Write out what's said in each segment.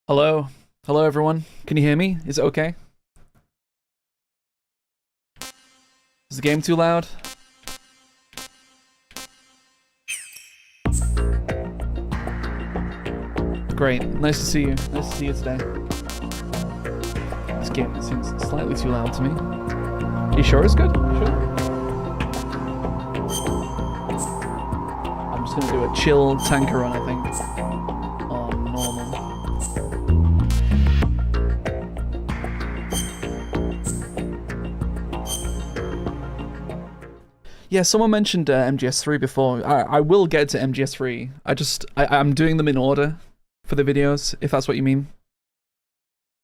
Hello? Hello, everyone? Can you hear me? Is it okay? Is the game too loud? Great. Nice to see you. Nice to see you today. This game seems slightly too loud to me. Are you sure it's good? Sure. I'm just gonna do a chill tanker run, I think. On normal. Yeah, someone mentioned MGS3 before. I will get to MGS3. I'm doing them in order for the videos, if that's what you mean.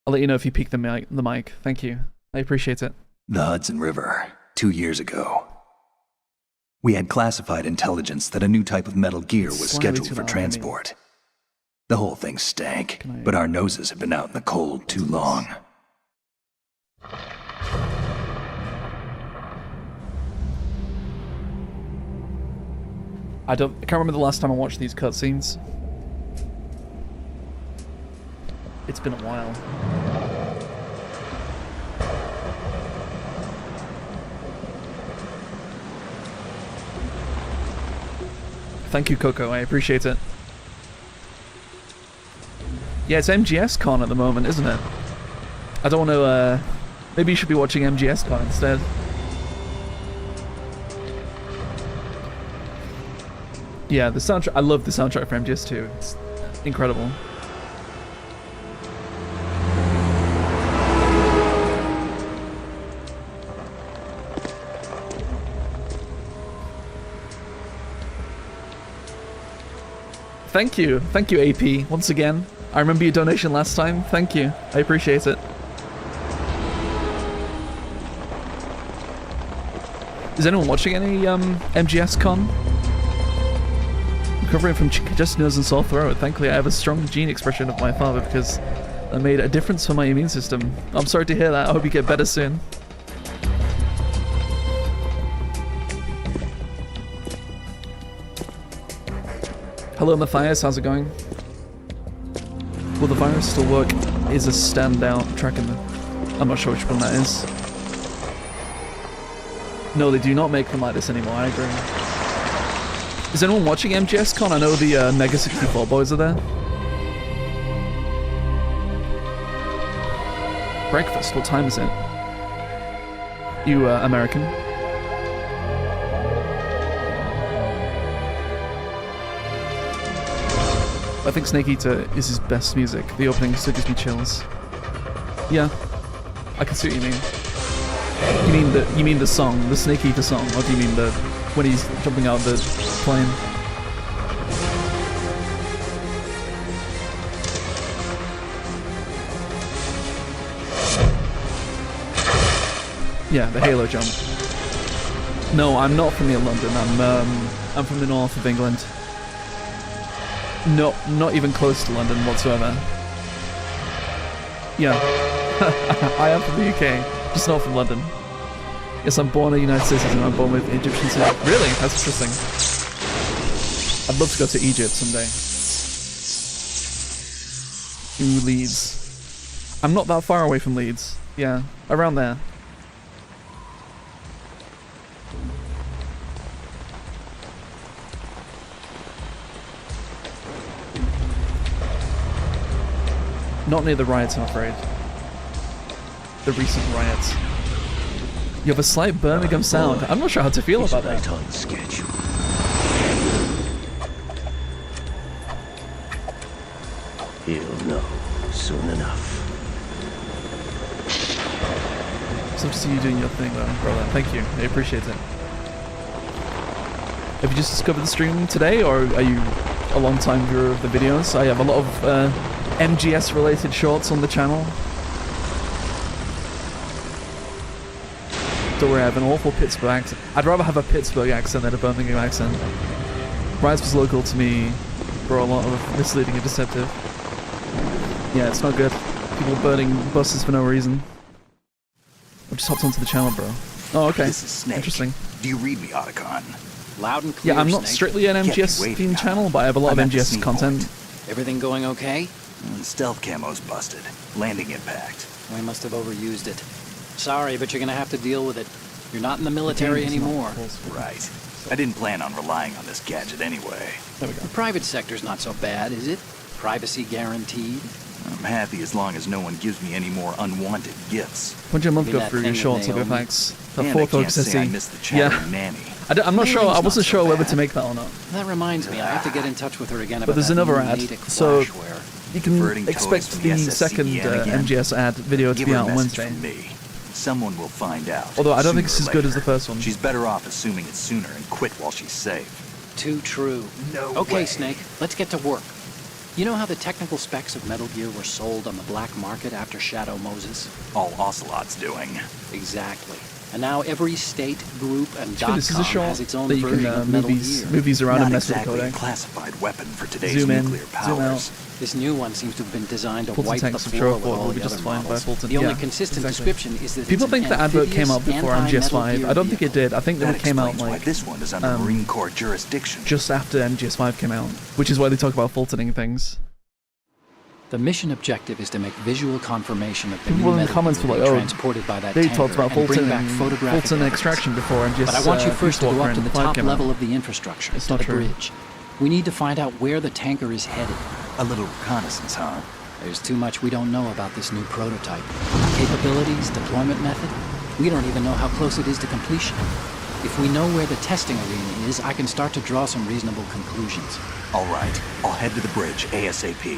I'll let you know if you peak the mic. Thank you. I appreciate it. The Hudson River, 2 years ago. We had classified intelligence that a new type of metal gear was scheduled for transport. The whole thing stank, but our noses had been out in the cold too long. I can't remember the last time I watched these cutscenes. It's been a while. Thank you, Coco. I appreciate it. Yeah, it's MGS Con at the moment, isn't it? I don't want to, maybe you should be watching MGS Con instead. Yeah, the soundtrack, I love the soundtrack for MGS2. It's incredible. Thank you, AP, once again. I remember your donation last time. Thank you, I appreciate it. Is anyone watching any MGS Con? Recovering from congested nose and sore throat. Thankfully, I have a strong gene expression of my father because that made a difference for my immune system. I'm sorry to hear that. I hope you get better soon. Hello, Matthias. How's it going? Will the virus still work? Is a standout track in the... I'm not sure which one that is. No, they do not make them like this anymore. I agree. Is anyone watching MGS Con? I know the Mega 64 boys are there. Breakfast? What time is it? You American? I think Snake Eater is his best music. The opening still gives me chills. Yeah, I can see what you mean. You mean the song, the Snake Eater song, or do you mean the when he's jumping out of the plane? Yeah, the Halo jump. No, I'm not from near London. I'm from the north of England. No, not even close to London whatsoever. Yeah, I am from the UK, just not from London. Yes, I'm born a United States citizen. I'm born with Egyptian citizen. Really? That's interesting. I'd love to go to Egypt someday. Ooh, Leeds. I'm not that far away from Leeds. Yeah, around there. Not near the riots, I'm afraid. The recent riots. You have a slight Birmingham sound. I'm not sure how to feel about that. On schedule. He'll know soon enough. So to see you doing your thing, though, brother. Thank you. I appreciate it. Have you just discovered the stream today, or are you a long-time viewer of the videos? I have a lot of MGS-related shorts on the channel. Don't worry, I have an awful Pittsburgh accent. I'd rather have a Pittsburgh accent than a Birmingham accent. Rise was local to me for a lot of misleading and deceptive. Yeah, it's not good. People burning buses for no reason. I just hopped onto the channel, bro. Oh, okay. This is Snake. Interesting. Do you read me, Otacon? Loud and clear, Yeah, I'm not Snake. strictly an MGS themed channel, but I have a lot of MGS content. Everything going okay? The stealth camo's busted. Landing impact. We must have overused it. Sorry, but you're gonna have to deal with it. You're not in the military anymore. Right. I didn't plan on relying on this gadget anyway. There we go. The private sector's not so bad, is it? Privacy guaranteed. I'm happy as long as no one gives me any more unwanted gifts. When'd your month Maybe go that through? thing Your shorts, that I'll go Naomi- thanks. The And I fourth can't focus say I SC. missed the chattering Yeah. nanny. I'm not sure. I Mailing's wasn't not sure so whether bad. to make that or not. That reminds me, I have to get in touch with her again about But there's that another new ad. Natick So flashware. you can Converting toys expect from the the second SSCN again. MGS ad video to Give be her a out on message Wednesday. from me. Someone will find out. Although I don't think sooner it's or as good as later. the first one. She's better off assuming it sooner and quit while she's safe. Too true. No Okay, way. Snake, let's get to work. You know how the technical specs of Metal Gear were sold on the black market after Shadow Moses? All Ocelot's doing. Exactly. And now every state, group, and It's good. This is a .com show has its own that you version can of Metal Gear. movies around Not and mess with the exactly a codec. classified weapon for today's Zoom in, nuclear zoom out. powers. This new one seems to have been designed to Fulton wipe the tanks of floor with Troford all will be the just other fine by models. Fulton. The only Yeah, consistent exactly. description is that People it's think an the advert came out amphibious before anti-Metal MGS5. Gear I don't think it vehicle. did. I think That it came out explains why like this one is under Marine Corps jurisdiction. just after MGS5 came out, which is why they talk about Fultoning things. The mission objective is to make visual confirmation of the People new in the Metal comments Gear were like, being "Oh, transported by that They tanker talked about and bring Fulton back and photographic Fulton evidence. extraction before MGS. But I want you first to go Walker up to and the 5 top came out. level of the infrastructure, It's to not the true. bridge. We need to find out where the tanker is headed. A little reconnaissance, huh? There's too much we don't know about this new prototype. Capabilities, deployment method. We don't even know how close it is to completion. If we know where the testing arena is, I can start to draw some reasonable conclusions. All right, I'll head to the bridge ASAP.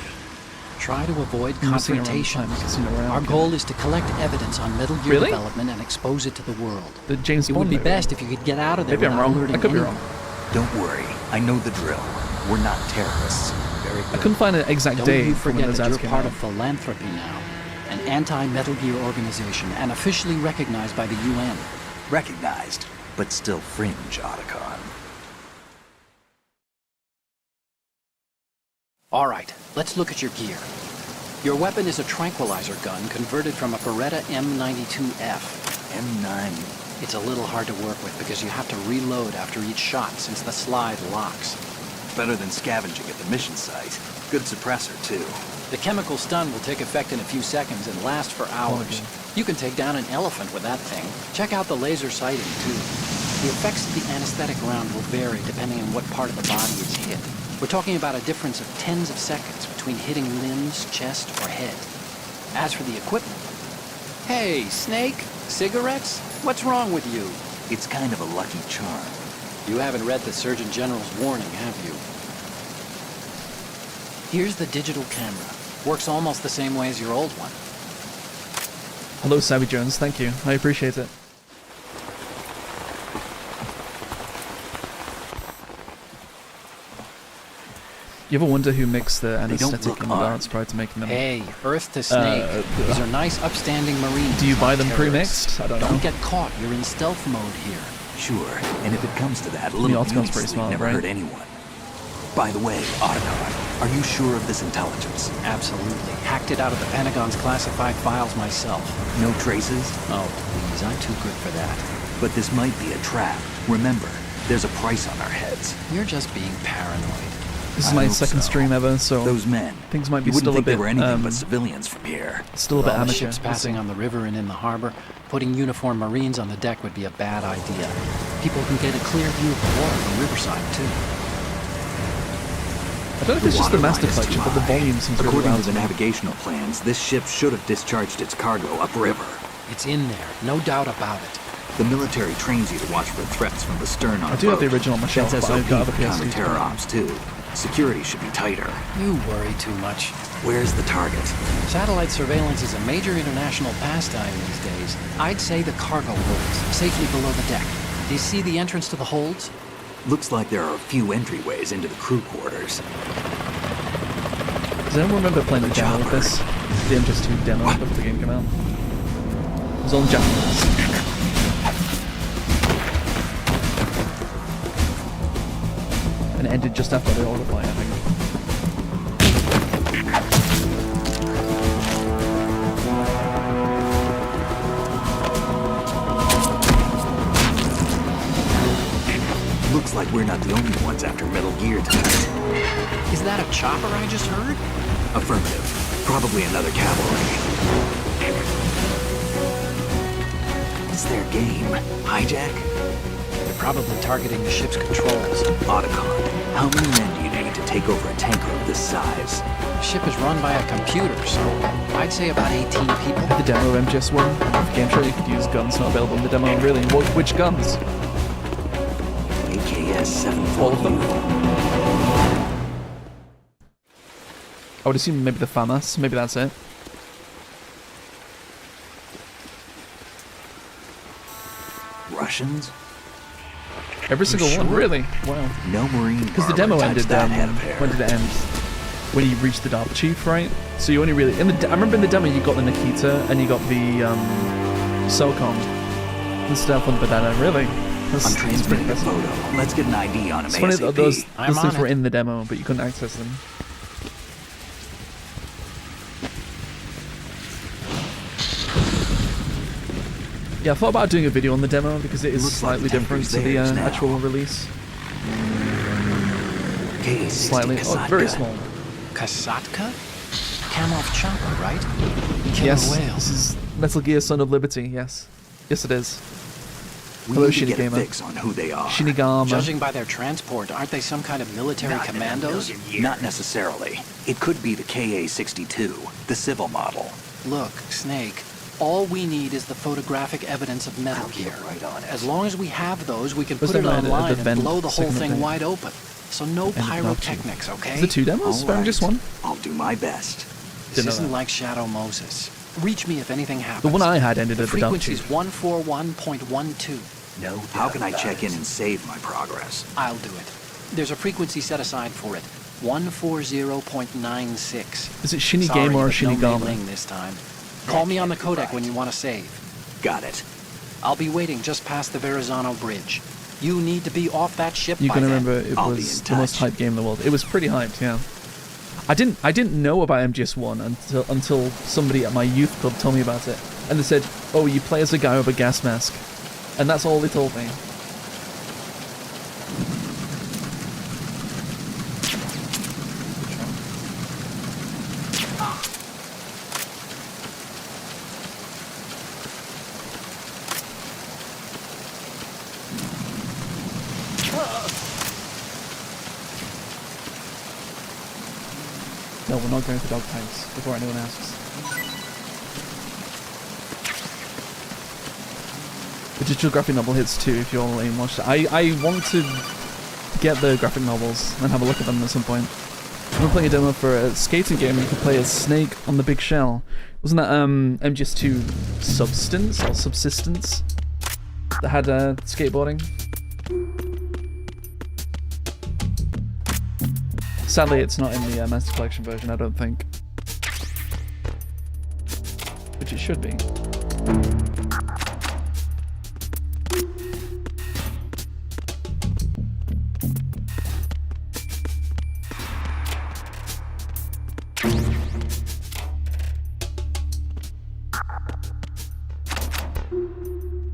Try to avoid I'm seeing it around the confrontation. time, I've seen it around, Our yeah. goal is to collect evidence on Metal Gear Really? development and expose it to the world. The James It Bond would be movie. best if you could get out of there Maybe I'm without wrong. alerting I could be anyone. wrong. Don't worry, I know the drill. We're not terrorists. Very I good. couldn't find an exact Don't date you for when forget those that ads you're came part out. of Philanthropy now, an anti-Metal Gear organization and officially recognized by the UN. Recognized, but still fringe, Otacon. All right, let's look at your gear. Your weapon is a tranquilizer gun converted from a Beretta M92F. M9. It's a little hard to work with because you have to reload after each shot since the slide locks. Better than scavenging at the mission site. Good suppressor, too. The chemical stun will take effect in a few seconds and last for hours. You can take down an elephant with that thing. Check out the laser sighting, too. The effects of the anesthetic round will vary depending on what part of the body it's hit. We're talking about a difference of tens of seconds between hitting limbs, chest, or head. As for the equipment... Hey, Snake? Cigarettes? What's wrong with you? It's kind of a lucky charm. You haven't read the Surgeon General's warning, have you? Here's the digital camera. Works almost the same way as your old one. Hello, Savvy Jones. Thank you. I appreciate it. You ever wonder who mixed the anesthetic look and the armed. darts prior to making them? Hey, Earth to Snake. These are nice, upstanding Marines. Do you buy not them terrorists. pre-mixed? I don't know. Don't get caught. You're in stealth mode here. Sure, and if it comes to that, a little Otacon's beauty pretty sleep smart, never right? hurt anyone. By the way, Otacon, are you sure of this intelligence? Absolutely. Hacked it out of the Pentagon's classified files myself. No traces? Oh, please. I'm too good for that. But this might be a trap. Remember, there's a price on our heads. You're just being paranoid. This is I my hope second so. stream ever, so Those men. things might be you wouldn't still a think bit, they were anything but civilians from here. still a With bit all the amateur. ships passing on the river and in the harbor, putting uniformed Marines on the deck would be a bad idea. People can get a clear view of the water from Riverside, too. I don't know if it's just the water master line is collection, too but the high. volume seems really According loud to the to me. navigational plans, this ship should have discharged its cargo upriver. It's in there, no doubt about it. The military trains you to watch for threats from the stern on I do have the boat. original on my shelf, That's but I've SOP got other for PSPs. counter-terror ops, too. Security should be tighter. You worry too much. Where's the target? Satellite surveillance is a major international pastime these days. I'd say the cargo holds, safely below the deck. Do you see the entrance to the holds? Looks like there are a few entryways into the crew quarters. Does anyone remember playing the demo of chopper. this? The MGS2 demo before the game came out? It was all in Japanese. And it ended just after the Olga fight, I think. Looks like we're not the only ones after Metal Gear tonight. Is that a chopper I just heard? Affirmative. Probably another cavalry. What's their game? Hijack? They're probably targeting the ship's controls. Otacon, how many men do you need to take over a tanker of this size? The ship is run by a computer, so I'd say about 18 people. The demo of MGS1 game show, you could use guns not available in the demo. Really, which guns? AKS 742. All of them. I would assume maybe the FAMAS. Maybe that's it. Russians? Every single one, really? Wow. No Marine. Because the demo ended. When did it end? When you reached the Dark Chief, right? So you only really I remember in the demo you got the Nikita and you got the SOCOM and stuff on the banana. Really? I'm transmitting a photo. Let's get an ID on him. It's funny that those things on were it. in the demo, but you couldn't access them. Yeah, I thought about doing a video on the demo because it is Looks like slightly the different to tanker's the theirs now. actual release. KA-60 Slightly, very Kasatka. small. Kasatka? Kamov chopper, right? Killer Yes, whale. this is Metal Gear Son of Liberty, yes. Yes, it is. We Hello, need to get a Shinigama. fix on who they are. Shinigama. Judging by their transport, aren't they some kind of military commandos? Not necessarily. It could be the KA-62, the civil model. Look, Snake, all we need is the photographic evidence of Metal Gear. Right on it. As long as we have those, we can Was put it there an online and event blow the whole segment thing thing? wide open. So no of pyrotechnics, Is okay? there 2 demos? All right. Just one? I'll do my best. This Didn't know isn't that. like Shadow Moses. Reach me if anything happens. The one I had ended The at the Dark frequency's Chief. 141.12. No. How can I check in and save my progress? I'll do it. There's a frequency set aside for it. 140.96. Is it Shinigama Sorry, or but no Shinigama? mailing this time. Call me on the codec when you want to save. Got it. I'll be waiting just past the Verrazano Bridge. You need to be off that ship You by can then. remember it I'll be was in the most touch. hyped game in the world. It was pretty hyped, yeah. I didn't know about MGS1 until somebody at my youth club told me about it. And they said, "Oh, you play as a guy with a gas mask." And that's all they told me. No, we're not going for dog tags before anyone asks. The digital graphic novel hits too if you all ain't watched it. I want to get the graphic novels and have a look at them at some point. I'm playing a demo for a skating game. You could play as Snake on the Big Shell. Wasn't that MGS2 Substance or Subsistence that had skateboarding? Sadly, it's not in the Master Collection version, I don't think. Which it should be.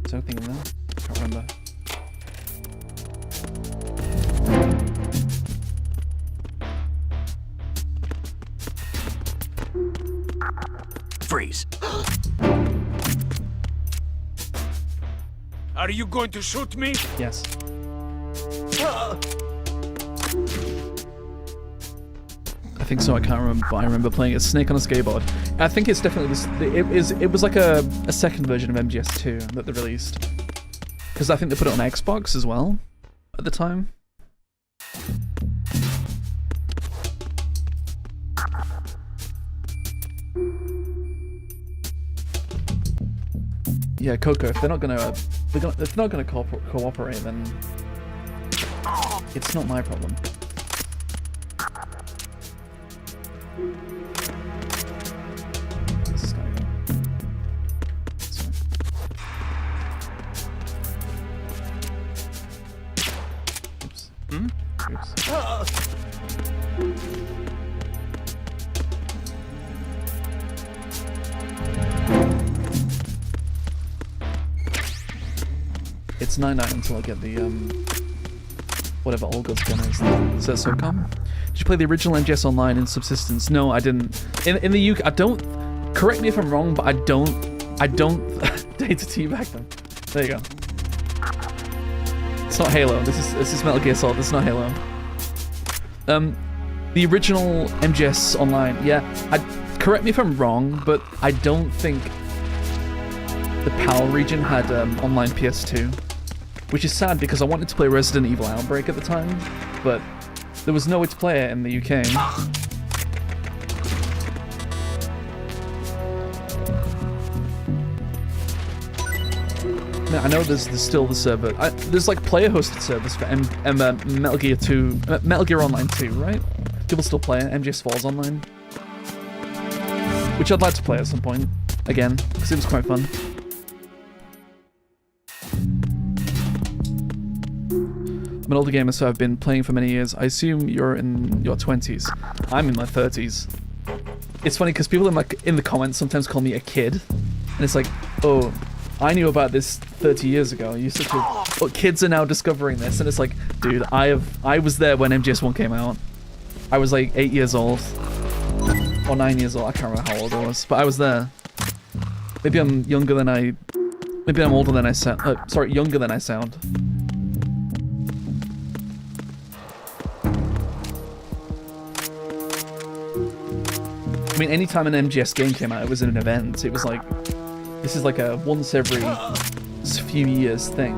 Is there anything in there? Can't remember. Freeze. Are you going to shoot me? Yes. I think so. I can't remember, but I remember playing as Snake on a skateboard. I think it's definitely this. It was like a second version of MGS2 that they released, because I think they put it on Xbox as well at the time. Yeah, Coco. If they're not gonna cooperate, then it's not my problem. This is gotta go. This way. Oops. Oops. It's 9/9 until I get the whatever Olga's gun is. Is that SOCOM? Did you play the original MGS Online in Subsistence? No, I didn't. In the UK, I don't. Correct me if I'm wrong, but I don't data teabag them. There you go. It's not Halo. This is Metal Gear Solid. This is not Halo. The original MGS Online. Yeah. Correct me if I'm wrong, but I don't think the PAL region had online PS2, which is sad because I wanted to play Resident Evil Outbreak at the time, but there was no way to play it in the UK. I know there's still the server. There's like player-hosted servers for Metal Gear 2, Metal Gear Online 2, right? People still play it. MGS4's online, which I'd like to play at some point again because it was quite fun. I'm an older gamer, so I've been playing for many years. I assume you're in your 20s. I'm in my 30s. It's funny because people in the comments sometimes call me a kid, and it's like, oh, I knew about this 30 years ago. You're such a... Oh, kids are now discovering this, and it's like, dude, I was there when MGS1 came out. I was like 8 years old. Or 9 years old, I can't remember how old I was, but I was there. Maybe I'm younger than I... Maybe I'm older than I sound. Sorry, younger than I sound. I mean, anytime an MGS game came out, it was an event. It was like... This is like a once every few years thing.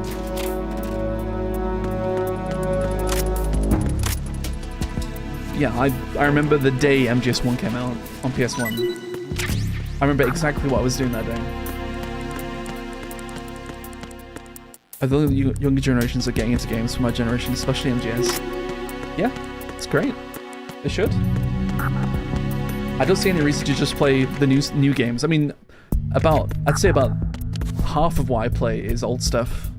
Yeah, I remember the day MGS1 came out on PS1. I remember exactly what I was doing that day. I think the younger generations are getting into games from my generation, especially MGS. Yeah, it's great. They should. I don't see any reason to just play the new games. I mean, I'd say about half of what I play is old stuff.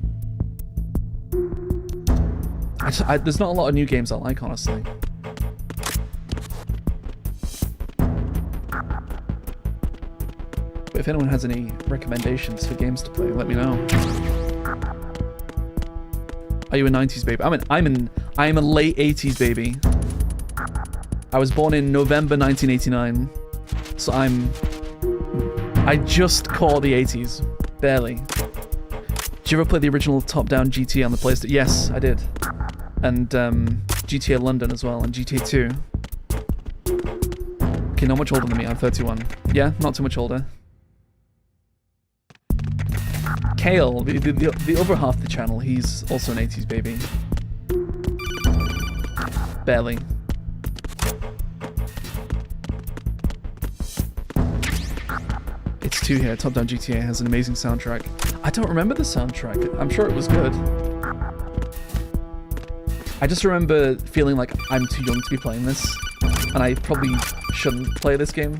There's not a lot of new games I like, honestly. But if anyone has any recommendations for games to play, let me know. Are you a 90s baby? I'm a late 80s baby. I was born in November 1989, so I just caught the 80s, barely. Did you ever play the original top-down GTA on the PlayStation? Yes, I did. And GTA London as well, and GTA 2. Okay, not much older than me, I'm 31. Yeah, not too much older. Kale, the other half of the channel, he's also an 80s baby. Barely. It's 2 here. Top Down GTA has an amazing soundtrack. I don't remember the soundtrack. I'm sure it was good. I just remember feeling like I'm too young to be playing this, and I probably shouldn't play this game.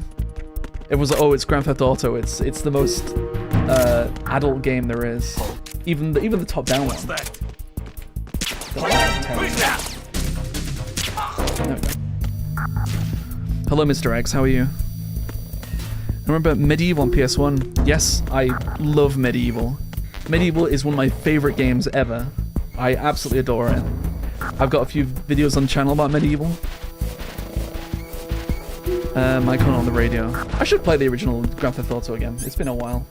It was, oh, it's Grand Theft Auto. It's the most adult game there is. Even the Top Down one. There we go. Hello, Mr. X. How are you? Remember Medieval on PS1? Yes, I love Medieval. Medieval is one of my favorite games ever. I absolutely adore it. I've got a few videos on the channel about Medieval. Icon on the radio. I should play the original Grand Theft Auto again. It's been a while.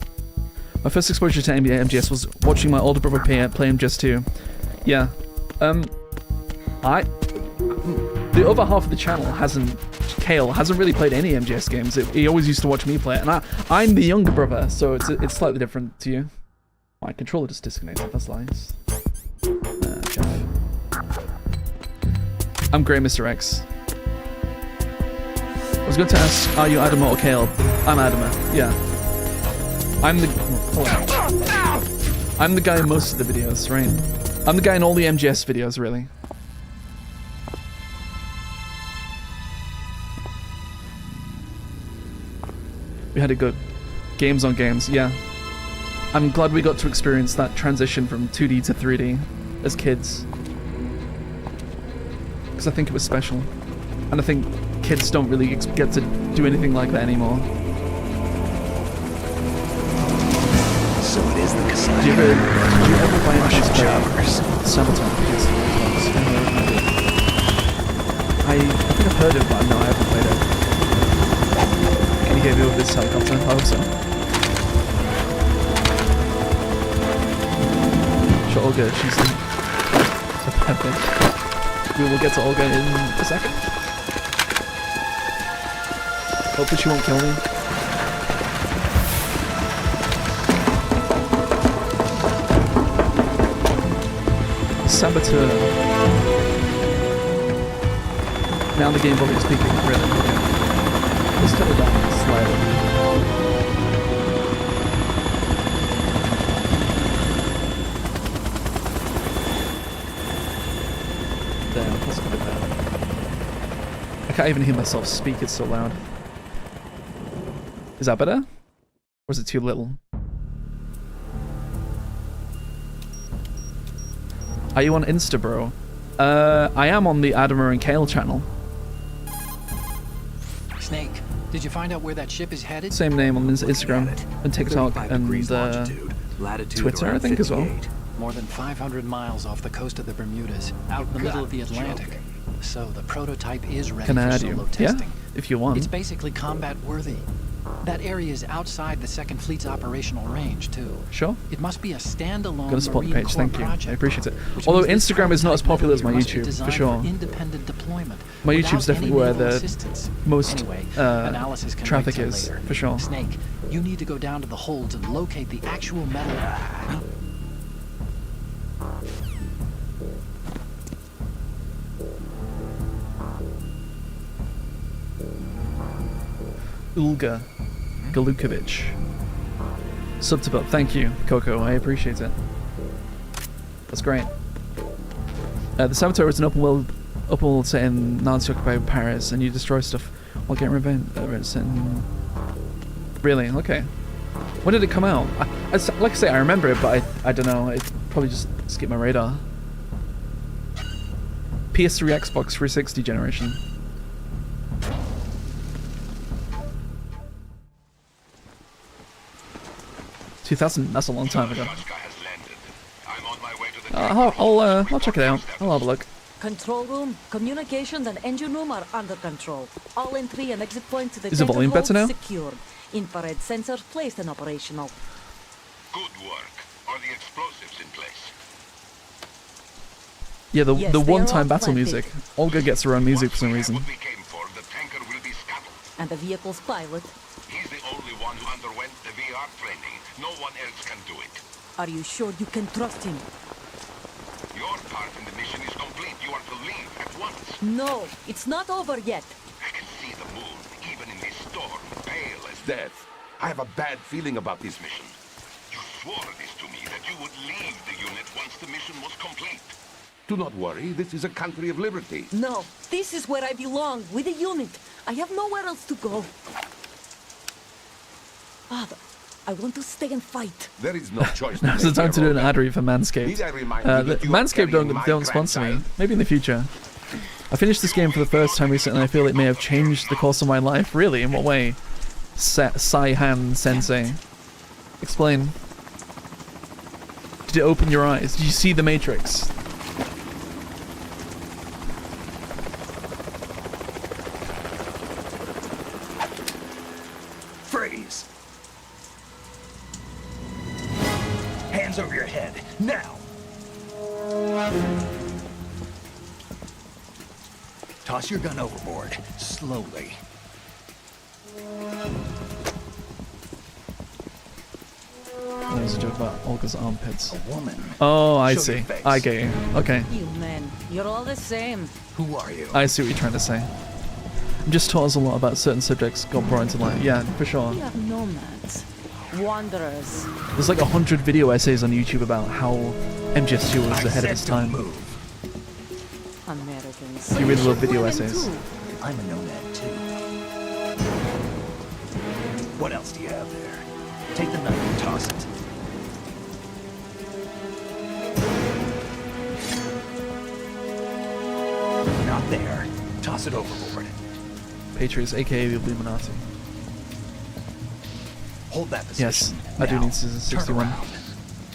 My first exposure to MGS was watching my older brother play MGS 2. Yeah. The other half of the channel Kale hasn't really played any MGS games. He always used to watch me play it, and I'm the younger brother, so it's slightly different to you. My controller just disconnected. That's nice. Jeff. I'm Grey, Mr. X. I was going to ask, are you Adama or Kale? I'm Adama. Yeah. I'm the guy in most of the videos, right? I'm the guy in all the MGS videos, really. We had a good games on games, yeah. I'm glad we got to experience that transition from 2D to 3D as kids. Because I think it was special. And I think kids don't really get to do anything like that anymore. So it is the Kasai. Do you ever buy any Russian choppers? Sabotage? I think I've heard of it, but no, I haven't played it. Can you hear me with this helicopter? I hope so. Sure, Olga, she's the bad bitch. We will get to Olga in a second. Hopefully she won't kill me. Saboteur. Now the game volume is speaking, really. Let's turn it down slightly. Damn, that's quite bad. I can't even hear myself speak, it's so loud. Is that better? Or is it too little? Are you on Insta, bro? I am on the Adama and Kale channel. Snake, did you find out where that ship is headed? Same name on Instagram and TikTok and Twitter, I think, as well. More than 500 miles off the coast of the Bermudas, out in the middle of the Atlantic. So the prototype is ready Can I for add solo you? testing. Yeah, if you want. It's basically combat worthy. That area is outside the Second Fleet's operational range, too. Sure. It must be a standalone Gonna support the Marine page, Corps thank you. project, I appreciate it. which Although means this Instagram is not as prototype popular as my must be YouTube, for designed sure. independent deployment, My without YouTube's definitely any where naval the assistance. most Anyway, analysis can traffic wait till is, later. for sure. Snake, you need to go down to the holds and locate the actual metal. Olga Galukovic. Subtibot, thank you, Coco. I appreciate it. That's great. The Saboteur is an open world set in Nazi-occupied Paris, and you destroy stuff while getting revenge. Really? Okay. When did it come out? Like I say, I remember it, but I don't know. It probably just skipped my radar. PS3, Xbox 360 generation. That's a long time ago. I'll check it out. I'll have a look. Control room, communications and engine room are under control. All entry and exit points to the Is the volume better now? secured. Infrared sensors placed and operational. Good work. Are the explosives in place? Yeah, Yes, the they are one-time all battle planted. music. Olga gets her own music for some reason. What we came for, the tanker will be scuttled. And the vehicle's pilot. He's the only one who underwent the VR training. No one else can do it. Are you sure you can trust him? Your part in the mission is complete. You are to leave at once. No, it's not over yet. I can see the moon, even in this storm, pale as death. I have a bad feeling about this mission. You swore this to me, that you would leave the unit once the mission was complete. Do not worry, this is a country of liberty. No, this is where I belong, with the unit. I have nowhere else to go. Father, I want to stay and fight. There is no choice. Now's the time to do an ad read for Manscaped. Need I remind you that you are Manscaped carrying my don't sponsor me. grandchild? Maybe in the future. I finished this game for the first time recently, and I feel it may have changed the course of my life. Really? In what way? Sai-Han Sensei. Explain. Did it open your eyes? Did you see the Matrix? Freeze! Hands over your head, now! Toss your gun overboard, slowly. That was a joke about Olga's armpits. A woman. Oh, I Show see. your face. I get you. Okay. You men, you're all the same. Who are you? I see what you're trying to say. I'm just taught us a lot about certain subjects got brought into life. Yeah, for sure. We are nomads, wanderers. There's like 100 video essays on YouTube about how MGS2 was ahead of its time. Move. Americans. If you really love video Women essays. too. I'm a nomad too. What else do you have there? Take the knife and toss it. Not there. Toss it overboard. Patriots, aka the Illuminati. Hold that position. Yes, I do Now, need Season turn 61. around.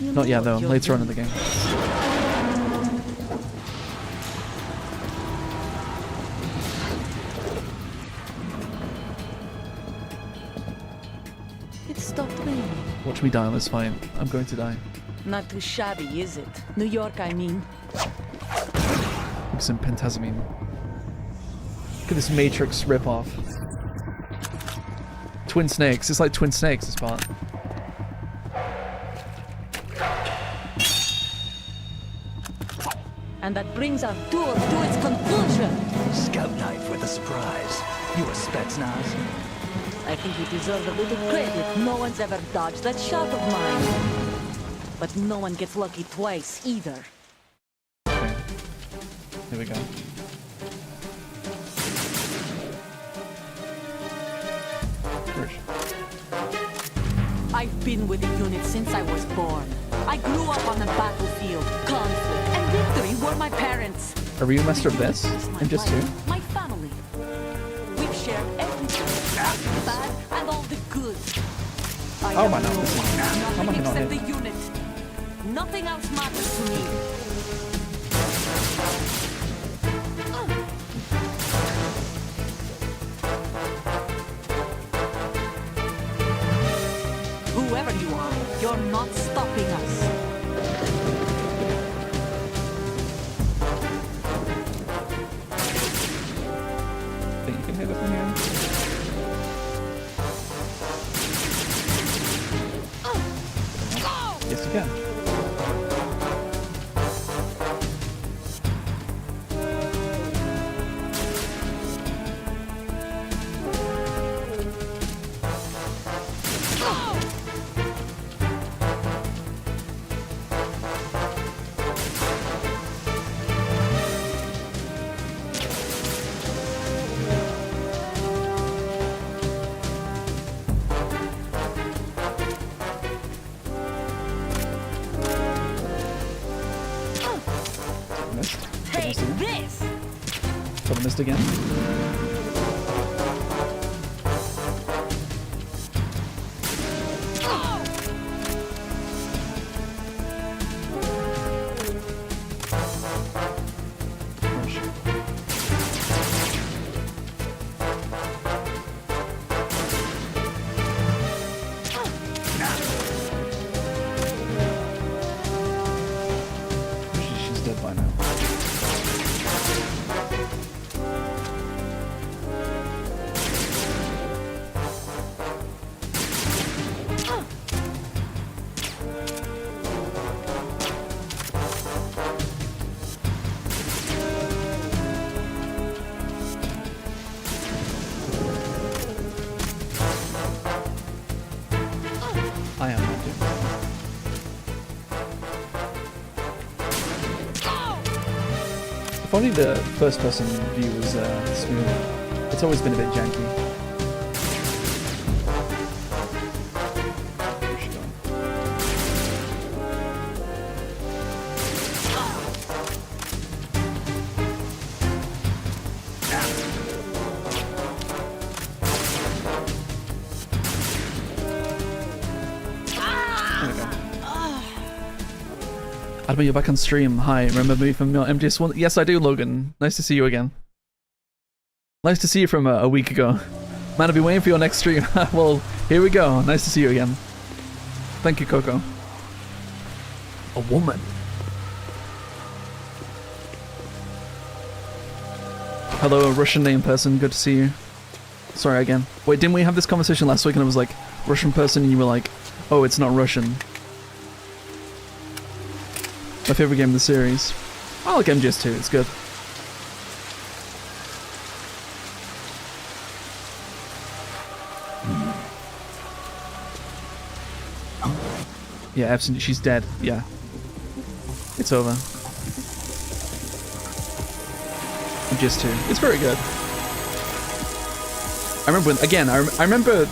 You Not know yet what though, you're later on in the doing. game. It stopped raining. Watch me die on this fight. I'm going to die. Not too shabby, is it? New York, I mean. With some pentazamine. Look at this Matrix ripoff. Twin snakes. It's like twin snakes, this part. And that brings our tour to its conclusion. Scout knife with a surprise. You a Spetsnaz? I think you deserve a little credit. No one's ever dodged that shot of mine. But no one gets lucky twice, either. Okay. Here we go. I've been with the unit since I was born. I grew up on the battlefield. Conflict and victory were my parents. Are you a master of this? And just two? My family. We've shared everything. The bad and all the good. I Oh am my God. nothing I not except the hit? unit. Nothing else matters to me. Whoever you are, you're not stopping us. Think you can hit it from here? Yes, you can. Take this! Someone missed again. She's dead by now. I am not doing If only the first person view was smooth. It's always been a bit janky. Where's she going? There we go. Admin, you're back on stream. Hi, remember me from your MGS1? Yes, I do, Logan. Nice to see you again. Nice to see you from a week ago. Man, I've been waiting for your next stream. Well, here we go. Nice to see you again. Thank you, Coco. A woman. Hello, a Russian name person. Good to see you. Sorry again. Wait, didn't we have this conversation last week and I was like, Russian person, and you were like, oh, it's not Russian. My favorite game of the series. I like MGS2, it's good. Yeah, absolutely, she's dead, yeah. It's over. MGS2, it's very good. I remember when, again, I remember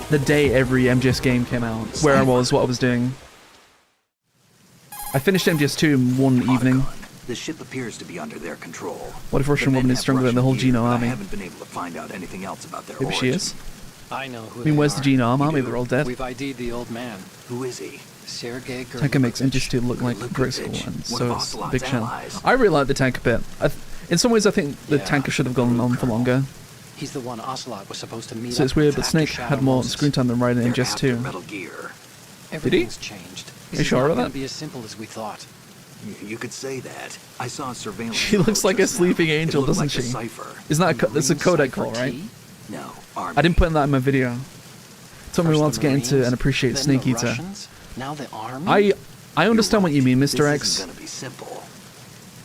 the day every MGS game came out, where I was, what I was doing. I finished MGS2 in one evening. The ship appears to be under their control. What if Russian woman is stronger than the whole Geno army? I haven't been able to find out anything else about their Maybe she is. I know who I mean, they where's the are. Geno You army? do? They're all dead. We've ID'd the old man. Who is he? Sergei Tanker makes MGS2 look like Grayskull, and so is Big Shell. I really like the tanker bit. In some ways, I think the tanker should have gone on for longer. He's the one Ocelot was supposed to meet So it's up weird, with but after Snake Shadow had more Moses. screen time than Raiden in They're Just after 2. Metal Gear. Everything's changed. You sure about It's not that? be as simple as we thought. You could say that. I saw a surveillance. She looks photo like a just now. sleeping It angel, looked doesn't like the she? Cipher. Isn't that that's a Marine codec cipher call, right? key? No, Army. I didn't put that in my video. Told me we First want the to get into Marines, and appreciate then Snake the Eater. Russians, now the army. I understand what you mean, Mr. This X. isn't gonna be simple.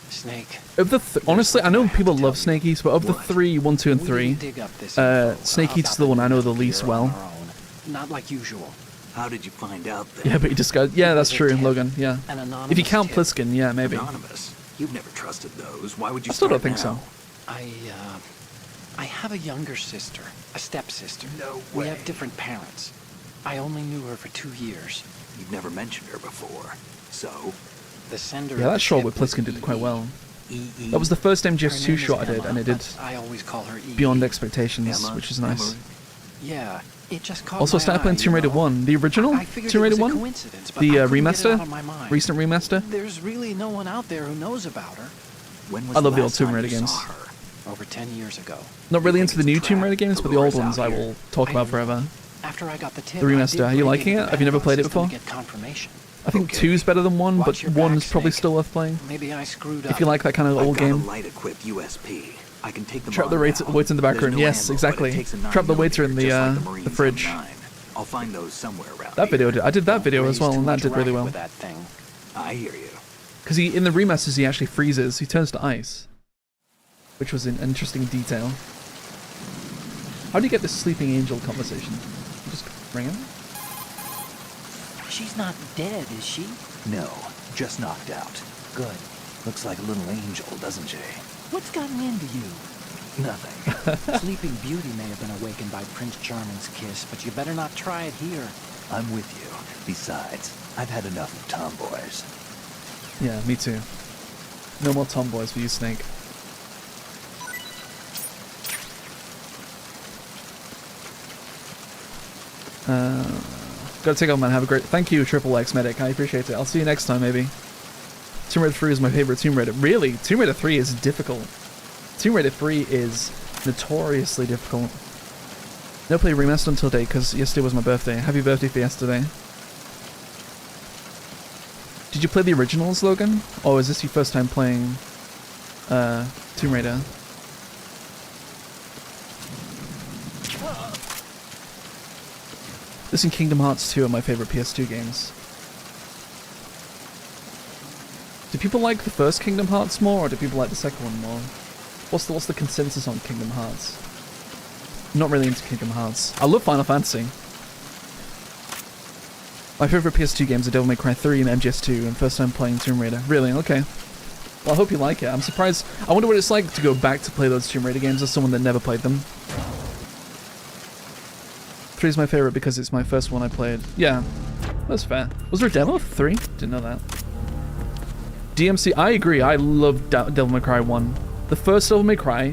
Snake. Of the honestly, I know people love Snake Eater, but of the What? 3, 1, 2, and We 3, dig up this info Snake Eater's about the one I know the Metal least Gear on well. our own. Not like usual. How did you find out then? Yeah, but he just got. Yeah, that's It true, was a tip. Logan. Yeah. An anonymous If you count tip. Pliskin, yeah, maybe. Anonymous. You've never trusted those. Why would you I still don't start think so. now? I have a younger sister, a stepsister. No We way. have different parents. I only knew her for 2 years. You've never mentioned her before. So, The sender. Yeah, of that the shot tip with was Pliskin did quite EE. well. EE. That was the first Her MGS2 name is shot I did, Emma, and it did but I always call her EE. beyond expectations, Emma, which is nice. Emma. Yeah, it just caught Also, my started playing eye, Tomb you Raider know? 1, the original I figured Tomb it Raider was a 1, coincidence, but the I couldn't get it remaster, out of my mind. recent remaster. There's really no one out there who knows about her. When was I love the last old Tomb time Raider you games. saw her? Over 10 years ago. Not really You into think the it's new a Tomb trap? Raider games, The but the old lures ones out I here. will talk about forever. After I got the tip, The I remaster, did are you break liking into it? the Have you never Pentagon played it system to before? get confirmation. I think Okay. 2's better than 1, but Watch your 1's back, probably Snake. still worth playing. Maybe I screwed up. If you like that kind of I've old got a game. light-equipped USP. I can take them Trap on the now. waiter in the back There's room. no Yes, ammo, but it exactly. takes a Trap the waiter in 9mm, the just like the Marines fridge. have 9. I'll find those somewhere around That here. video, I did that video as Raised well, too and that much did really racket well. with that thing. I hear you. Because in the remasters, he actually freezes. He turns to ice, which was an interesting detail. How do you get this sleeping angel conversation? You just ring him? She's not dead, is she? No, just knocked out. Good. Looks like a little angel, doesn't she? What's gotten into you? Nothing. Sleeping Beauty may have been awakened by Prince Charming's kiss, but you better not try it here. I'm with you. Besides, I've had enough of tomboys. Yeah, me too. No more tomboys for you, Snake. Gotta take off, man. Have a great. Thank you, Triple X Medic. I appreciate it. I'll see you next time, maybe. Tomb Raider 3 is my favorite Tomb Raider. Really? Tomb Raider 3 is difficult. Tomb Raider 3 is notoriously difficult. No play remastered until date because yesterday was my birthday. Happy birthday for yesterday. Did you play the originals, Logan? Or is this your first time playing Tomb Raider? This and Kingdom Hearts 2 are my favorite PS2 games. Do people like the first Kingdom Hearts more, or do people like the second one more? What's the consensus on Kingdom Hearts? Not really into Kingdom Hearts. I love Final Fantasy. My favorite PS2 games are Devil May Cry 3 and MGS2, and first time playing Tomb Raider. Really? Okay. Well, I hope you like it. I'm surprised. I wonder what it's like to go back to play those Tomb Raider games as someone that never played them. 3 is my favorite because it's my first one I played. Yeah, that's fair. Was there a demo for 3? Didn't know that. DMC, I agree. I love Devil May Cry 1. The first Devil May Cry,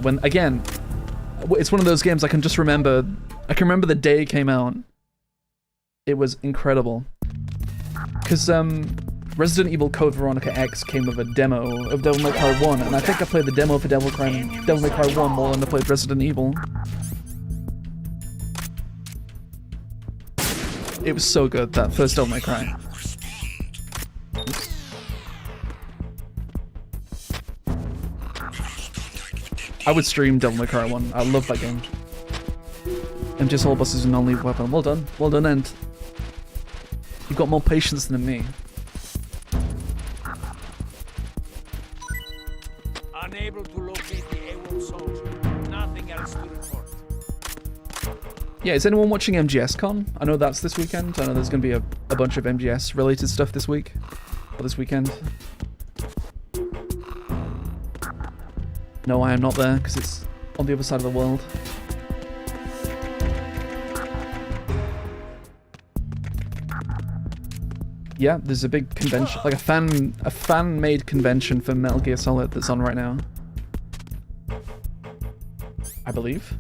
when, again, it's one of those games I can just remember. I can remember the day it came out. It was incredible. Because Resident Evil Code Veronica X came with a demo of Devil May Cry 1, and I think I played the demo for Devil May Cry 1 more than I played Resident Evil. It was so good, that first Devil May Cry. I would stream Devil May Cry 1. I love that game. MGS All Boss is a non-lethal weapon. Well done. Well done, End. You've got more patience than me. Unable to locate the AWOL soldier. Nothing else to report. Yeah, is anyone watching MGS Con? I know that's this weekend. I know there's going to be a bunch of MGS related stuff this week. Or this weekend. No, I am not there because it's on the other side of the world. Yeah, there's a big convention, like a fan-made convention for Metal Gear Solid that's on right now. I believe.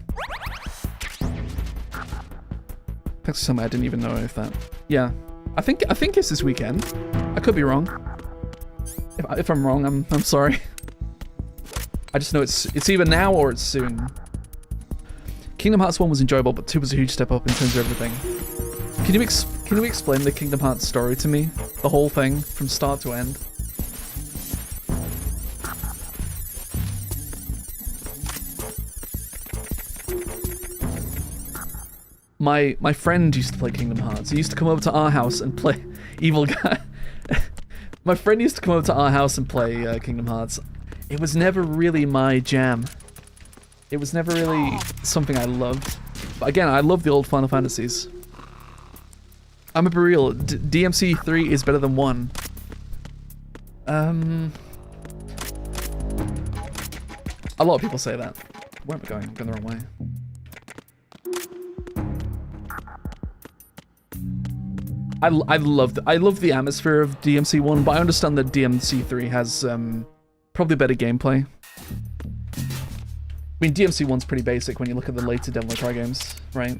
Thanks for something I didn't even know if that. Yeah, I think it's this weekend. I could be wrong. If I'm wrong, I'm sorry. I just know it's either now or it's soon. Kingdom Hearts 1 was enjoyable, but 2 was a huge step up in terms of everything. Can you explain the Kingdom Hearts story to me? The whole thing, from start to end? My friend used to play Kingdom Hearts. He used to come over to our house and play Evil Guy. My friend used to come over to our house and play Kingdom Hearts. It was never really my jam. It was never really something I loved. But again, I love the old Final Fantasies. I'm gonna be real. DMC 3 is better than 1. A lot of people say that. Where am I going? I'm going the wrong way. I love the atmosphere of DMC 1, but I understand that DMC 3 has probably better gameplay. I mean, DMC 1's pretty basic when you look at the later Devil May Cry games, right?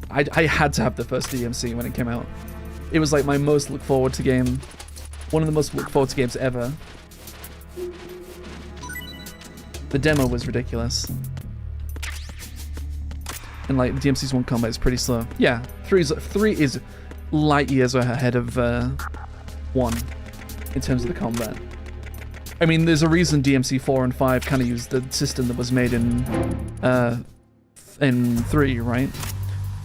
I had to have the first DMC when it came out. It was like my most look forward to game. One of the most look forward to games ever. The demo was ridiculous. And like, the DMC's 1 combat is pretty slow. Yeah, 3 is light years ahead of 1 in terms of the combat. I mean, there's a reason DMC 4 and 5 kind of used the system that was made in 3, right?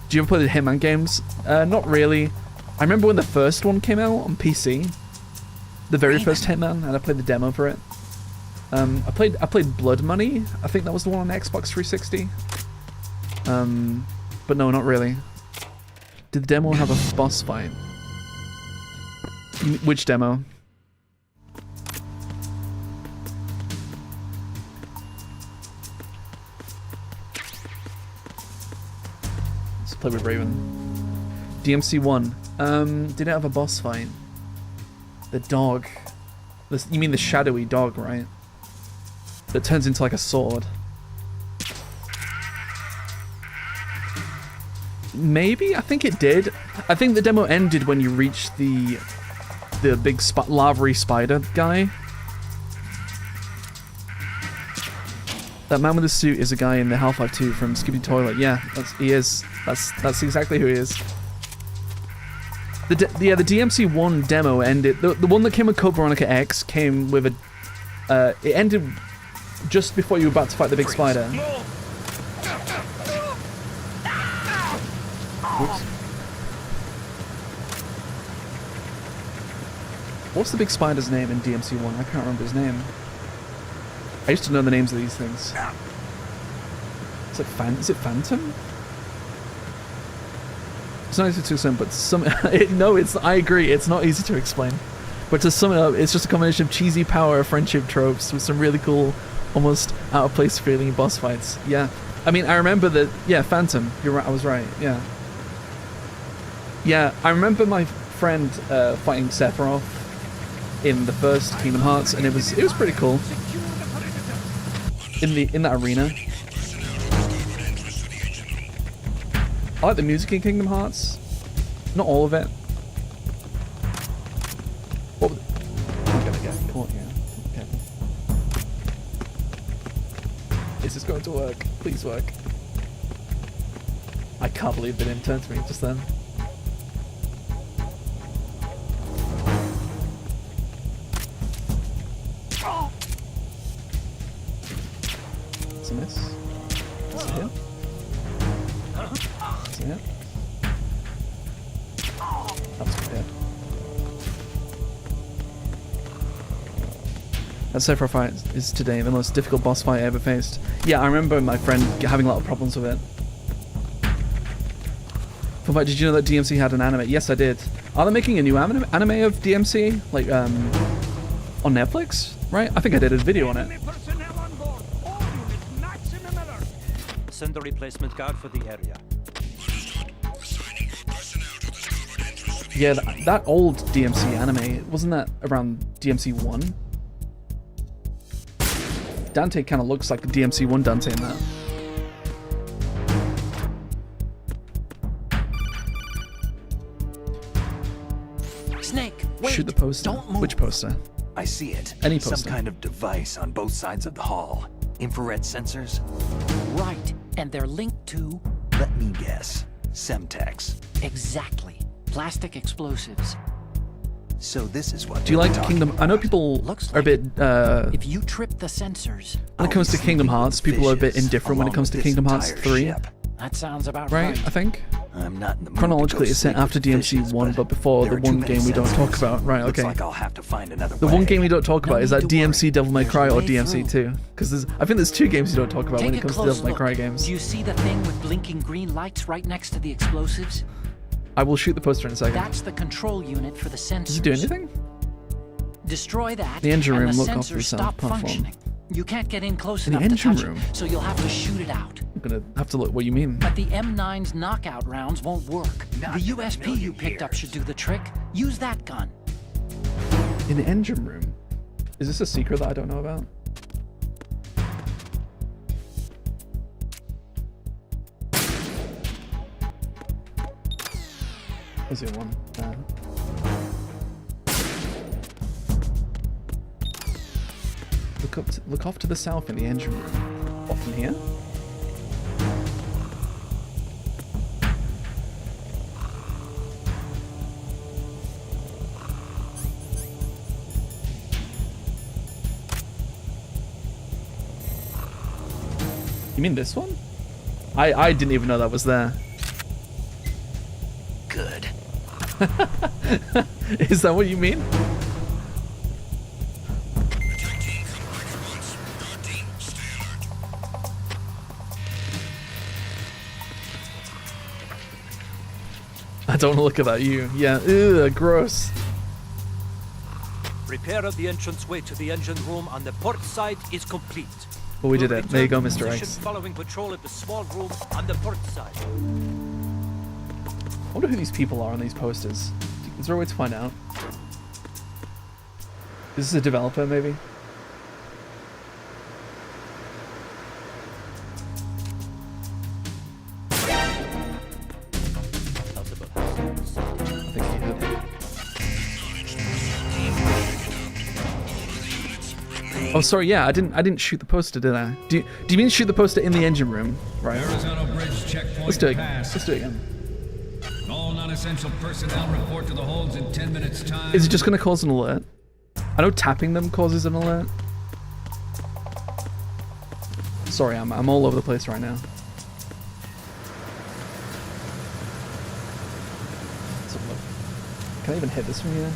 Do you ever play the Hitman games? Not really. I remember when the first one came out on PC, the very first Hitman, and I played the demo for it. I played Blood Money. I think that was the one on Xbox 360. But no, not really. Did the demo have a boss fight? Which demo? Let's play with Raven. DMC 1. Did it have a boss fight? The dog. You mean the shadowy dog, right? That turns into like a sword. Maybe? I think it did. I think the demo ended when you reached the big lavery spider guy. That man with the suit is a guy in the Half-Life 2 from Skippy Toilet. Yeah, he is. That's exactly who he is. The DMC 1 demo ended. The one that came with Code Veronica X came with a. It ended just before you were about to fight the big spider. Oops. What's the big spider's name in DMC 1? I can't remember his name. I used to know the names of these things. Is it Phantom? It's not easy to explain, but I agree, it's not easy to explain. But to sum it up, it's just a combination of cheesy power friendship tropes with some really cool, almost out of place feeling boss fights. Yeah. I mean, I remember that, yeah, Phantom. You're right, I was right, yeah. Yeah, I remember my friend fighting Sephiroth in the first Kingdom Hearts, and it was pretty cool. In that arena. I like the music in Kingdom Hearts. Not all of it. I'm gonna get caught here. Okay. Is this going to work? Please work. I can't believe they didn't turn to me just then. It's a miss. It's a hit. It's a hit. That was a hit. That Sephiroth fight is today the most difficult boss fight I ever faced. Yeah, I remember my friend having a lot of problems with it. But did you know that DMC had an anime? Yes, I did. Are they making a new anime of DMC? Like, on Netflix? Right? I think I did a video on it. Send a replacement guard for the area. Yeah, that old DMC anime, wasn't that around DMC 1? Dante kind of looks like the DMC 1 Dante in that. Snake, wait. Shoot the poster. Don't move. Which poster? I see it. Any Some poster. kind of device on both sides of the hall. Infrared sensors? Right, and they're linked to... Let me guess. Semtex. Exactly. Plastic explosives. So this is what Do you they were like talking Kingdom? I know about. people Looks are a bit. If you trip the sensors... When it comes to Kingdom Hearts, people are a bit Fishes, indifferent when it along comes to with this Kingdom Hearts entire 3. ship. That sounds about Right, I think. I'm not in the mood Chronologically, to go it's set sleep after with DMC fishes, 1, but before there the are too one many game we don't talk sensors. about. Right, Looks okay. like I'll have to find another The way. one game we don't talk No about is need that to worry. DMC Devil May There's Cry a or way DMC through. 2. Because I think there's two games you don't talk about when Take it a comes to close Devil May look. Cry games. Do you see the thing with blinking green lights right next to the explosives? I will shoot the poster in a second. That's the control unit for the sensors. Does it do anything? Destroy that, The engine room, and the look off sensors the stop platform. functioning. You can't get in close In the enough to engine touch room? it, so you'll have to shoot it out. I'm gonna have to look what you mean. But the M9's knockout rounds won't work. The USP you picked up should do the trick. Use that gun. In the engine room? Is this a secret that I don't know about? Is there one? Look off to the south in the engine room. Off in here? You mean this one? I didn't even know that was there. Good. Is that what you mean? I don't want to look at that, you. Yeah, ugh, gross. Repair of the entranceway to the engine room on the port side is complete. Well, we did We'll it. There you go, return to Mr. position X. Following patrol at the small room on the port side. I wonder who these people are on these posters. Is there a way to find out? Is this a developer, maybe? I think he heard it. Oh, sorry. Yeah, I didn't shoot the poster, did I? Do you mean shoot the poster in the engine room? Right. Arizona Bridge checkpoint Let's do it. passed. Let's do it again. All non-essential personnel report to the holds in 10 minutes time. Is it just going to cause an alert? I know tapping them causes an alert. Sorry, I'm all over the place right now. Let's have a look. Can I even hit this from here?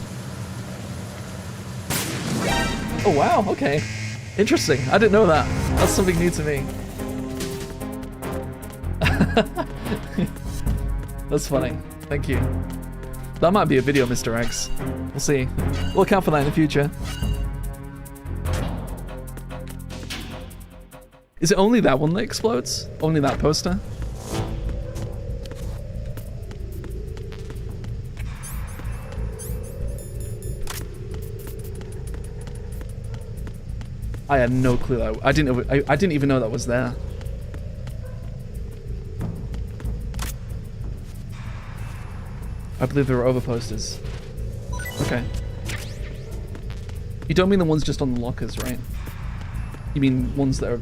Oh wow, okay. Interesting. I didn't know that. That's something new to me. That's funny. Thank you. That might be a video, Mr. X. We'll see. Look out for that in the future. Is it only that one that explodes? Only that poster? I had no clue that I didn't even know that was there. I believe there were other posters. Okay. You don't mean the ones just on the lockers, right? You mean ones that are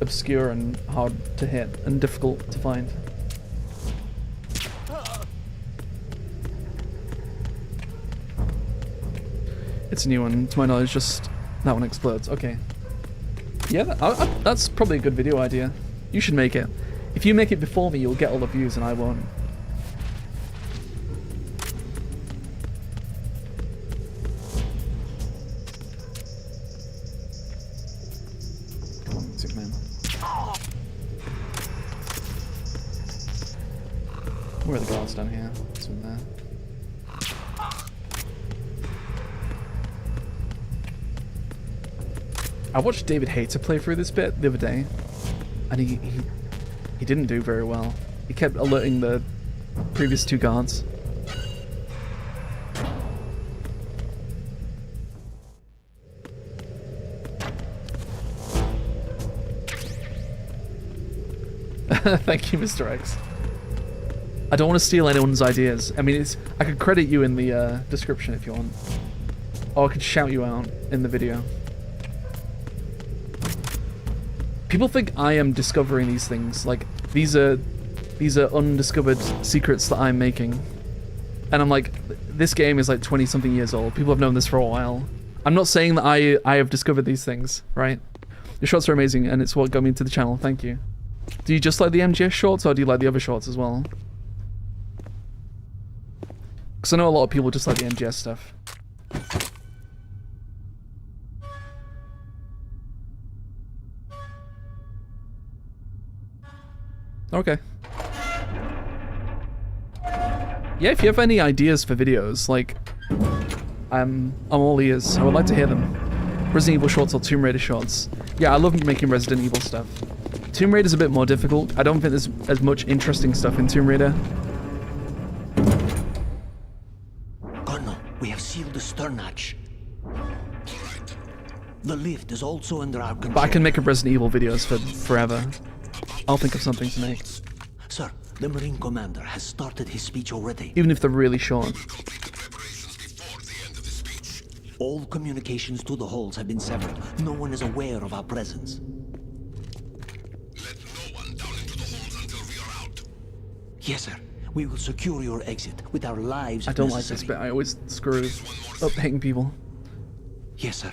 obscure and hard to hit and difficult to find. It's a new one, to my knowledge, just that one explodes. Okay. Yeah, that's probably a good video idea. You should make it. If you make it before me, you'll get all the views and I won't. Come on, Music Man. Where are the guards down here? This one there. I watched David Hayter play through this bit the other day, and he didn't do very well. He kept alerting the previous two guards. Thank you, Mr. X. I don't want to steal anyone's ideas. I mean, I could credit you in the description if you want. or I could shout you out in the video. People think I am discovering these things. Like, these are undiscovered secrets that I'm making. And I'm like, this game is like 20-something years old. People have known this for a while. I'm not saying that I have discovered these things, right? Your shorts are amazing, and it's what got me into the channel. Thank you. Do you just like the MGS shorts, or do you like the other shorts as well? Because I know a lot of people just like the MGS stuff. Okay. Yeah, if you have any ideas for videos, like, I'm all ears. I would like to hear them. Resident Evil shorts or Tomb Raider shorts. Yeah, I love making Resident Evil stuff. Tomb Raider's a bit more difficult. I don't think there's as much interesting stuff in Tomb Raider. Colonel, we have sealed the stern hatch. The lift is also under our control. But I can make up Resident Evil videos for forever. I'll think of something to make. Sir, the Marine Commander has started his speech already. Even if they're really short. All communications to the halls have been severed. No one is aware of our presence. Let no one down into the halls until we are out. Yes, sir. We will secure your exit with our lives. I don't like this bit. I always screw up hitting people. Yes, sir.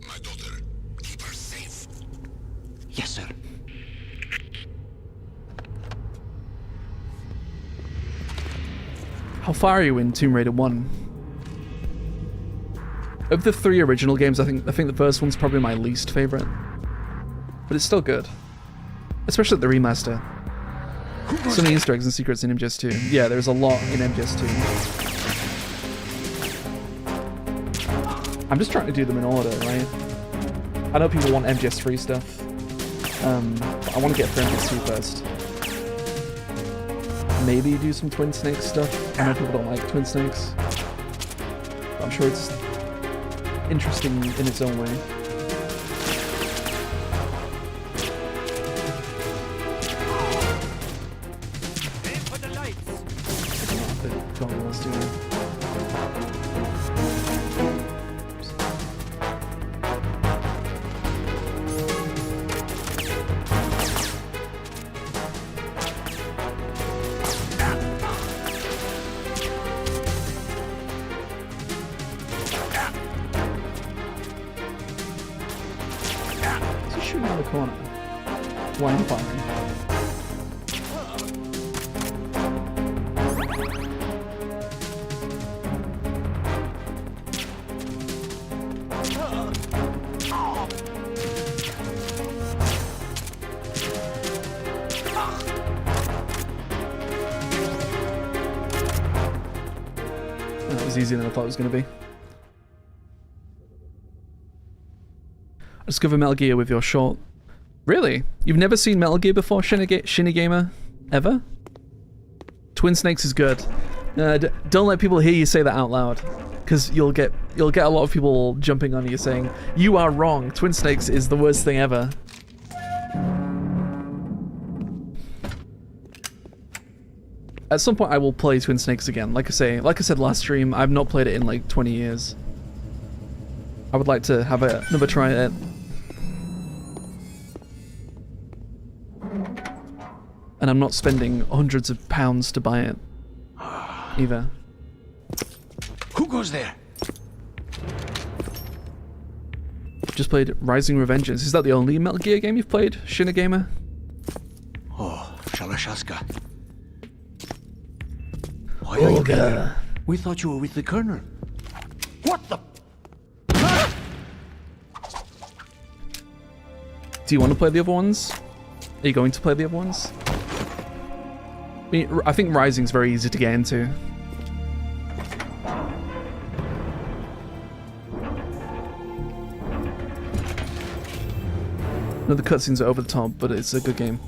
My daughter, keep her safe. Yes, sir. How far are you in Tomb Raider 1? Of the 3 original games, I think the first one's probably my least favorite. But it's still good. Especially the remaster. So many Easter eggs and secrets in MGS 2. Yeah, there's a lot in MGS 2. I'm just trying to do them in order, right? I know people want MGS 3 stuff. But I want to get through MGS 2 first. Maybe do some Twin Snakes stuff. I know people don't like Twin Snakes. But I'm sure it's interesting in its own way. Aim for the lights. I don't know if the Johnny wants to. Corner. Line firing. That was easier than I thought it was going to be. I discovered Metal Gear with your short. Really? You've never seen Metal Gear before, Shinigamer? Ever? Twin Snakes is good. Don't let people hear you say that out loud, because you'll get a lot of people jumping on you saying, "You are wrong. Twin Snakes is the worst thing ever." At some point, I will play Twin Snakes again. Like I said last stream, I've not played it in like 20 years. I would like to have another try at it. And I'm not spending hundreds of pounds to buy it, either. Who goes there? Just played Rising Revengeance. Is that the only Metal Gear game you've played, Shinigamer? Oh, Shalashaska. Why are you here? We thought you were with the Colonel. What the? Do you want to play the other ones? Are you going to play the other ones? I think Rising's very easy to get into. No, the cutscenes are over the top, but it's a good game.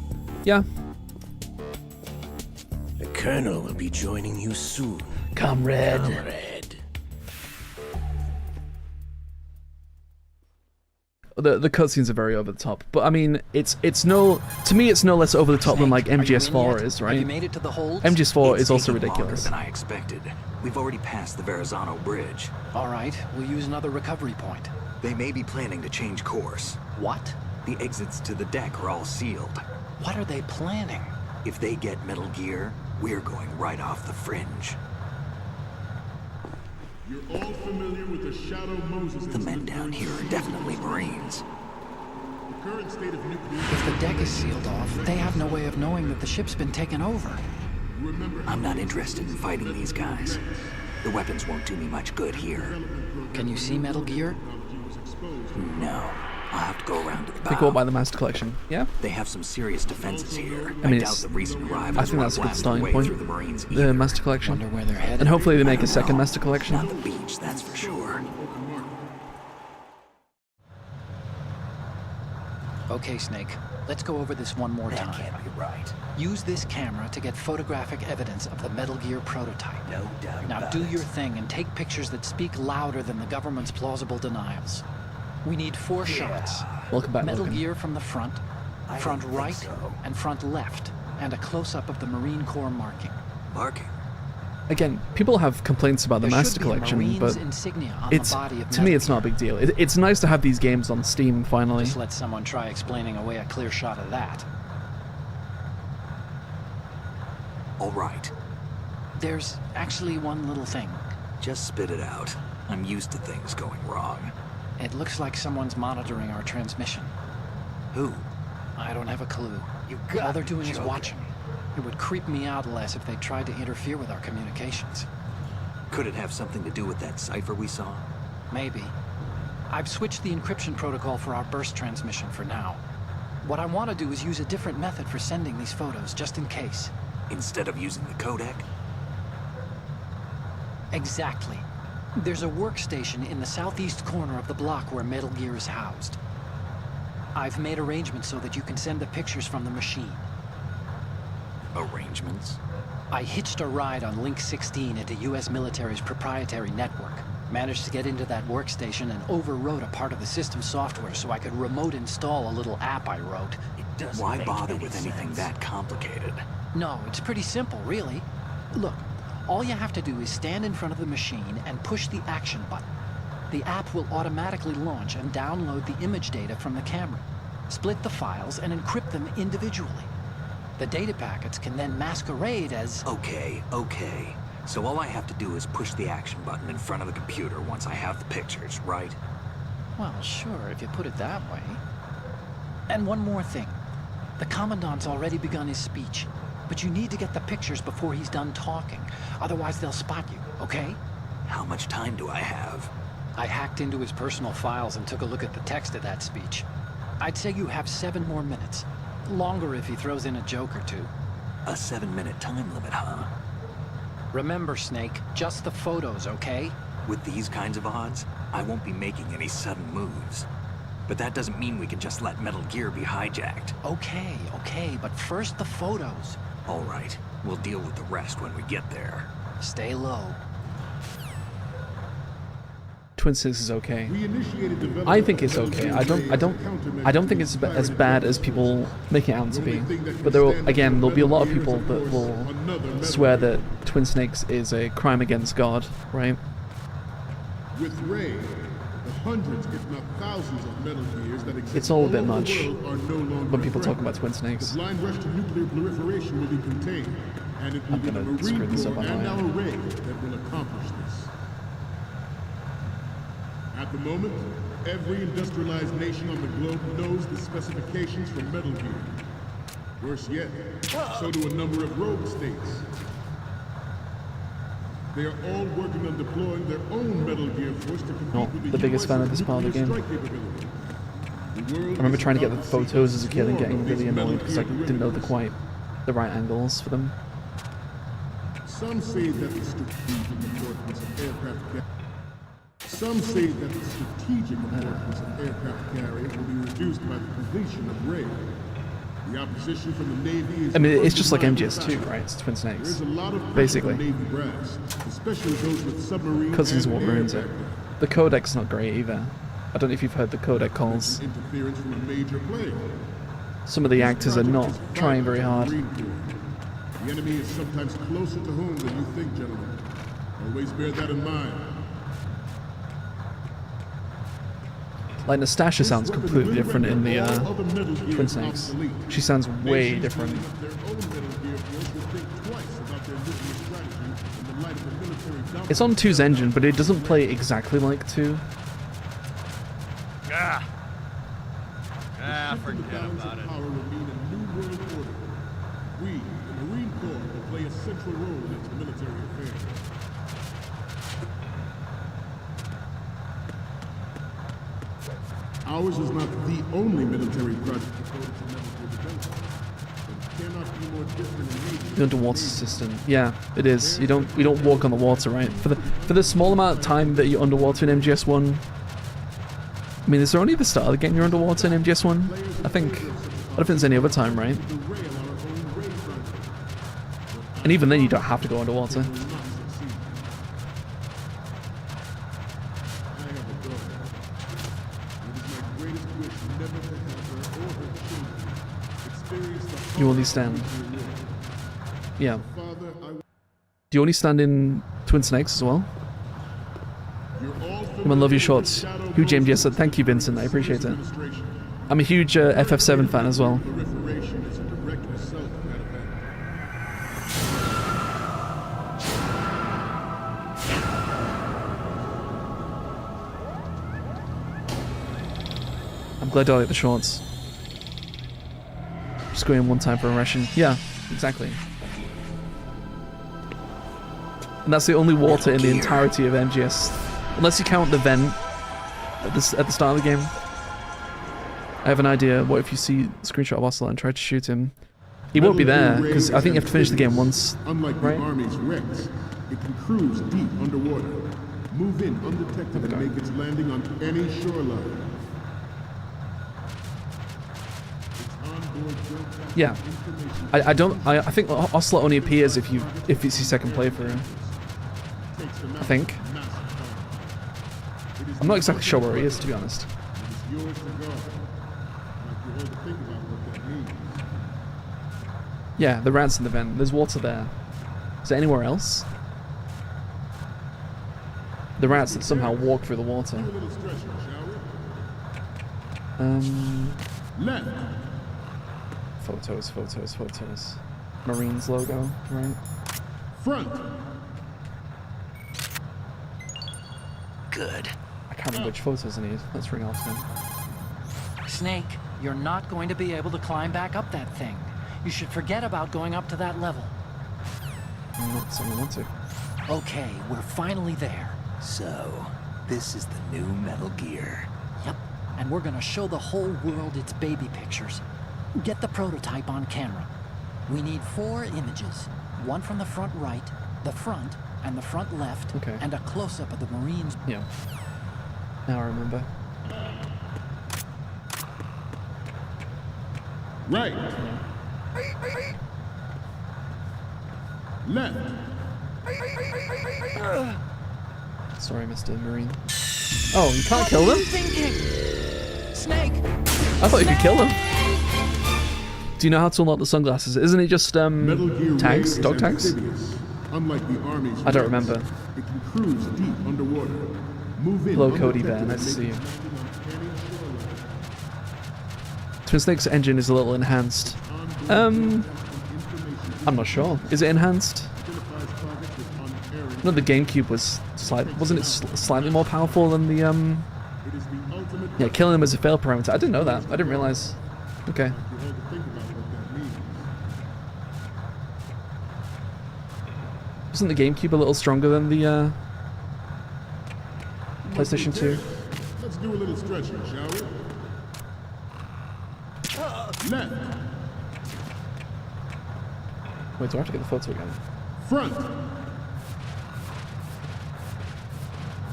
Yeah. The Colonel will be joining you soon. Comrade. The cutscenes are very over the top, but I mean, to me it's no less over the top than like MGS4 is, right? Have you made it to the hold? MGS4 It's is also taking longer ridiculous. than I expected. We've already passed the Verrazano Bridge. All right, we'll use another recovery point. They may be planning to change course. What? The exits to the deck are all sealed. What are they planning? If they get Metal Gear, we're going right off the fringe. You're all familiar with the Shadow Moses. The men down here are definitely Marines. The current state of nuclear... If the deck is sealed off, they have no way of knowing that the ship's been taken over. I'm not interested in fighting these guys. The weapons won't do me much good here. Can you see Metal Gear? No. I'll have to go around to the bow. They go by the Master Collection. Yeah. They have some serious defenses here. I mean, doubt the recent arrivals I think that's a good starting point. The Marines the Master Collection. Wonder where they're headed. And hopefully they make a second Master Collection. Not the beach, that's for sure. Okay, Snake. Let's go over this one more time. That can't be right. Use this camera to get photographic evidence of the Metal Gear prototype. No doubt Now about do it. your thing and take pictures that speak louder than the government's plausible denials. We need 4 shots. Welcome back, Metal Logan. Gear from the front, front don't think right, so. and front left, and a close-up of the Marine Corps marking. Marking? Again, people have complaints about the There Master should be a Collection, Marine's but insignia on it's the body of to me Metal it's not a Gear. big deal. It's nice to have these games on Steam finally. Just let someone try explaining away a clear shot of that. All right. There's actually one little thing. Just spit it out. I'm used to things going wrong. It looks like someone's monitoring our transmission. Who? I don't have a clue. You All they're doing is watching. It would creep me out less if they tried to interfere with our communications. Could it have something to do with that cipher we saw? Maybe. I've switched the encryption protocol for our burst transmission for now. What I want to do is use a different method for sending these photos, just in case. Instead of using the codec? Exactly. There's a workstation in the southeast corner of the block where Metal Gear is housed. I've made arrangements so that you can send the pictures from the machine. Arrangements? I hitched a ride on Link 16 into U.S. military's proprietary network. Managed to get into that workstation and overwrote a part of the system software so I could remote install a little app I wrote. Why bother with anything that complicated? No, it's pretty simple, really. Look, all you have to do is stand in front of the machine and push the action button. The app will automatically launch and download the image data from the camera, split the files, and encrypt them individually. The data packets can then masquerade as... Okay. So all I have to do is push the action button in front of the computer once I have the pictures, right? Well, sure, if you put it that way. And one more thing. The Commandant's already begun his speech, but you need to get the pictures before he's done talking. Otherwise, they'll spot you, okay? How much time do I have? I hacked into his personal files and took a look at the text of that speech. I'd say you have 7 more minutes. Longer if he throws in a joke or two. A 7-minute time limit, huh? Remember, Snake, just the photos, okay? With these kinds of odds, I won't be making any sudden moves. But that doesn't mean we can just let Metal Gear be hijacked. Okay, but first the photos. All right, we'll deal with the rest when we get there. Stay low. Twin Snakes is okay. We initiated development I think it's okay. I don't think it's as bad as people make it out to be. But there'll be a lot of people that will swear that Twin Snakes is a crime against God, right? With Ray, the hundreds, if not thousands, of Metal Gears that exist It's all a bit over the much world are no longer when people talk threatened. about Twin Snakes. The blind rush to nuclear proliferation will be contained, and it will I'm be the gonna screw Marine this up Corps on and my our own. Ray that will accomplish this. At the moment, every industrialized nation on the globe knows the specifications for Metal Gear. Worse yet, so do a number of rogue states. They are all working on deploying their own Metal Gear force to compete Not with the biggest fan of this part of the game. I remember trying to get the photos as a kid and getting really annoyed because I didn't know the right angles for them. Some say that the strategic importance of aircraft carriers will be reduced by the completion of Ray. The opposition from the Navy is... I mean, it's just like MGS2, right? It's Twin Snakes. There's a lot of basically. Navy brass, especially those with submarine Cousins and what ruins it. aircraft. The codec's not great either. I don't know if you've heard the codec calls. Interference from a major player. Some of the actors are not trying very hard. The enemy is sometimes closer to home than you think, gentlemen. Always bear that in mind. Like Nastasha sounds completely different in the Twin Snakes. She sounds way different. It's on 2's engine, but it doesn't play exactly like 2. Forget about it. We, the Marine Corps, will play a central role in its military affairs. Ours is not the only military project devoted to medical development, but it cannot be more different in nature. The underwater system, yeah, it is. You don't walk on the water, right? For the small amount of time that you're underwater in MGS1. I mean, is there only the start of the game you're underwater in MGS1? I don't think there's any other time, right? And even then, you don't have to go underwater. You only stand. Yeah. Do you only stand in Twin Snakes as well? I love your shorts. Huge MGS said, thank you, Vincent. I appreciate it. I'm a huge FF7 fan as well. I'm glad I like the shorts. Just go in one time for a ration. Yeah, exactly. And that's the only water in the entirety of MGS. Unless you count the vent at the start of the game. I have an idea. What if you see a screenshot of Ocelot and try to shoot him? He won't be there, because I think you have to finish the game once. Unlike the Army's Rex, it can cruise deep underwater, move in undetected and make its landing on any shoreline. Yeah. I think Ocelot only appears if it's your second playthrough. I think. I'm not exactly sure where he is, to be honest. Yeah, the rats in the vent. There's water there. Is there anywhere else? The rats that somehow walk through the water. Photos. Marines logo, right? Front. Good. I can't remember which photos I need. Let's ring off then. Snake, you're not going to be able to climb back up that thing. You should forget about going up to that level. I'm not saying I want to. Okay, we're finally there. So, this is the new Metal Gear. Yep, and we're gonna show the whole world its baby pictures. Get the prototype on camera. We need 4 images. One from the front right, the front, and the front left, okay, and a close-up of the Marines. Yeah. Now I remember. Right. Left. Sorry, Mr. Marine. Oh, you can't kill them? What are you thinking? Snake! I thought you could kill them. Do you know how to unlock the sunglasses? Isn't it just tags? Dog tags? Unlike the Army's I don't remember. It can cruise deep underwater. Move in. Hello, Cody Bear. Nice to see you. Twin Snake's engine is a little enhanced. I'm not sure. Is it enhanced? No, the GameCube was wasn't it slightly more powerful than the Yeah, killing him as a fail parameter. I didn't know that. I didn't realize. Okay. Wasn't the GameCube a little stronger than the PlayStation 2? Let's do a little stretching, shall we? Left. Wait, do I have to get the photo again? Front.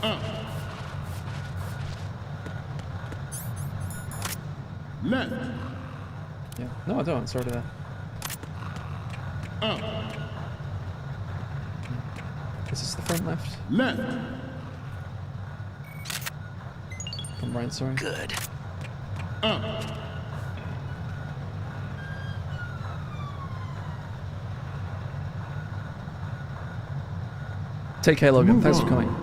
Up. Left. Yeah. No, I don't. It's already there. Up. Is this the front left? Left. Front right, sorry. Good. Up. Take care, Logan. Thanks for coming.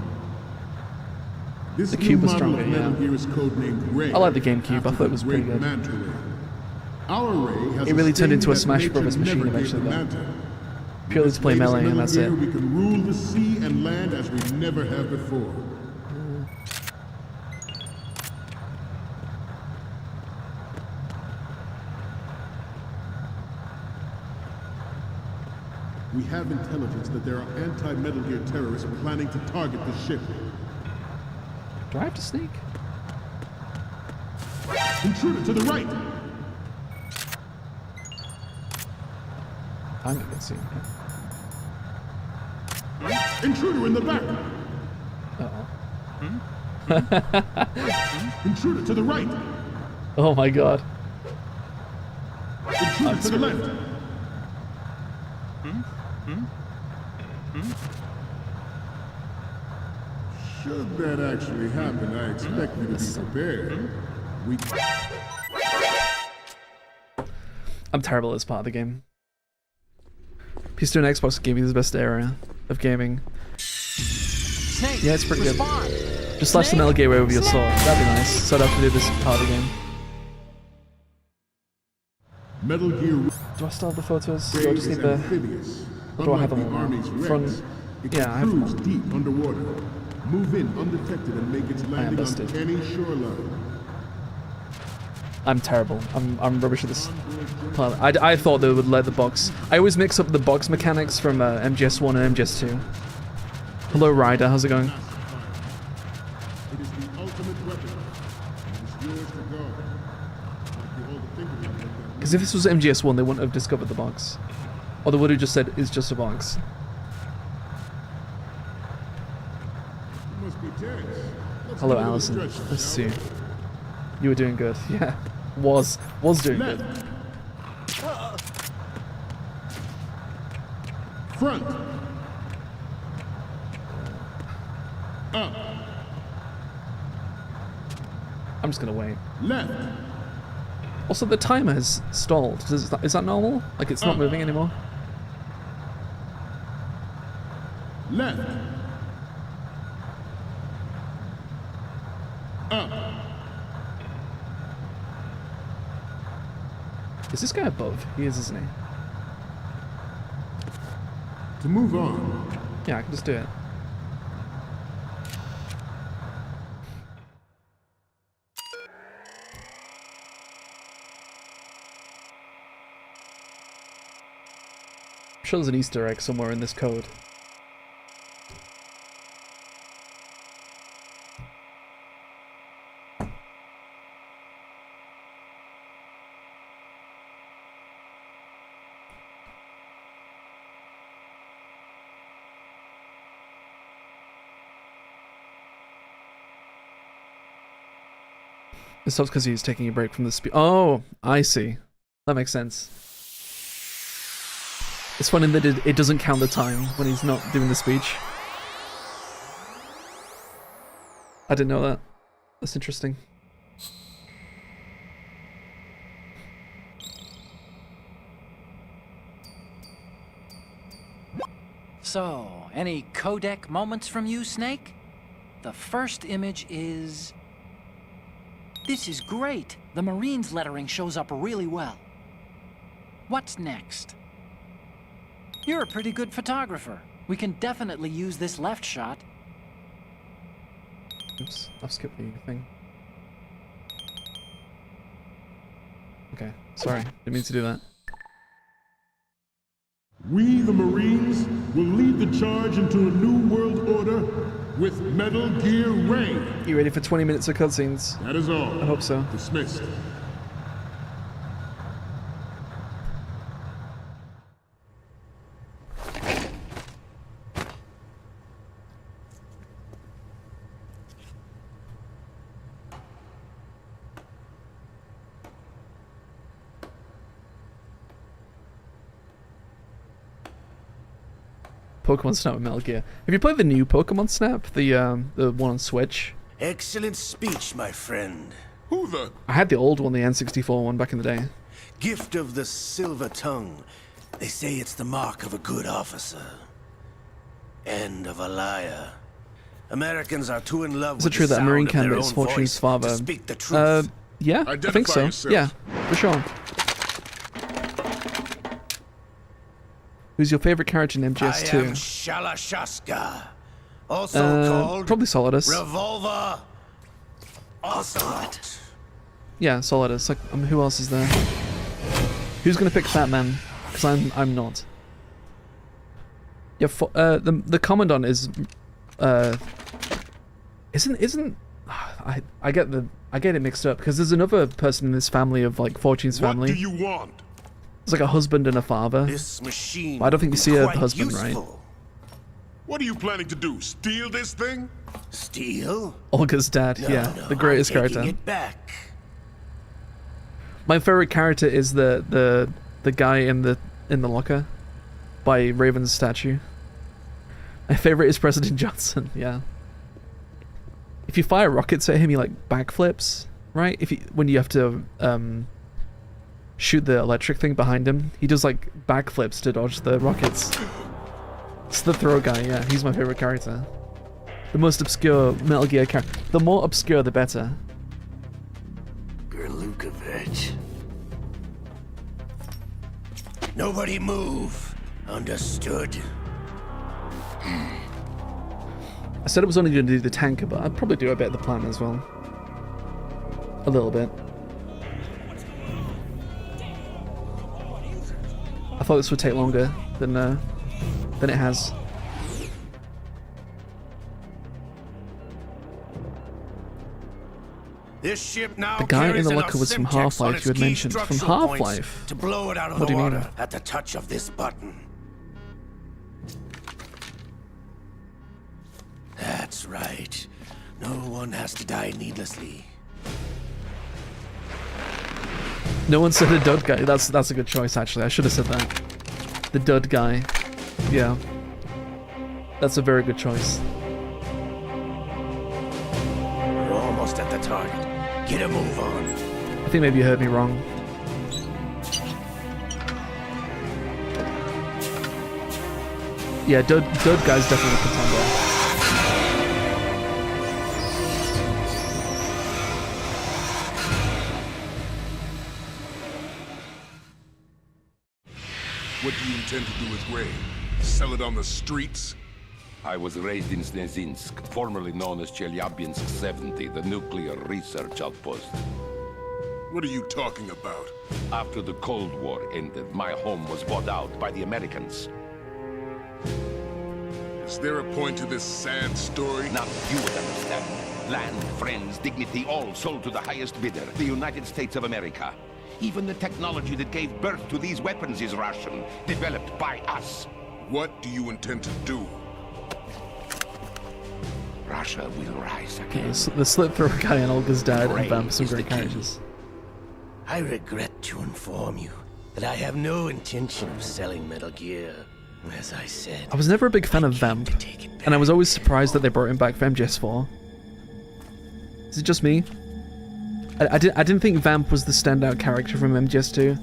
This The cube was new model stronger, of Metal yeah. Gear is codenamed Ray. I like the GameCube. I thought it was after pretty the good. great Manta Ray. Our Ray has It really turned sting into a that Smash nature Brothers machine never gave eventually, the though. Manta. Purely to play With this Melee, and Metal that's Gear, it. We can rule the sea and land as we never have before. We have intelligence that there are anti-Metal Gear terrorists planning to target the ship. Do I have to sneak? Intruder to the right! I'm gonna get seen. Intruder in the back! Uh-oh. Intruder to the right! Oh my god. Intruder to the left! Should that actually happen, I expect you to be prepared. I'm terrible at this part of the game. PS2 and Xbox gave me the best era of gaming. Snake, Yeah, it's pretty good. respond. Just slash the Metal Gear away with your sword. That'd be nice. So I'd have to do this part of the game. Metal Gear Do I still have the photos? Do I Ray just is need the... amphibious. Or do I have Unlike them the all Army's now? Front... Rex, it Yeah, can I have them cruise all. deep underwater. Move in undetected and make its landing on busted. any shoreline. I'm terrible. I'm rubbish at this part. I thought they would let the box... I always mix up the box mechanics from MGS1 and MGS2. Hello, Ryder. How's it going? It is the ultimate weapon. It is yours to guard. Like you all to think about that. Because if this was MGS1, they wouldn't have discovered the box. Or they would have just said, it's just a box. You must be tense. Let's Hello, give it a Allison. stretch, Let's shall see. we? You were doing good. Yeah. Was doing Left. good. Front. Up. I'm just gonna wait. Left. Also, the timer has stalled. Is that normal? Like, it's not moving anymore? Left. Up. Is this guy above? He is, isn't he? To move on. Yeah, I can just do it. I'm sure there's an Easter egg somewhere in this code. It stops because he's taking a break from the speech. Oh, I see. That makes sense. It's funny that it doesn't count the time when he's not doing the speech. I didn't know that. That's interesting. So, any codec moments from you, Snake? The first image is... This is great. The Marines lettering shows up really well. What's next? You're a pretty good photographer. We can definitely use this left shot. Oops, I've skipped the thing. Okay, sorry. Didn't mean to do that. We, the Marines, will lead the charge into a new world order with Metal Gear Ray. You ready for 20 minutes of cutscenes? That is all. I hope so. Dismissed. Pokemon Snap with Metal Gear. Have you played the new Pokemon Snap? The one on Switch? Excellent speech, my friend. Who the? I had the old one, the N64 one, back in the day. Gift of the silver tongue. They say it's the mark of a good officer. end of a liar. Americans are too in love Is with it true the that a Marine sound of their candidate is own Fortune's voice father? to speak the truth. Yeah, I think so. yourself. Yeah, for sure. Who's your favorite character in I am MGS2? Shalashaska, also called Probably Solidus. Revolver Ocelot. Yeah, Solidus. Like, who else is there? Who's gonna pick Fatman? Because I'm not. Yeah, the commandant is isn't I get it mixed up because there's another person in this family of like Fortune's family. What do you want? It's like a husband and a father. This machine I don't think you see a quite husband, useful. right? What are you planning to do? Steal this thing? Steal? Olga's dad, No, yeah, no, the greatest I'm taking character. it back. My favorite character is the guy in the locker by Raven's statue. My favorite is President Johnson. Yeah. If you fire rockets at him, he like backflips, right? When you have to shoot the electric thing behind him, he does like backflips to dodge the rockets. It's the throw guy. Yeah, he's my favorite character. The most obscure Metal Gear character. The more obscure, the better. Gerlukovich. Nobody move. Understood. I said I was only going to do the tanker, but I'd probably do a bit of the plan as well. A little bit. I thought this would take longer than it has. This ship now The guy in carries the enough locker was from sim checks on Half-Life its you had key mentioned. From structural points Half-Life? to blow it out of What the do you mean? water at the touch of this button. That's right. No one has to die needlessly. No one said the dud guy. That's a good choice, actually. I should have said that. The dud guy. Yeah. That's a very good choice. We're almost at the target. Get a move on. I think maybe you heard me wrong. Yeah, dud guy's definitely a contender. What do you intend to do with Ray? Sell it on the streets? I was raised in Snezinsk, formerly known as Chelyabinsk 70, the nuclear research outpost. What are you talking about? After the Cold War ended, my home was bought out by the Americans. Is there a point to this sad story? Now you would understand. Land, friends, dignity, all sold to the highest bidder, the United States of America. Even the technology that gave birth to these weapons is Russian, developed by us. What do you intend to do? Russia will rise again. The slit thrower guy and Olga's dad and Vamp, some great characters. I regret to inform you that I have no intention of selling Metal Gear. As I said, I was never a big fan of Vamp, and I was always surprised that they brought him back for MGS4. Is it just me? I didn't think Vamp was the standout character from MGS2,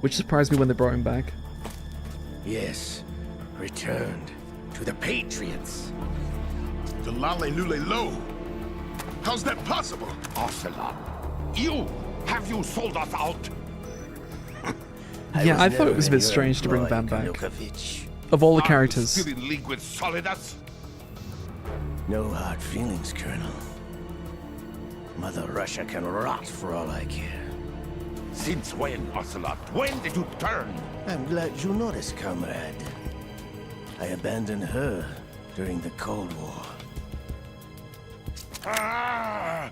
which surprised me when they brought him back. Yes, returned to the Patriots. The Lale Lule Lo? How's that possible? Ocelot, have you sold us out? Yeah, I thought it was a bit strange to bring Vamp back. Of all the characters. Still in league with Solidus? No hard feelings, Colonel. Mother Russia can rot for all I care. Since when, Ocelot? When did you turn? I'm glad you noticed, comrade. I abandoned her during the Cold War. Ah!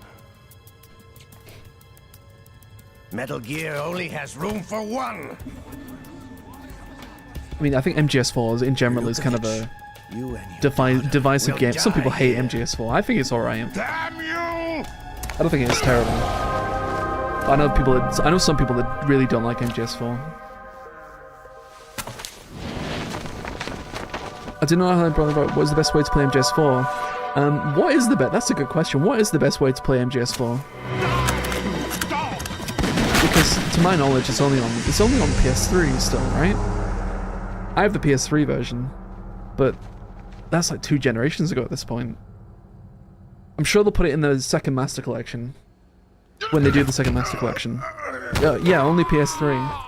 Metal Gear only has room for one. I mean, I think MGS4 in general is kind of a divisive game. Some people hate MGS4. I think it's alright. Damn you! I don't think it's terrible. I know some people that really don't like MGS4. I didn't know how I brought about what is the best way to play MGS4. What is the best? That's a good question. What is the best way to play MGS4? Because to my knowledge, it's only on PS3 still, right? I have the PS3 version, but That's like 2 generations ago at this point. I'm sure they'll put it in the second Master Collection. When they do the second Master Collection. Yeah, only PS3.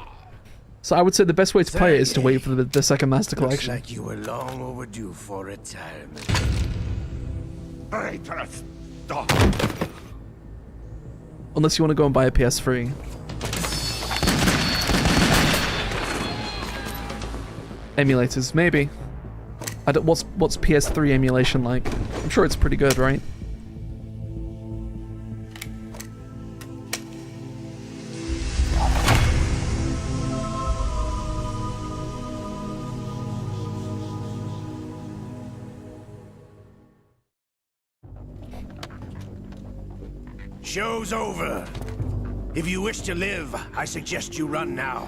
So I would say the best way to play it is to wait for the second Master Collection. Looks like you were long overdue for retirement. Unless you want to go and buy a PS3. Emulators, maybe. I don't, what's PS3 emulation like? I'm sure it's pretty good, right? Show's over. If you wish to live, I suggest you run now.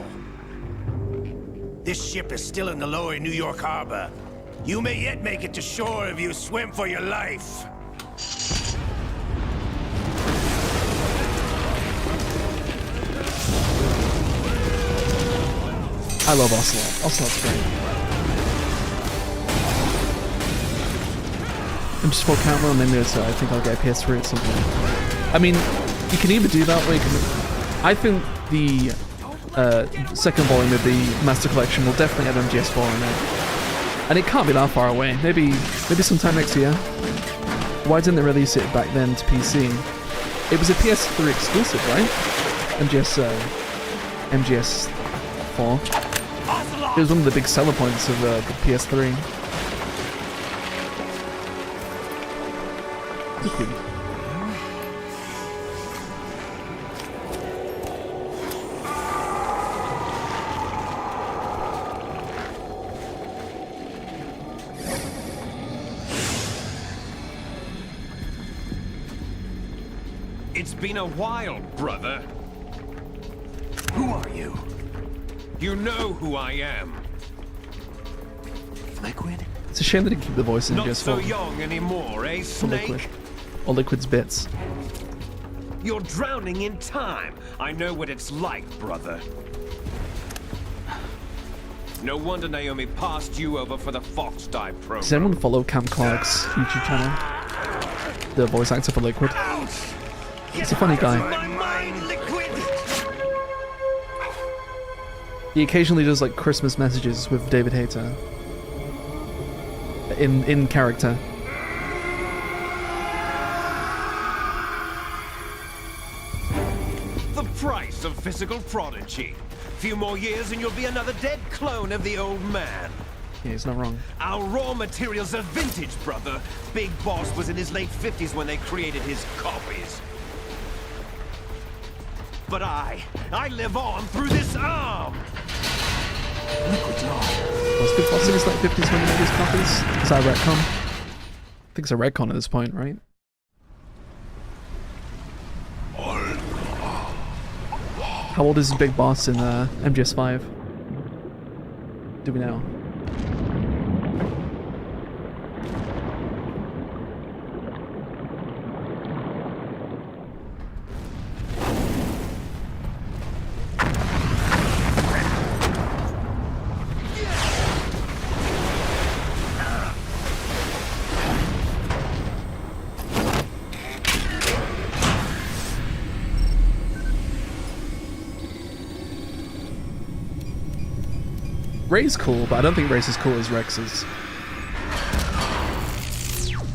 This ship is still in the lower New York harbor. You may yet make it to shore if you swim for your life. I love Ocelot. Ocelot's great. I'm just full camera on Nintendo, so I think I'll get a PS3 at some point. I mean, you can either do that or you can... I think the second volume of the Master Collection will definitely have MGS4 in it. And it can't be that far away. Maybe sometime next year. Why didn't they release it back then to PC? It was a PS3 exclusive, right? MGS4. It was one of the big seller points of the PS3. It's been a while, brother. Who are you? You know who I am. Liquid? It's a shame that they keep the voice in Not just so for young anymore, eh, Snake? Liquid. Or Liquid's bits. You're drowning in time. I know what it's like, brother. No wonder Naomi passed you over for the Fox Dive program. Does anyone follow Cam Clark's YouTube channel? The voice actor for Liquid. He's a funny guy. He occasionally does like Christmas messages with David Hayter. In character. The price of physical prodigy. Few more years and you'll be another dead clone of the old man. Yeah, he's not wrong. Our raw materials are vintage, brother. Big Boss was in his late 50s when they created his copies. But I live on through this arm. Liquid's arm. Was Big Boss in his late 50s when he made his copies? Is that a retcon? I think it's a retcon at this point, right? How old is Big Boss in MGS5? Do we know? Ray's cool, but I don't think Ray's as cool as Rex's.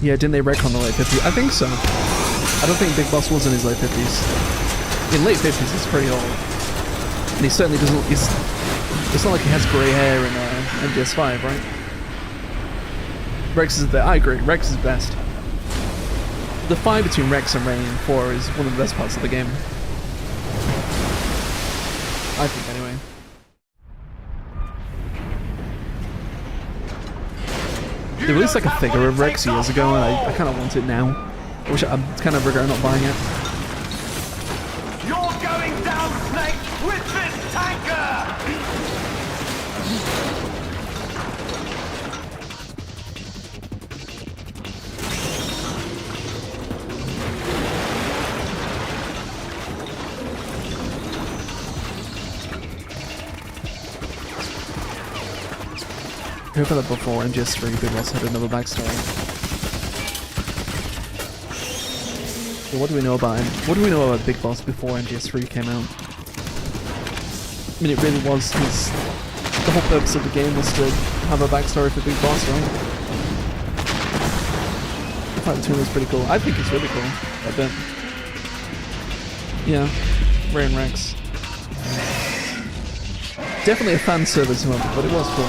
Yeah, didn't they wreck on the late 50s? I think so. I don't think Big Boss was in his late 50s. In late 50s, he's pretty old. And he certainly doesn't... It's not like he has grey hair in MGS5, right? Rex is the... I agree, Rex is best. The fight between Rex and Ray in 4 is one of the best parts of the game. I think, anyway. They released like a figure of Rex years ago, and I kind of want it now. I'm kind of regret not buying it. You're going down, Snake, with this tanker! heard about that before. MGS3 Big Boss had another backstory. So what do we know about him? What do we know about Big Boss before MGS3 came out? I mean, it really was his... The whole purpose of the game was to have a backstory for Big Boss, right? The fight between them is pretty cool. I think it's really cool. I bet. Yeah. Ray and Rex. Definitely a fan service moment, but it was cool.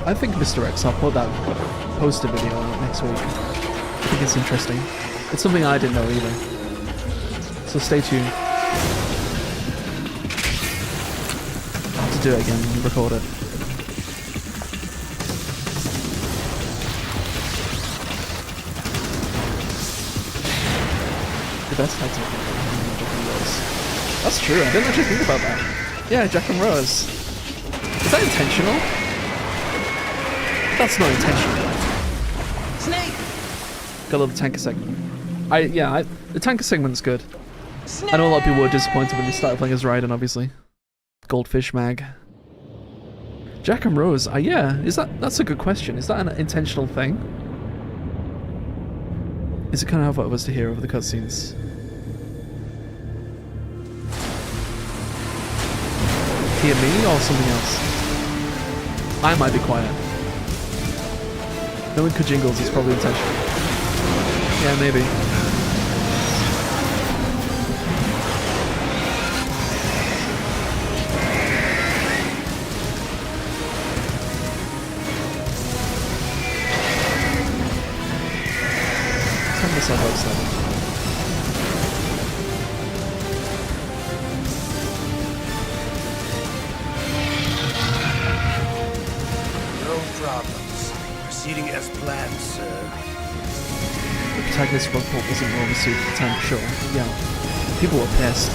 I think Mr. X, I'll put that poster video out next week. I think it's interesting. It's something I didn't know either. So stay tuned. I'll have to do it again and record it. The best tag team. That's true, I didn't actually think about that. Yeah, Jack and Rose. Is that intentional? That's not intentional. Snake! Gotta love the tanker segment. The tanker segment's good. Snake! I know a lot of people were disappointed when they started playing as Raiden, obviously. Goldfish mag. Jack and Rose, yeah, that's a good question. Is that an intentional thing? Is it kind of how it was to hear over the cutscenes? Hear me or something else? I might be quiet. Knowing Kajingles is probably intentional. Yeah, maybe. Turn myself outside. No problems. Proceeding as planned, sir. The protagonist report wasn't well received at the time, sure. Yeah. People were pissed.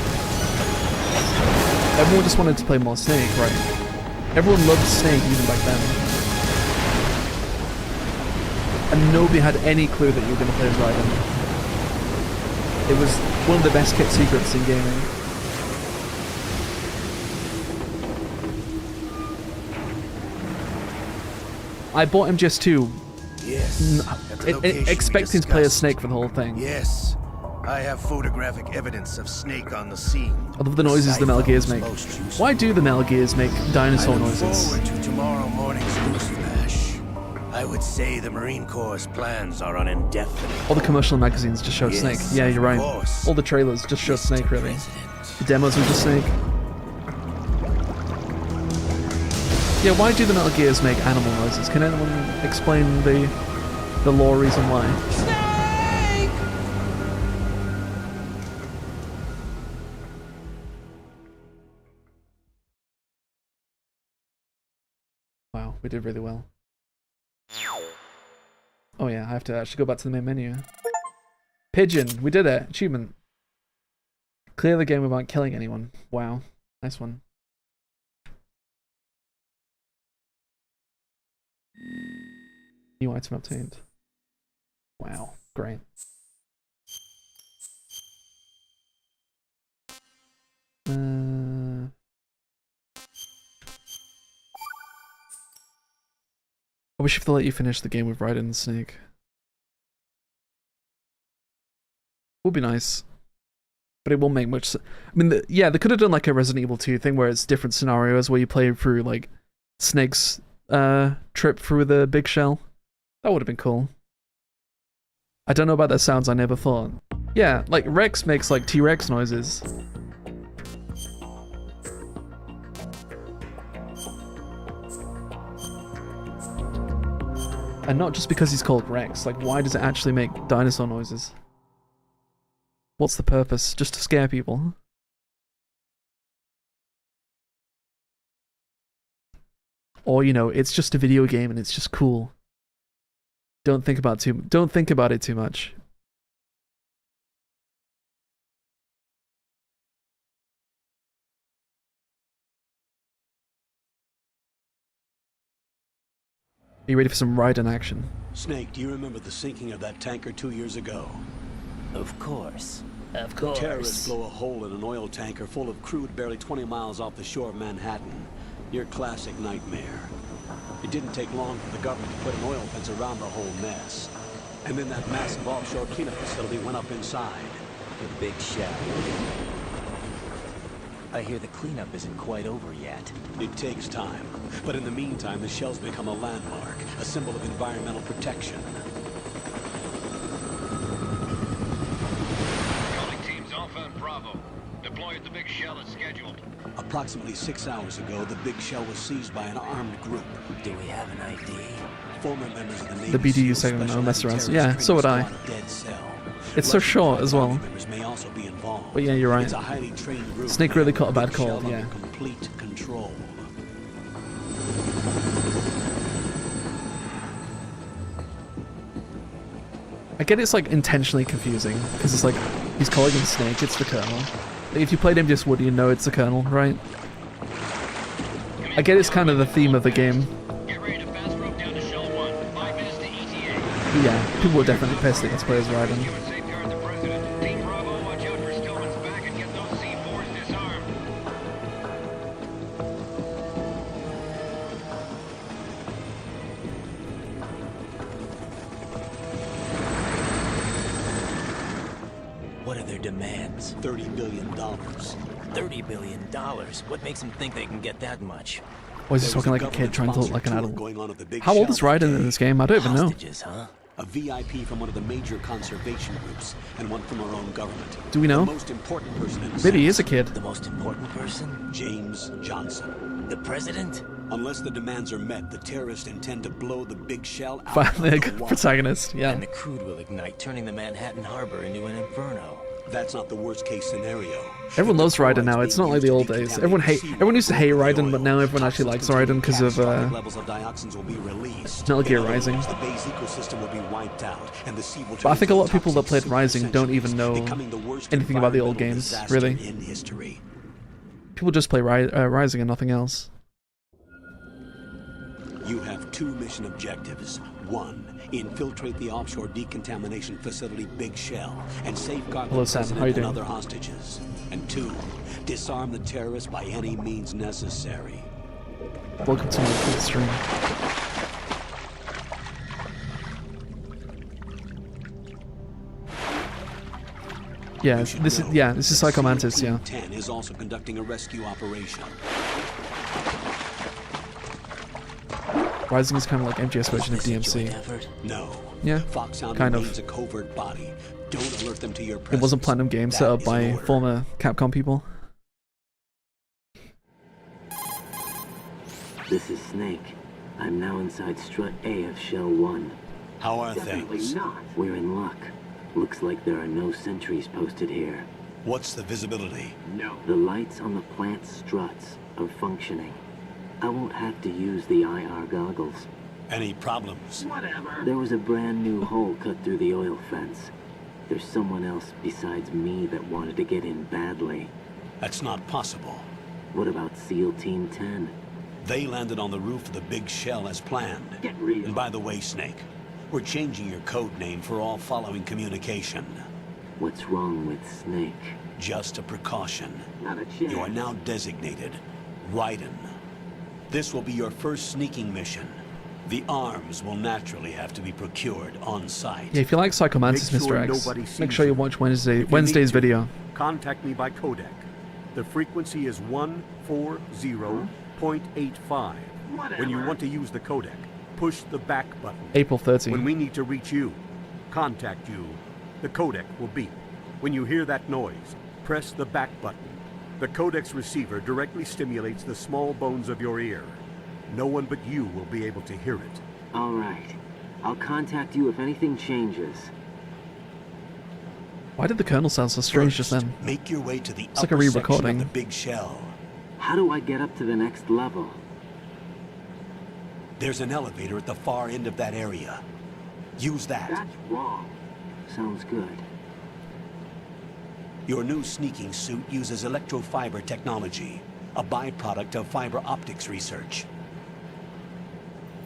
Everyone just wanted to play more Snake, right? Everyone loved Snake even back then. And nobody had any clue that you were going to play as Raiden. It was one of the best kept secrets in gaming. I bought MGS2 Yes, expecting to play as Snake for the whole thing. Yes, I have photographic evidence of Snake on the scene. I love the noises the Metal Gears make. Why do the Metal Gears make dinosaur noises? I look forward to tomorrow morning's newsflash. I would say the Marine Corps' plans are on indefinite. All the commercial magazines just show Snake. Yeah, you're right. All the trailers just show Snake, really. The demos were just Snake. Yeah, why do the Metal Gears make animal noises? Can anyone explain the lore reason why? Snake! Wow, we did really well. Oh yeah, I have to actually go back to the main menu. Pigeon, we did it. Achievement. Clear the game without killing anyone. Wow, nice one. New item obtained. Wow, great. I wish if they let you finish the game with Raiden and Snake. Would be nice. But it won't make much sense. I mean, yeah, they could have done like a Resident Evil 2 thing where it's different scenarios where you play through like Snake's trip through the big shell. That would have been cool. I don't know about their sounds, I never thought. Yeah, like Rex makes like T-Rex noises. And not just because he's called Rex. Like, why does it actually make dinosaur noises? What's the purpose? Just to scare people? Or, you know, it's just a video game and it's just cool. Don't think about it too much. Are you ready for some Raiden action? Snake, do you remember the sinking of that tanker 2 years ago? Of course. Of The course. terrorists blow a hole in an oil tanker full of crude barely 20 miles off the shore of Manhattan. Your classic nightmare. It didn't take long for the government to put an oil fence around the whole mess. And then that massive offshore cleanup facility went up inside. The big shell. I hear the cleanup isn't quite over yet. It takes time. But in the meantime, the shell's become a landmark, a symbol of environmental protection. Calling teams Alpha and Bravo. Deploy at the big shell as scheduled. Approximately 6 hours ago, the big shell was seized by an armed group. Do we have an ID? Former members of the Navy The BDU segment, I'll mess around. Yeah, so would I. It's so short as well. But yeah, you're right. Snake really caught a bad cold, yeah. Complete control. I get it's like intentionally confusing, because it's like, he's calling him Snake, it's the Colonel. Like, if you played MGS Wood, you know it's the Colonel, right? I get it's kind of the theme of the game. But yeah, people were definitely pissed against players Raiden. What are their demands? $30 billion. $30 billion? What makes them think they can get that much? Or is he talking like a kid trying to look like an adult? How old is Raiden in this game? I don't even know. Hostages, huh? A VIP from one of the major conservation groups, and one from our own government. Do we know? The most important person in the Maybe he is a kid. The most important person? James Johnson. The president? Unless the demands are met, the terrorists intend to blow the big shell out Finally, of the water. protagonist, yeah. And the crude will ignite, turning the Manhattan Harbor into an inferno. That's not the worst case scenario. Everyone loves Raiden now, it's not like the old days. Everyone used to hate Raiden, but now everyone actually likes Raiden because of Metal Gear Rising. But I think a lot of people that played Rising don't even know anything about the old games, really. People just play Rising and nothing else. You have 2 mission objectives. 1, infiltrate the offshore decontamination facility Big Shell and safeguard the president and other hostages. And 2, disarm the terrorists by any means necessary. Welcome to my full stream. Yeah, this is Psycho Mantis, yeah. 10 is also conducting a rescue operation. Rising is kind of like MGS version of DMC. No. Yeah, kind of. A covert body. Don't alert them to your It wasn't Platinum Games set up by former Capcom people. This is Snake. I'm now inside Strut A of Shell 1. How are Definitely things? not. We're in luck. Looks like there are no sentries posted here. What's the visibility? No. The lights on the plant struts are functioning. I won't have to use the IR goggles. Any problems? Whatever. There was a brand new hole cut through the oil fence. There's someone else besides me that wanted to get in badly. That's not possible. What about SEAL Team 10? They landed on the roof of the Big Shell as planned. Get real. And by the way, Snake, we're changing your code name for all following communication. What's wrong with Snake? Just a precaution. Not a chance. You are now designated Raiden. This will be your first sneaking mission. The arms will naturally have to be procured on site. Yeah, if you like Psycho Mantis, Mr. X, make sure you watch Wednesday's video. Contact me by codec. The frequency is 140.85. When you want to use the codec, push the back button. April 13. When we need to reach you, contact you, the codec will beep. When you hear that noise, press the back button. The codec's receiver directly stimulates the small bones of your ear. No one but you will be able to hear it. All right. I'll contact you if anything changes. Why did the Colonel sound so strange just then? Make your way to the It's like a upper section re-recording. of the big shell. How do I get up to the next level? There's an elevator at the far end of that area. Use that. That's wrong. Sounds good. Your new sneaking suit uses electrofiber technology, a byproduct of fiber optics research.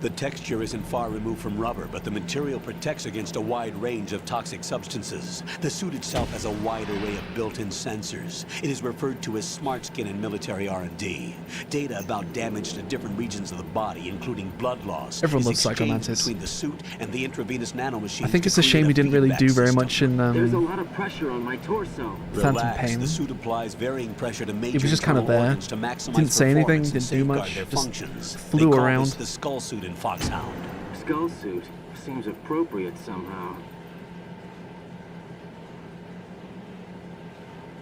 The texture isn't far removed from rubber, but the material protects against a wide range of toxic substances. The suit itself has a wide array of built-in sensors. It is referred to as smart skin in military R&D. Data about damage to different regions of the body, including blood loss, Everyone is loves exchanged Psychomantis. between the suit and the intravenous nanomachines. I think it's to a shame he create didn't really do feedback very system. much in There's a lot of pressure on my torso. Phantom Relax. Pain. The suit applies varying pressure to major He was just kind of internal there. organs to maximize Didn't say anything, performance and didn't do safeguard much, their just functions. flew They call around. this the skull suit in Foxhound. Skull suit seems appropriate somehow.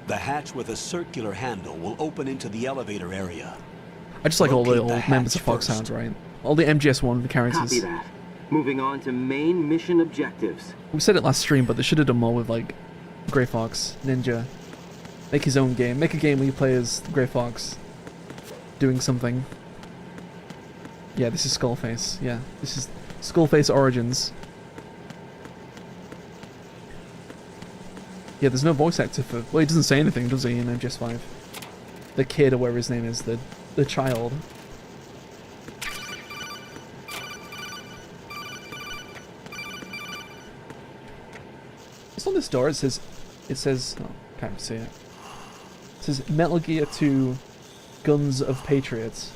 The hatch with a circular handle will open into the elevator area. I just like all the Locate the old members of hatch Foxhound, right? All the MGS1 characters. Copy that. Moving on to main mission objectives. We said it last stream, but they should have done more with, like, Grey Fox, Ninja. Make his own game. Make a game where you play as Grey Fox doing something. Yeah, this is Skullface. Yeah, this is Skullface Origins. Yeah, there's no voice actor for... Well, he doesn't say anything, does he, in MGS5? The kid, or whatever his name is, the child. What's on this door? It says... Oh, can't see it. It says Metal Gear 2 Guns of Patriots.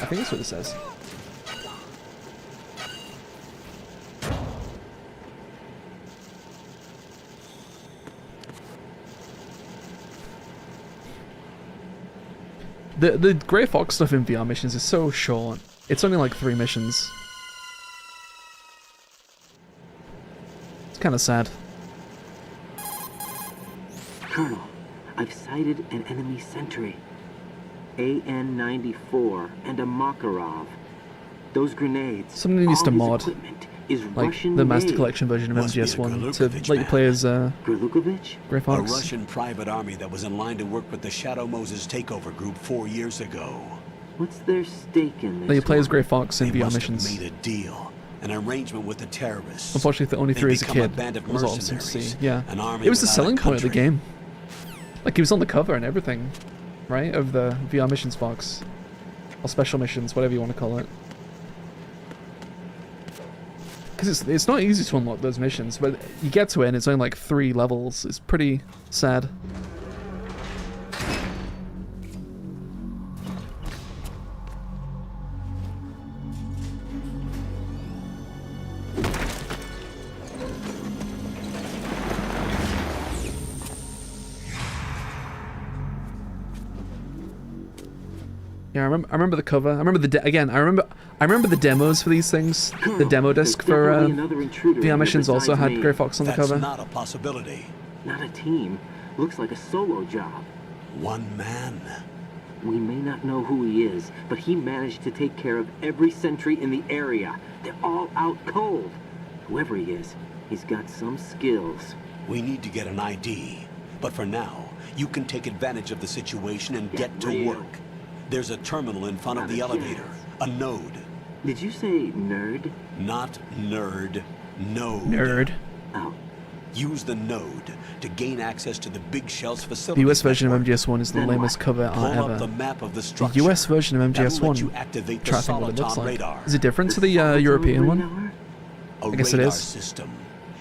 I think that's what it says. The Grey Fox stuff in VR missions is so short. It's only like 3 missions. It's kind of sad. Colonel, I've sighted an enemy sentry. AN-94 and a Makarov. Those grenades. Somebody needs to all his mod, equipment is like, Russian the Master made. Collection version of Must be the MGS1 to Gurlukovich let you man. play as Gurlukovich? Grey A Fox. Russian private army that was in line to work with the Shadow Moses takeover group 4 years ago. What's their stake in this? Let you play as one? Grey Fox in They VR must missions. have made a deal, an arrangement with the terrorists. Unfortunately, the only They through as a become kid. band of It was awesome to see. mercenaries, Yeah, an army it was the without a selling point of the country. game. Like, he was on the cover and everything, right? Of the VR missions box. Or special missions, whatever you want to call it. Because it's not easy to unlock those missions, but you get to it and it's only like 3 levels. It's pretty sad. Yeah, I remember the cover. I remember the I remember the demos for these things. The demo disc for VR missions also had Grey Fox on the cover. That's not a possibility. Not a team. Looks like a solo job. One man. We may not know who he is, but he managed to take care of every sentry in the area. They're all out cold. Whoever he is, he's got some skills. We need to get an ID. But for now, you can take advantage of the situation and get to real. work. There's a terminal in front of the elevator. A node. Did you say nerd? Not nerd. Node. Nerd. Oh. Use the node to gain access to the big shell's The facility. US version of MGS1 is the lamest cover art Pull up ever. the map of the The structure. US version of That'll let you MGS1, activate the try to think what it looks Soliton like. radar. Is it different to the European one? A I guess it radar is. system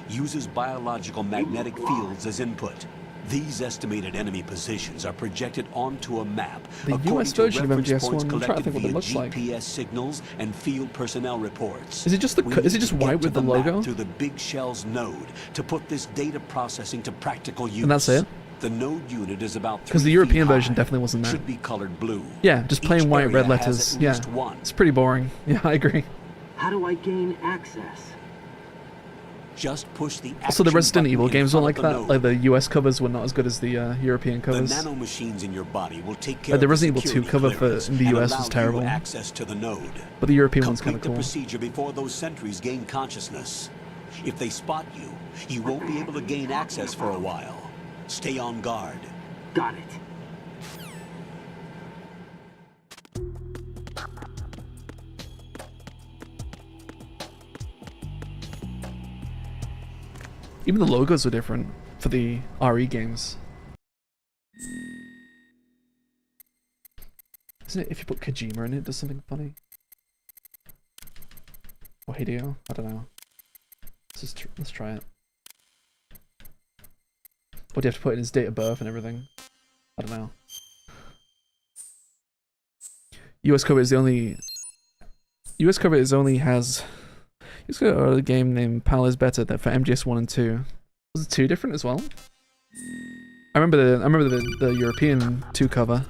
uses biological magnetic fields as input. These estimated enemy positions are projected onto a map The according US to version of reference MGS1, points I'm trying to collected think what it via looks like. GPS signals and field personnel reports. Is it just the We is need it just to get white to with the map logo? through the big shell's node to put this data processing to practical use. And that's it? The node unit is about 3 Because the feet European high. version definitely wasn't that. Should be colored blue. Yeah, just plain Each white, area red has letters. at Yeah, least one. it's pretty boring. Yeah, I agree. How do I gain access? Just push the Also, the action Resident button Evil in games were front like of the that. node. Like the US covers were not as good as the European The covers. nanomachines in your body will take care Like the of Resident Evil 2 security cover for clearance in the and US allow was you terrible, access to the node. but the European one's kind of Complete the cool. procedure before those sentries gain consciousness. If they spot you, you won't be able to gain access for a while. Stay on guard. Got it. Even the logos were different for the RE games. Isn't it if you put Kojima in it, does something funny? Or Hideo? I don't know. Let's try it. Or do you have to put in his date of birth and everything? I don't know. US cover is the only... US cover is only has... US cover a game named Pal is Better that for MGS 1 and 2. Was it 2 different as well? I remember the European 2 cover.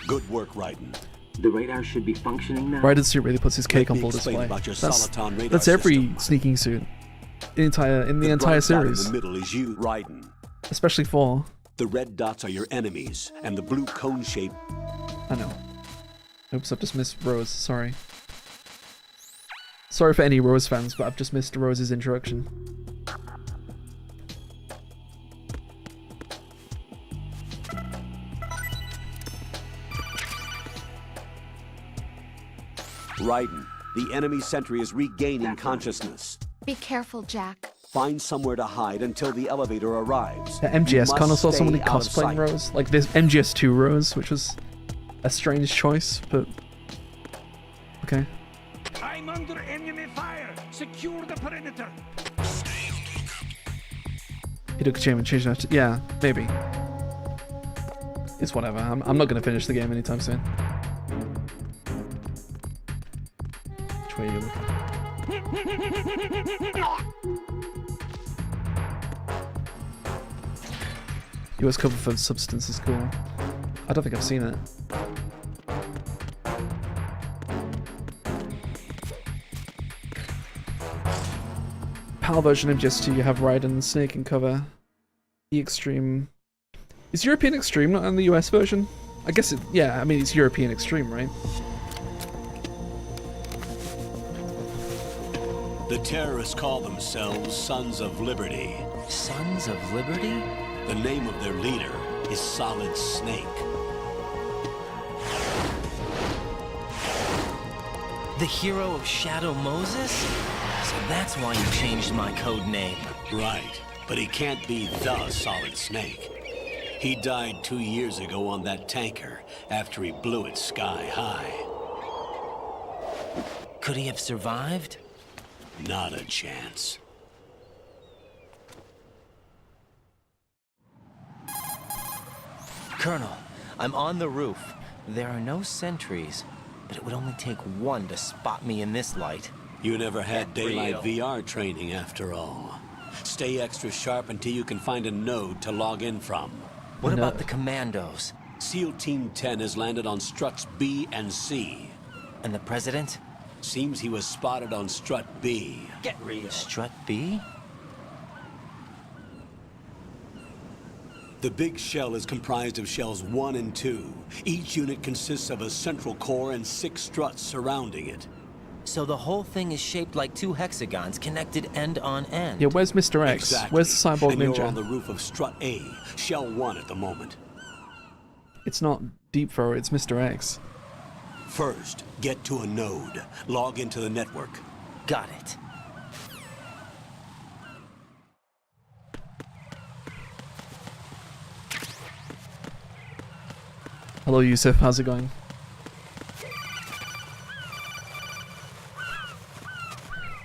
Good work, Raiden. The radar should be functioning now. Raiden's suit really puts his cake on full display. That's every sneaking suit in the entire series. In the middle is you, Raiden. Especially 4. The red dots are your enemies, and the blue cone shape. I know. Oops, I've just missed Rose. Sorry. Sorry for any Rose fans, but I've just missed Rose's introduction. Raiden, the enemy sentry is regaining consciousness. Be careful, Jack. Find somewhere to hide until the elevator arrives. The MGS kind of saw somebody Stay out of cosplaying sight. Rose, like this MGS2 Rose, which was a strange choice, but okay. I'm under enemy fire. Secure the perimeter. He took a chain and changed that. Yeah, maybe. It's whatever. I'm not gonna finish the game anytime soon. Which way are you looking? US cover for Substance is cool. I don't think I've seen it. PAL version of MGS2, you have Raiden, Snake and cover. The Extreme. Is European Extreme not on the US version? I guess it, yeah, I mean it's European Extreme, right? The terrorists call themselves Sons of Liberty. Sons of Liberty? The name of their leader is Solid Snake. The hero of Shadow Moses? So that's why you changed my code name. Right, but he can't be the Solid Snake. He died 2 years ago on that tanker after he blew it sky high. Could he have survived? Not a chance. Colonel, I'm on the roof. There are no sentries, but it would only take one to spot me in this light. You never had daylight VR training after all. Stay extra sharp until you can find a node to log in from. What about the commandos? SEAL Team 10 has landed on struts B and C. And the president? Seems he was spotted on strut B. Get real. Strut B? The big shell is comprised of shells 1 and 2. Each unit consists of a central core and 6 struts surrounding it. So the whole thing is shaped like 2 hexagons connected end on end. Yeah, where's Mr. X? Exactly. Where's the cyborg and ninja? You're on the roof of strut A, shell 1 at the moment. It's not Deep Throw, it's Mr. X. First, get to a node. Log into the network. Got it. Hello, Yusuf. How's it going?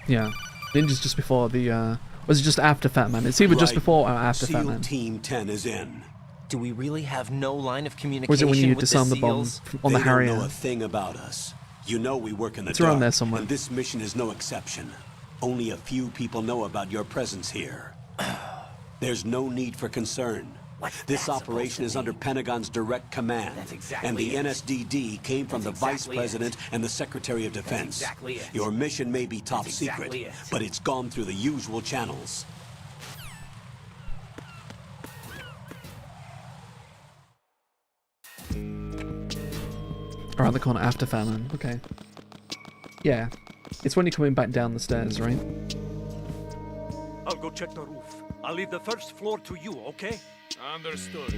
Yeah. Ninja's just before the, was it just after Fatman? It's either just before or after SEAL Fatman. Team 10 is in. Do we really have no line of communication Or is it when you with disarm the bomb SEALs? on the They Harrier? don't know a thing about us. You know we work in the It's around dark, there somewhere. and this mission is no exception. Only a few people know about your presence here. There's no need for concern. This operation is under Pentagon's direct command, and the NSDD came from the Vice President and the Secretary of Defense. Your mission may be top secret, but it's gone through the usual channels. Around the corner after Fatman. Okay. Yeah. It's when you're coming back down the stairs, right? I'll go check the roof. I'll leave the first floor to you, okay? Understood.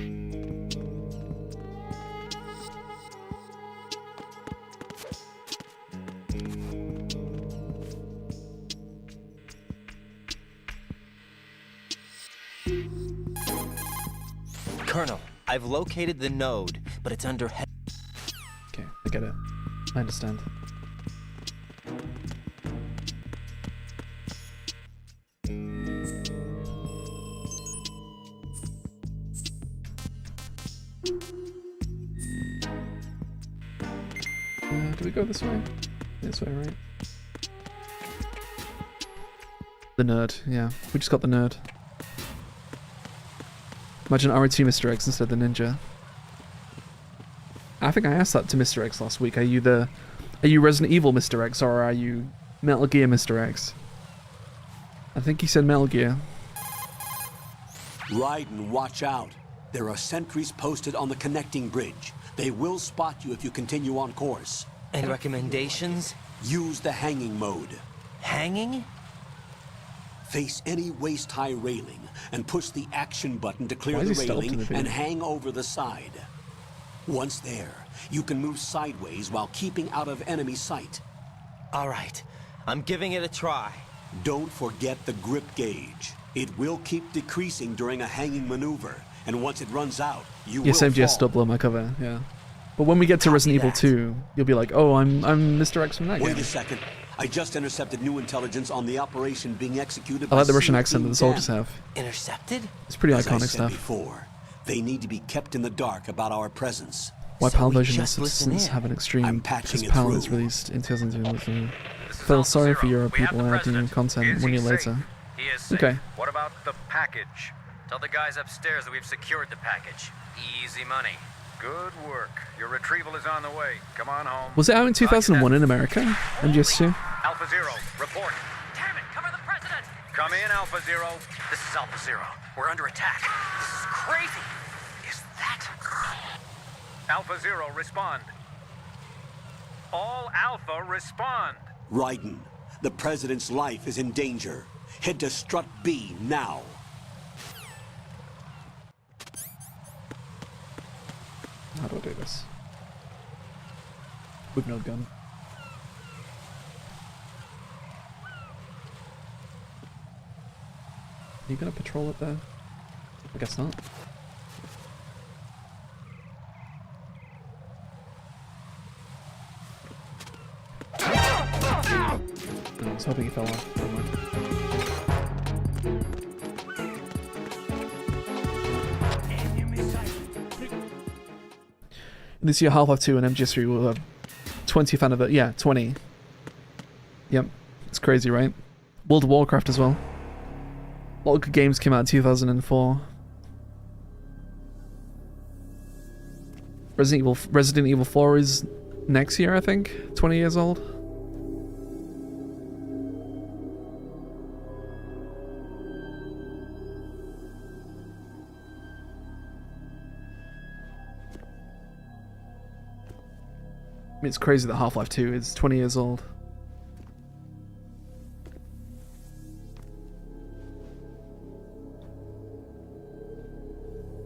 Colonel, I've located the node, but it's under Okay, I get it. I understand. Do we go this way? This way, right? The nerd, yeah. We just got the nerd. Imagine R2 Mr. X instead of the ninja. I think I asked that to Mr. X last week. Are you Resident Evil Mr. X or are you Metal Gear Mr. X? I think he said Metal Gear. Raiden, watch out. There are sentries posted on the connecting bridge. They will spot you if you continue on course. Any recommendations? Use the hanging mode. Hanging? Face any waist-high railing and push the action button to clear Why the is he stopped in railing the video? and hang over the side. Once there, you can move sideways while keeping out of enemy sight. All right, I'm giving it a try. Don't forget the grip gauge. It will keep decreasing during a hanging maneuver, and once it runs out, you will SMGS fall. still blow my cover, yeah. But when we get to Resident Evil 2, you'll be like, oh, I'm Mr. X from that game. Wait a second. I just intercepted new intelligence on the operation being executed I like the by Russian accent that the soldiers Dam. have. Intercepted? It's pretty As I iconic said stuff. before, they need to be kept in the dark about our presence. Why So PAL we version of just listen Subsistence in. have an extreme I'm patching because it PAL through. is released in 2002. Feel sorry for Europe people adding content 1 year later. He is safe. Okay. What about the package? Tell the guys upstairs that we've secured the package. Easy money. Good work. Your retrieval is on the way. Come on home. Was it out in 2001 in America? MGS2? Alpha Zero, report. Damn it, cover the president! Come in, Alpha Zero. This is Alpha Zero. We're under attack. This is crazy. Is that... Alpha Zero, respond. All Alpha, respond. Raiden, the president's life is in danger. Head to Strut B now. How do I do this? With no gun. Are you gonna patrol it there? I guess not. I was hoping he fell off. Never mind. This year, Half-Life 2 and MGS3 will have 20th anniversary. Yeah, 20. Yep. It's crazy, right? World of Warcraft as well. A lot of good games came out in 2004. Resident Evil 4 is next year, I think. 20 years old. I mean, it's crazy that Half-Life 2 is 20 years old.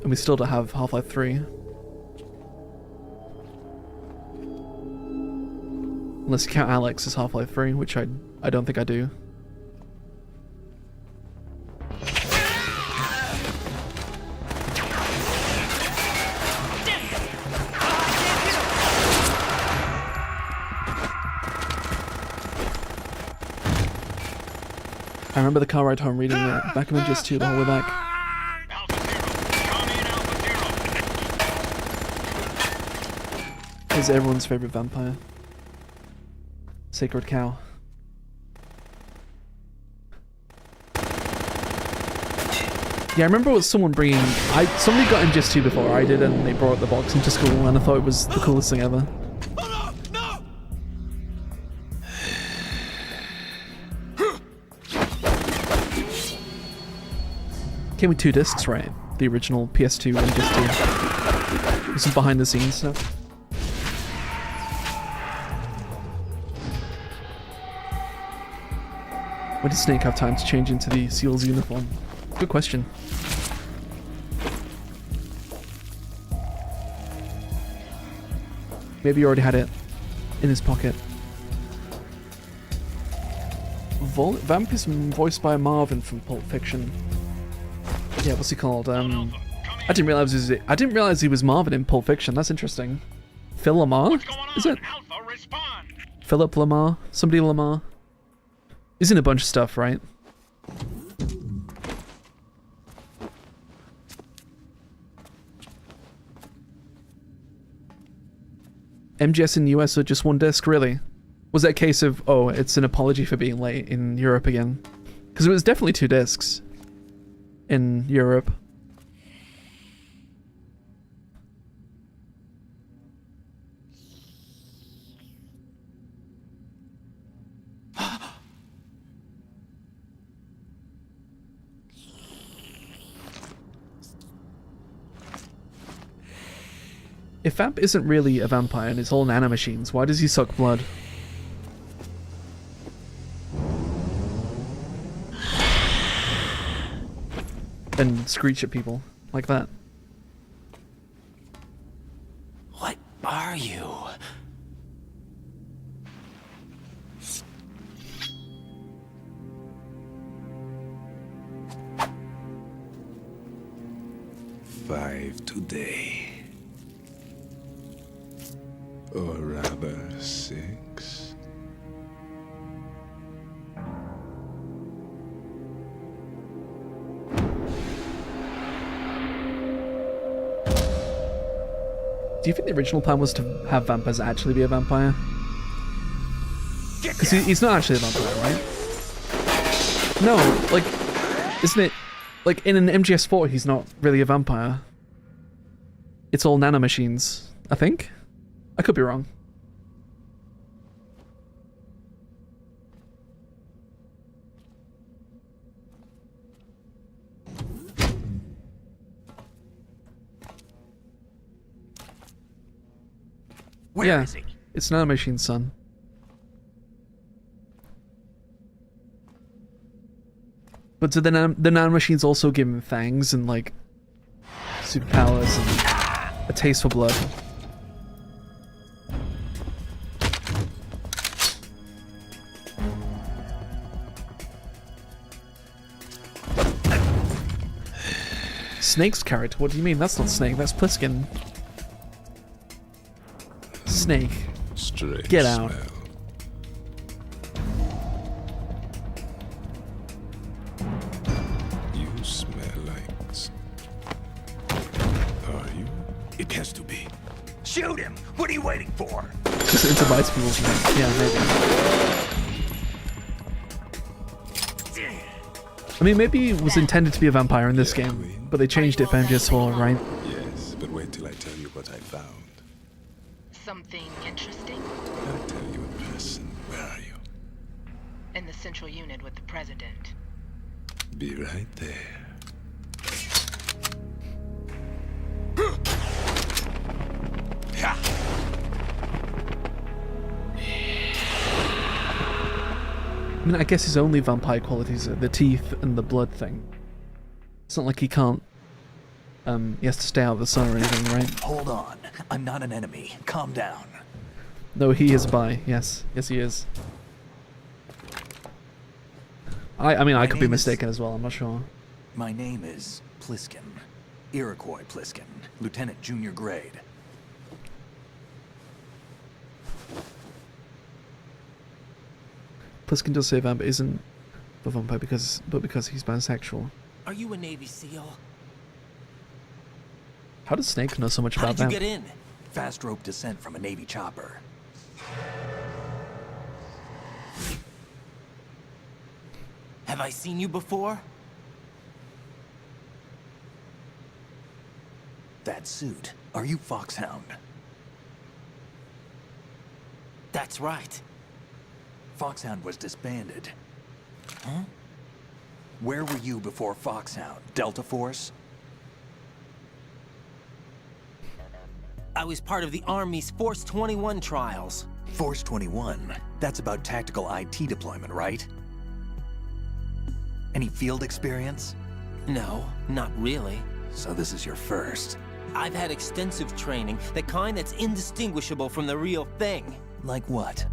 And we still don't have Half-Life 3. Unless you count Alex as Half-Life 3, which I don't think I do. I remember the car ride home reading that back in MGS2 the whole way back. Is everyone's favorite vampire. Sacred Cow. Yeah, I remember someone bringing... Somebody got MGS2 before I did, and they brought the box into school, and I thought it was the coolest thing ever. Came with 2 discs, right? The original PS2 and MGS2. Some behind the scenes stuff. When did Snake have time to change into the SEAL's uniform? Good question. Maybe he already had it in his pocket. Vamp is voiced by Marvin from Pulp Fiction. Yeah, what's he called? I didn't realize he was Marvin in Pulp Fiction. That's interesting. Phil Lamar? Is it? Philip Lamar? Somebody Lamar? He's in a bunch of stuff, right? MGS in the US are just 1 disc, really? Was that a case of, oh, it's an apology for being late in Europe again? Because it was definitely 2 discs in Europe. If Vamp isn't really a vampire and it's all nanomachines, why does he suck blood? And screech at people like that. What are you? Five today. Or rather, 6. Do you think the original plan was to have vampires actually be a vampire? Because he's not actually a vampire, right? No, like, isn't it? Like, in an MGS4, he's not really a vampire. It's all nanomachines, I think? I could be wrong. Where is he? It's Nanomachine's son. But do the nanomachines also give him fangs and, like, superpowers and a taste for blood? Snake's character? What do you mean? That's not Snake, that's Pliskin. Snake. Strange Get out. Smell. You smell like... Are you? It has to be. Shoot him! What are you waiting for? Just into bites people's hands. Yeah, maybe. I mean, maybe it was intended to be a vampire in this game, but they changed it for MGS4, right? Yes, but wait till I tell you what I found. Something interesting? I'll tell you in person. Where are you? In the central unit with the president. Be right there. I mean, I guess his only vampire qualities are the teeth and the blood thing. It's not like he can't... he has to stay out of the sun or anything, right? Hold on. I'm not an enemy. Calm down. No, he is bi. Yes. Yes, he is. I mean, I could be mistaken as well. I'm not sure. My name is Pliskin. Iroquois Pliskin. Lieutenant Junior Grade. Pliskin does say Vamp isn't a vampire because he's bisexual. Are you a Navy SEAL? How does Snake know so much How about did you Vamp? get in? Fast rope descent from a Navy chopper. Have I seen you before? that suit. Are you Foxhound? That's right. Foxhound was disbanded. Huh? Where were you before Foxhound? Delta Force? I was part of the Army's Force 21 trials. Force 21? That's about tactical IT deployment, right? Any field experience? No, not really. So this is your first. I've had extensive training, the kind that's indistinguishable from the real thing. Like what?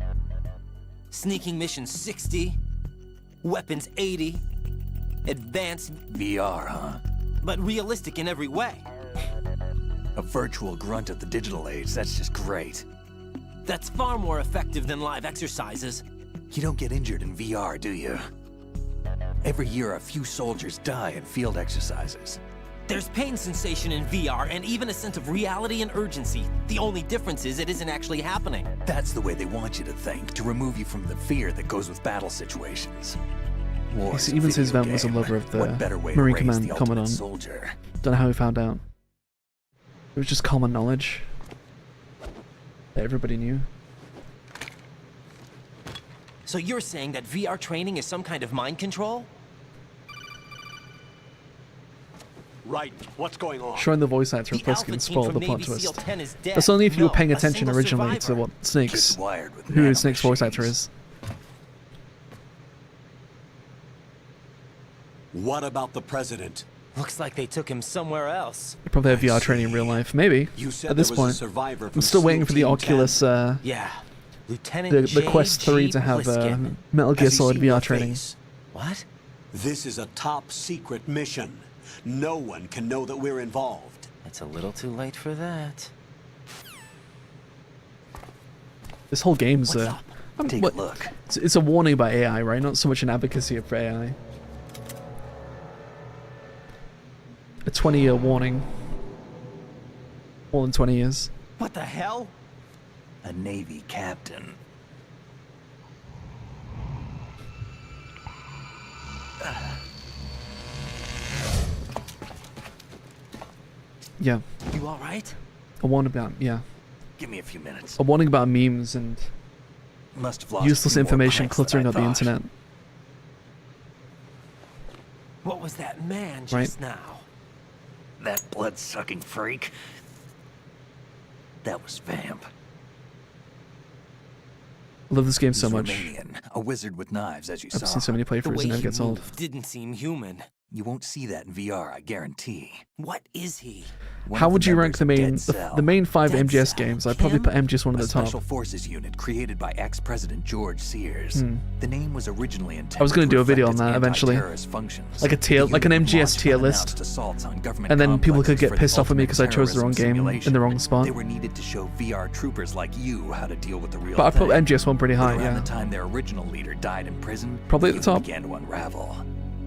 Sneaking mission 60, weapons 80, advanced... VR, huh? But realistic in every way. A virtual grunt of the digital age, that's just great. That's far more effective than live exercises. You don't get injured in VR, do you? Every year, a few soldiers die in field exercises. There's pain sensation in VR and even a sense of reality and urgency. The only difference is it isn't actually happening. That's the way they want you to think, to remove you from the fear that goes with battle situations. He even says Van was a lover of the Marine Command Commandant. Soldier? Don't know how he found out. It was just common knowledge that everybody knew. So you're saying that VR training is some kind of mind control? Right. What's going on? Showing the voice actor of Pliskin spoiled the plot twist. That's only if you were paying attention originally to what who Snake's voice actor is. What about the president? Looks like they took him somewhere else. They probably have VR training in real life, maybe. At this point, I'm still waiting for the Oculus. Yeah, Lieutenant the Quest 3 to have Metal Gear Solid VR training. What? This is a top secret mission. No one can know that we're involved. It's a little too late for that. This whole game's Take a look. It's a warning about AI, right? Not so much an advocacy for AI. A 20-year warning. More than 20 years. What the hell? A Navy captain. Yeah. You all right? A warning about, yeah. Give me a few minutes. A warning about memes and Must have lost useless information cluttering up the internet. What was that man just now? That blood-sucking freak. That was Vamp. I love this game so much. Romanian, a wizard with knives, as you saw. I've seen so many playthroughs and never gets old. Didn't seem human. You won't see that in VR, I guarantee. What is he? How would you rank the main 5 MGS games? I'd probably put MGS 1 at the top. Special forces unit created by ex-president George Sears. The name was originally intended I was going to do a video on that eventually, like an MGS tier list, and then people could get pissed off at me because I chose the wrong game in the wrong spot. They were needed to show VR troopers like you how to deal with the real But I put thing. MGS 1 pretty high, Around yeah. the time their original leader died in prison, Probably at the top. began to unravel.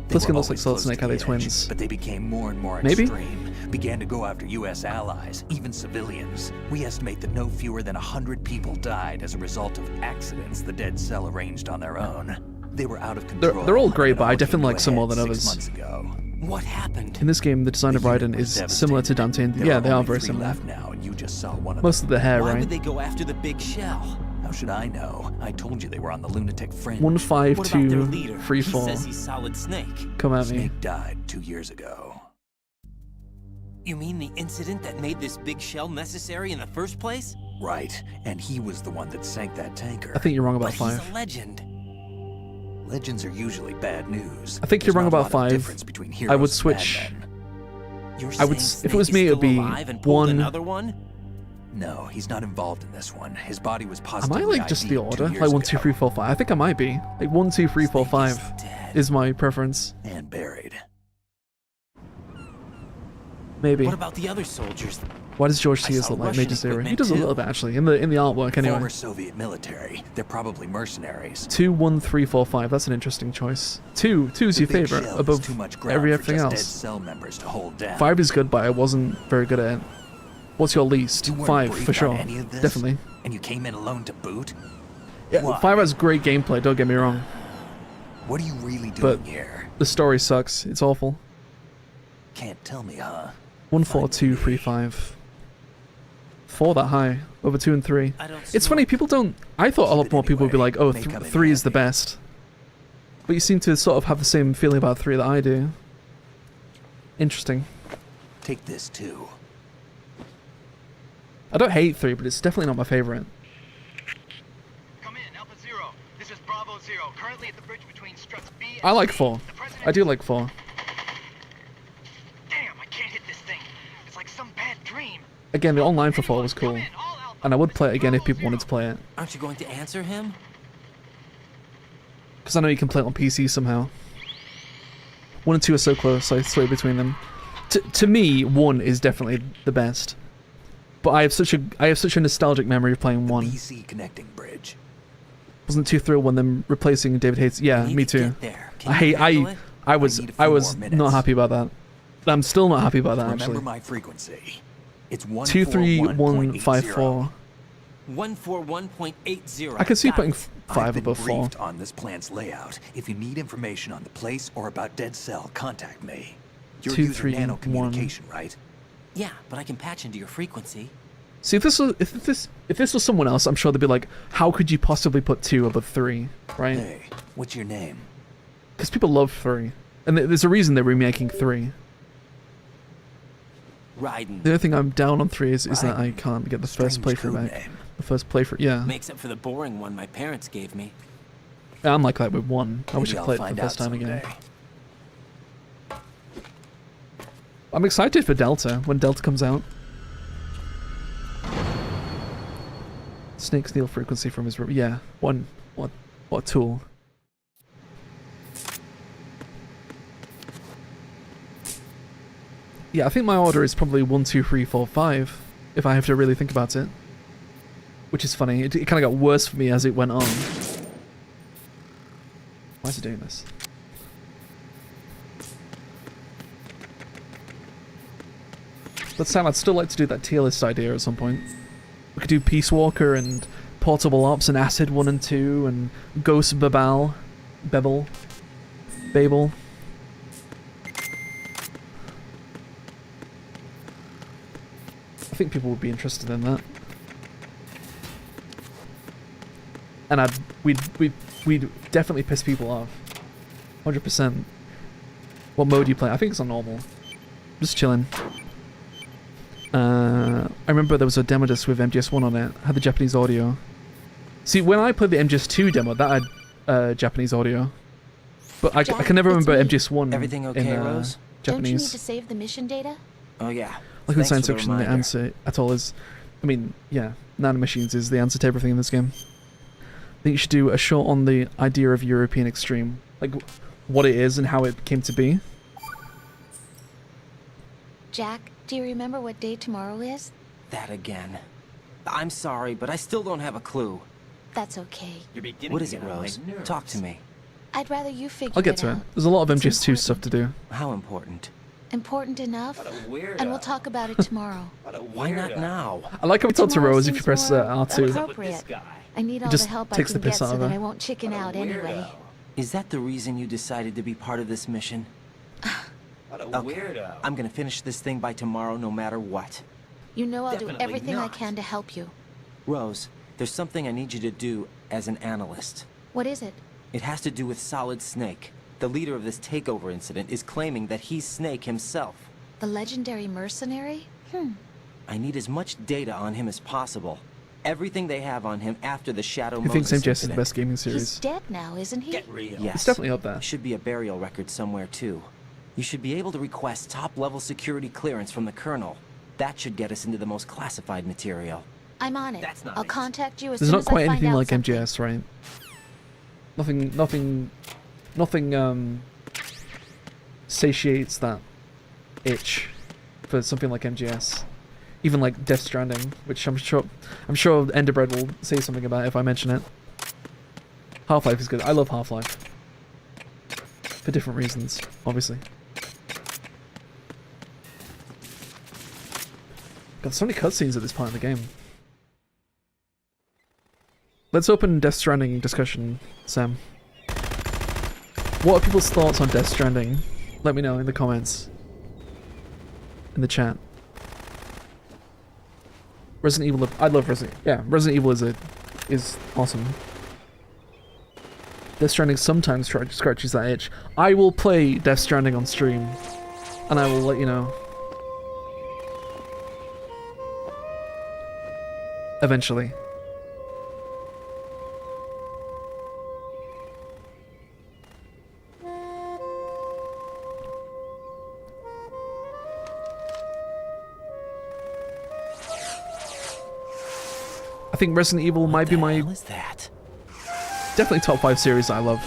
Pliskin looks like Solid Snake, how they twins. But they became more and more Maybe? extreme, began to go after U.S. allies, even civilians. We estimate that no fewer than 100 people died as a result of accidents the Dead Cell arranged on their own. They were out of control. They're all great, but I definitely like some more than 6 others. months ago. What happened? In this game, the design of Raiden is similar to Dante, and yeah, they are very similar. Left now, and you just saw one of Most of the hair, Why right? would they go after the big shell? How should I know? I told you they were on the lunatic fringe. 1, 5, What about their 2, leader? 3, He 4. says he's Solid Snake. Come at me. Snake died 2 years ago. You mean the incident that made this big shell necessary in the first place? Right, and he was the one that sank that tanker. I think you're wrong about But 5. he's a legend. Legends are usually bad news. I think you're There's wrong not a about lot of 5. difference between I heroes would and switch. madmen. You're I would, saying if it was Snake me, is it would still be alive and pulled 1. Another one? No, he's not involved in this one. His body was Am positively I like just the ID'd 2 order? years Like 1, 2, ago 3, 4, 5. I think I might be. Like 1, 2, 3, 4, 5 is my preference. And buried. Maybe. What about the other soldiers? Why does George I Sears saw look like Russian Major Zero? He equipment does a too. little bit actually in the artwork anyway. Former Soviet military. They're probably mercenaries. 2, 1, 3, 4, 5. That's an interesting choice. 2 is The your big favorite shell is above too much ground for everything just Dead else. Cell members to hold down. 5 is good, but I wasn't very good at it. What's your least? You weren't 5 briefed for on sure. any of this? Definitely. And you came in alone to boot? Yeah, Why? 5 has great gameplay. Don't get me wrong, What are you really but doing here? the story sucks. It's awful. Can't tell me, huh? 1, 4, 2, 3, 5. 4 that high. Over 2 and 3. It's funny, people don't... I thought a lot more people would be like, oh, 3 is the best. But you seem to sort of have the same feeling about 3 that I do. Interesting. Take this too. I don't hate 3, but it's definitely not my favorite. Come in, Alpha Zero. This is Bravo Zero. Currently at the bridge between struts B and I like C. 4. I do like 4. Damn, I can't hit this thing. It's like some bad dream. Again, the online for 4 was cool. And I would play it again if people wanted to play it. Aren't you going to answer him? Because I know you can play it on PC somehow. 1 and 2 are so close, I sway between them. To me, 1 is definitely the best. But I have such a nostalgic memory of playing 1. BC connecting bridge. Wasn't too thrilled when them replacing David Hayes. Yeah, me too. I was not happy about that. I'm still not happy about that. Remember Actually. my frequency. It's 23154. 141.80. I can see putting 5 I've been above 4. briefed on this plant's layout. If you need information on the place or about Dead Cell, contact me. You're using nano communication, right? Yeah, but I can patch into your frequency. See, if this was someone else, I'm sure they'd be like, how could you possibly put 2 above 3, right? Hey, what's your name? Because people love 3. And there's a reason they're remaking 3. Riding. The only thing I'm down on 3 is that I can't get the first playthrough back. The first playthrough, yeah. Makes up for the boring one my parents gave me. I'm like that with 1. I wish I I'll played it find the first out time again. someday. I'm excited for Delta, when Delta comes out. Snake steal frequency from his room. Yeah, what a tool. Yeah, I think my order is probably 1, 2, 3, 4, 5, if I have to really think about it. Which is funny. It kind of got worse for me as it went on. Why is it doing this? But Sam, I'd still like to do that tier list idea at some point. We could do Peace Walker and Portable Ops and Acid 1 and 2 and Ghost Babel. I think people would be interested in that. And we'd definitely piss people off. 100%. What mode do you play? I think it's on normal. Just chilling. I remember there was a demo disc with MGS1 on it. Had the Japanese audio. See, when I played the MGS2 demo, that had Japanese audio. But I can never remember MGS1 Everything okay, in Rose? Japanese. Don't you need to save the mission data? Oh yeah. Like in Thanks science for the fiction, the reminder. answer at all is... I mean, yeah, nanomachines is the answer to everything in this game. I think you should do a short on the idea of European Extreme. Like, what it is and how it came to be. Jack, do you remember what day tomorrow is? That again. I'm sorry, but I still don't have a clue. That's okay. What is it, Rose? Talk to me. I'd rather you figure I'll get to it. There's a lot of MGS2 stuff to do. How important? Important enough? And we'll talk about it tomorrow. Why not now? I like how it's on to Rose if you press R2. Appropriate. I need all just the help I takes can the piss get out so of that her. I won't chicken out anyway. Is that the reason you decided to be part of this mission? Okay, I'm gonna finish this thing by tomorrow no matter what. You know I'll do Definitely everything I not. can to help you. Rose, there's something I need you to do as an analyst. What is it? It has to do with Solid Snake. The leader of this takeover incident is claiming that he's Snake himself. The legendary mercenary? I need as much data on him as possible. Everything they have on him after the Shadow Who thinks Moses MGS is the incident. best gaming series? He's dead now, isn't he? Yes. It's definitely up there. There should be a burial record somewhere too. You should be able to request top-level security clearance from the Colonel. That should get us into the most classified material. I'm on it. I'll contact you as There's soon not as quite I find anything out like something. MGS, right? Nothing satiates that itch for something like MGS. Even like Death Stranding, which I'm sure Enderbread will say something about if I mention it. Half-Life is good. I love Half-Life. For different reasons, obviously. Got so many cutscenes at this point in the game. Let's open Death Stranding discussion, Sam. What are people's thoughts on Death Stranding? Let me know in the comments. in the chat. Resident Evil. I love Resident. Yeah, Resident Evil is awesome. Death Stranding sometimes scratches that itch. I will play Death Stranding on stream, and I will let you know. Eventually. I think Resident Evil might be my... What is that? Definitely top 5 series I love.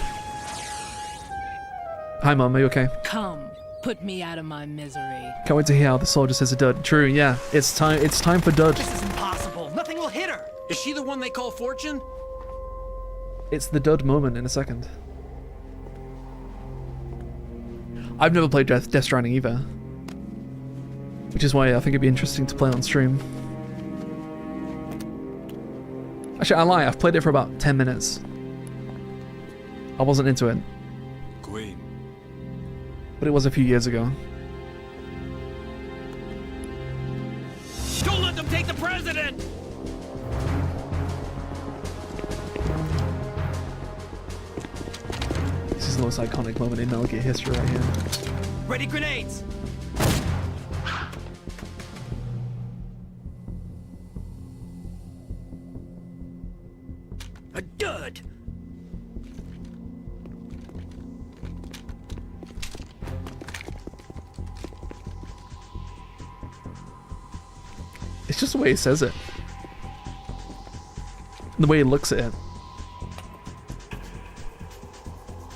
Hi Mum, are you okay? Come, put me out of my misery. Can't wait to hear how the soldier says a dud. True, yeah. It's time for dud. This is impossible. Nothing will hit her. Is she the one they call Fortune? It's the dud moment in a second. I've never played Death Stranding either. Which is why I think it'd be interesting to play on stream. Actually, I lie, I've played it for about 10 minutes. I wasn't into it. Queen. But it was a few years ago. Don't let them take the president! This is the most iconic moment in Metal Gear history right here. Ready grenades! A dud! It's just the way he says it. The way he looks at it.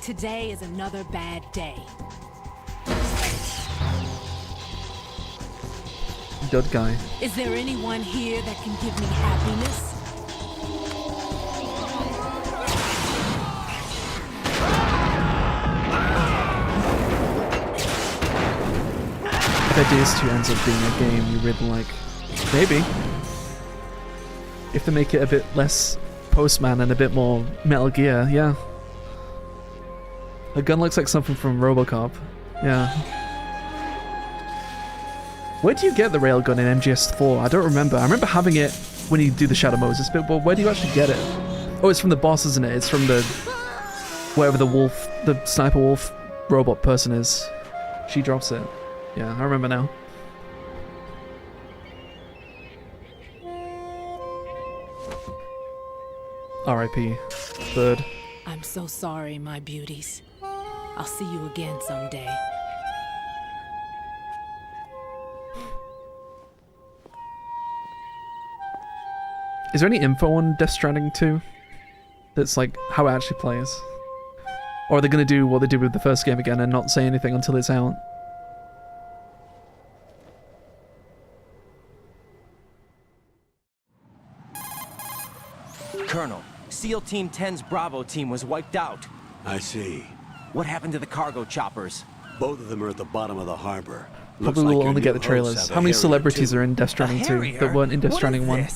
Today is another bad day. Dud guy. Is there anyone here that can give me happiness? If DS2 ends up being a game you really like, maybe. If they make it a bit less Postman and a bit more Metal Gear, yeah. The gun looks like something from RoboCop, yeah. Where do you get the railgun in MGS4? I don't remember. I remember having it when you do the Shadow Moses bit, but where do you actually get it? Oh, it's from the boss, isn't it? It's from the... wherever the sniper wolf robot person is. She drops it. Yeah, I remember now. R.I.P. Bird. I'm so sorry, my beauties. I'll see you again someday. Is there any info on Death Stranding 2? That's like how it actually plays? Or are they going to do what they did with the first game again and not say anything until it's out? Colonel, SEAL Team 10's Bravo team was wiped out. I see. What happened to the cargo choppers? Both of them are at the bottom of the harbor. Probably will only get the trailers. How many celebrities are in Death Stranding 2 that weren't in Death Stranding 1?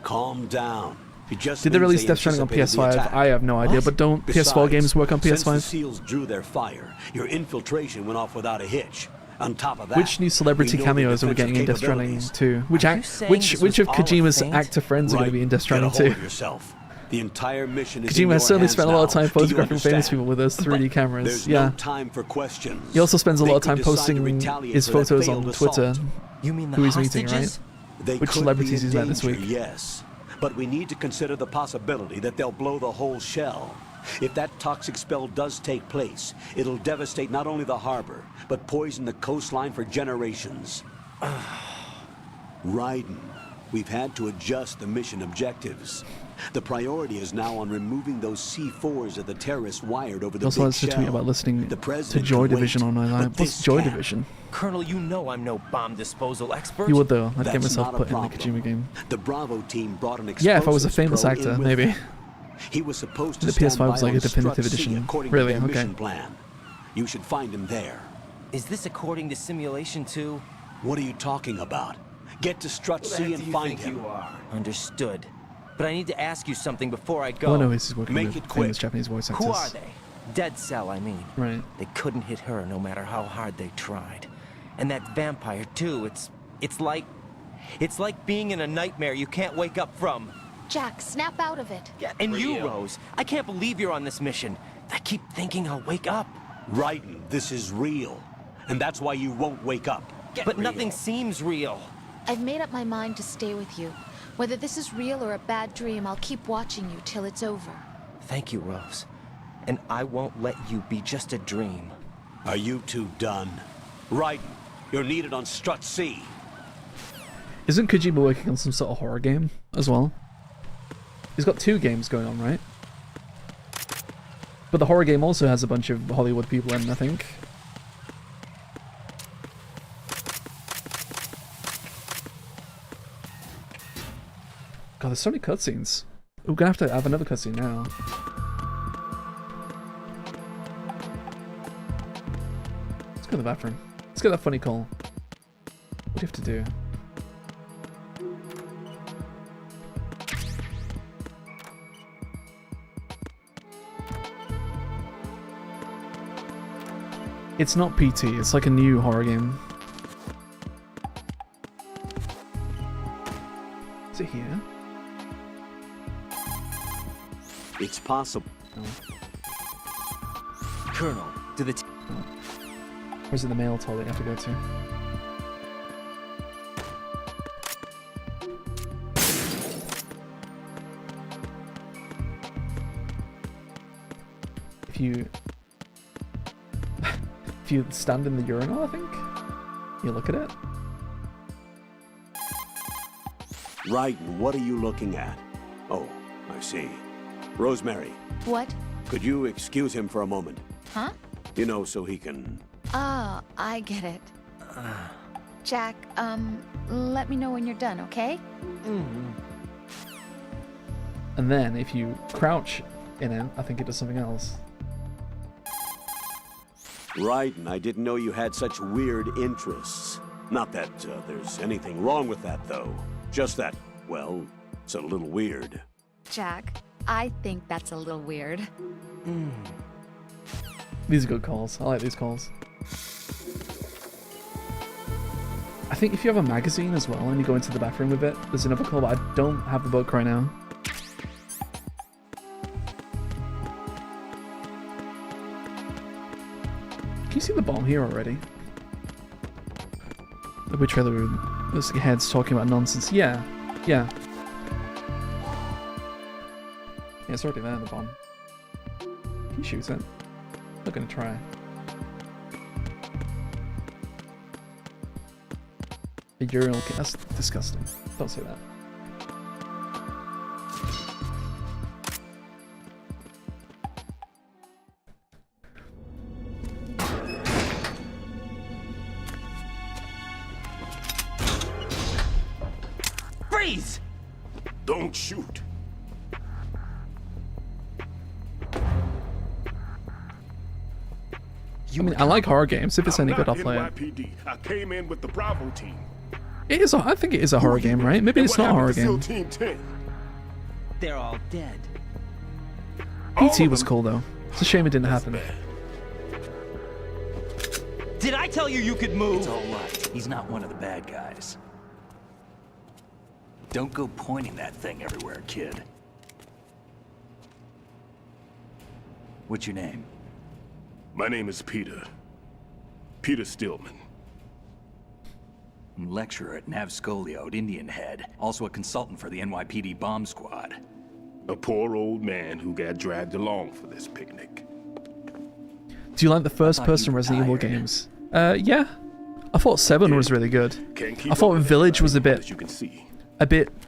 Calm down. Did they release Death Stranding on PS5? I have no idea, but don't PS4 games work on PS5? Since the SEALs drew their fire, your infiltration went off without a hitch. On top of that, which new celebrity cameos are we getting in Death Stranding 2? Which of Kojima's actor friends are going to be in Death Stranding 2? The entire mission is Kojima has certainly spent a lot of time photographing famous people with those 3D cameras. There's yeah. no time for questions. He also spends a lot of time posting his photos on Twitter. You mean the who he's meeting, right? Which celebrities he's met this week? Yes, but we need to consider the possibility that they'll blow the whole shell. If that toxic spell does take place, it'll devastate not only the harbor, but poison the coastline for generations. Raiden, we've had to adjust the mission objectives. The priority is now on removing those C4s that the terrorists wired over the big shell. Also, has to tweet about listening to Joy Division on my line. What's Joy Division? Colonel, you know I'm no bomb disposal expert. You would though. I'd get myself put in the Kojima game. The Bravo team brought an yeah, if I was a famous actor, maybe. He was supposed to the PS5 was like a definitive edition. Really? Okay. Plan. You should find him there. Is this according to Simulation 2? What are you talking about? Get to Strut C and find him. Understood. But I need to ask you something before I go. All I know is he's working with famous Japanese voice actors. Who are they? Dead Cell, I mean. Right. They couldn't hit her no matter how hard they tried. And that vampire, too. It's like being in a nightmare you can't wake up from. Jack, snap out of it. Yeah, and you, Rose. I can't believe you're on this mission. I keep thinking I'll wake up. Raiden, this is real. And that's why you won't wake up. But nothing seems real. I've made up my mind to stay with you. Whether this is real or a bad dream, I'll keep watching you till it's over. Thank you, Rose. And I won't let you be just a dream. Are you two done? Raiden, you're needed on Strut C. Isn't Kojima working on some sort of horror game as well? He's got 2 games going on, right? But the horror game also has a bunch of Hollywood people in, I think. God, there's so many cutscenes. We're gonna have to have another cutscene now. Let's go to the bathroom. Let's get that funny call. What do you have to do? It's not PT, it's like a new horror game. Is it here? It's possible. No. Colonel, to the Or is it the mail toilet you have to go to? If you stand in the urinal, I think, you look at it. Raiden, what are you looking at? Oh, I see. Rosemary. What? Could you excuse him for a moment? Huh? You know, so he can... Ah, I get it. Jack, let me know when you're done, okay? And then if you crouch in it, I think it does something else. Raiden, I didn't know you had such weird interests. Not that there's anything wrong with that, though. Just that, well, it's a little weird. Jack, I think that's a little weird. These are good calls. I like these calls. I think if you have a magazine as well and you go into the bathroom with it, there's another call, but I don't have the book right now. Can you see the bomb here already? The witch trailer room. There's heads talking about nonsense. Yeah. Yeah, it's already there, the bomb. Can you shoot it? Not gonna try. A urinal. That's disgusting. Don't say that. Freeze! Don't shoot. I mean, I like horror games. If it's any good, I'll play it. NYPD. I came in with the Bravo team. It is. I think it is a horror game, right? Maybe it's not a horror game. Team 10? They're all dead. PT was cool though. It's a shame it didn't happen. Did I tell you you could move? It's all right. He's not one of the bad guys. Don't go pointing that thing everywhere, kid. What's your name? My name is Peter. Peter Stillman. I'm a lecturer at Navscolio at Indian Head. Also a consultant for the NYPD bomb squad. A poor old man who got dragged along for this picnic. Do you like the first-person Resident Evil games? Yeah. I thought 7 was really good. I thought Village was a bit,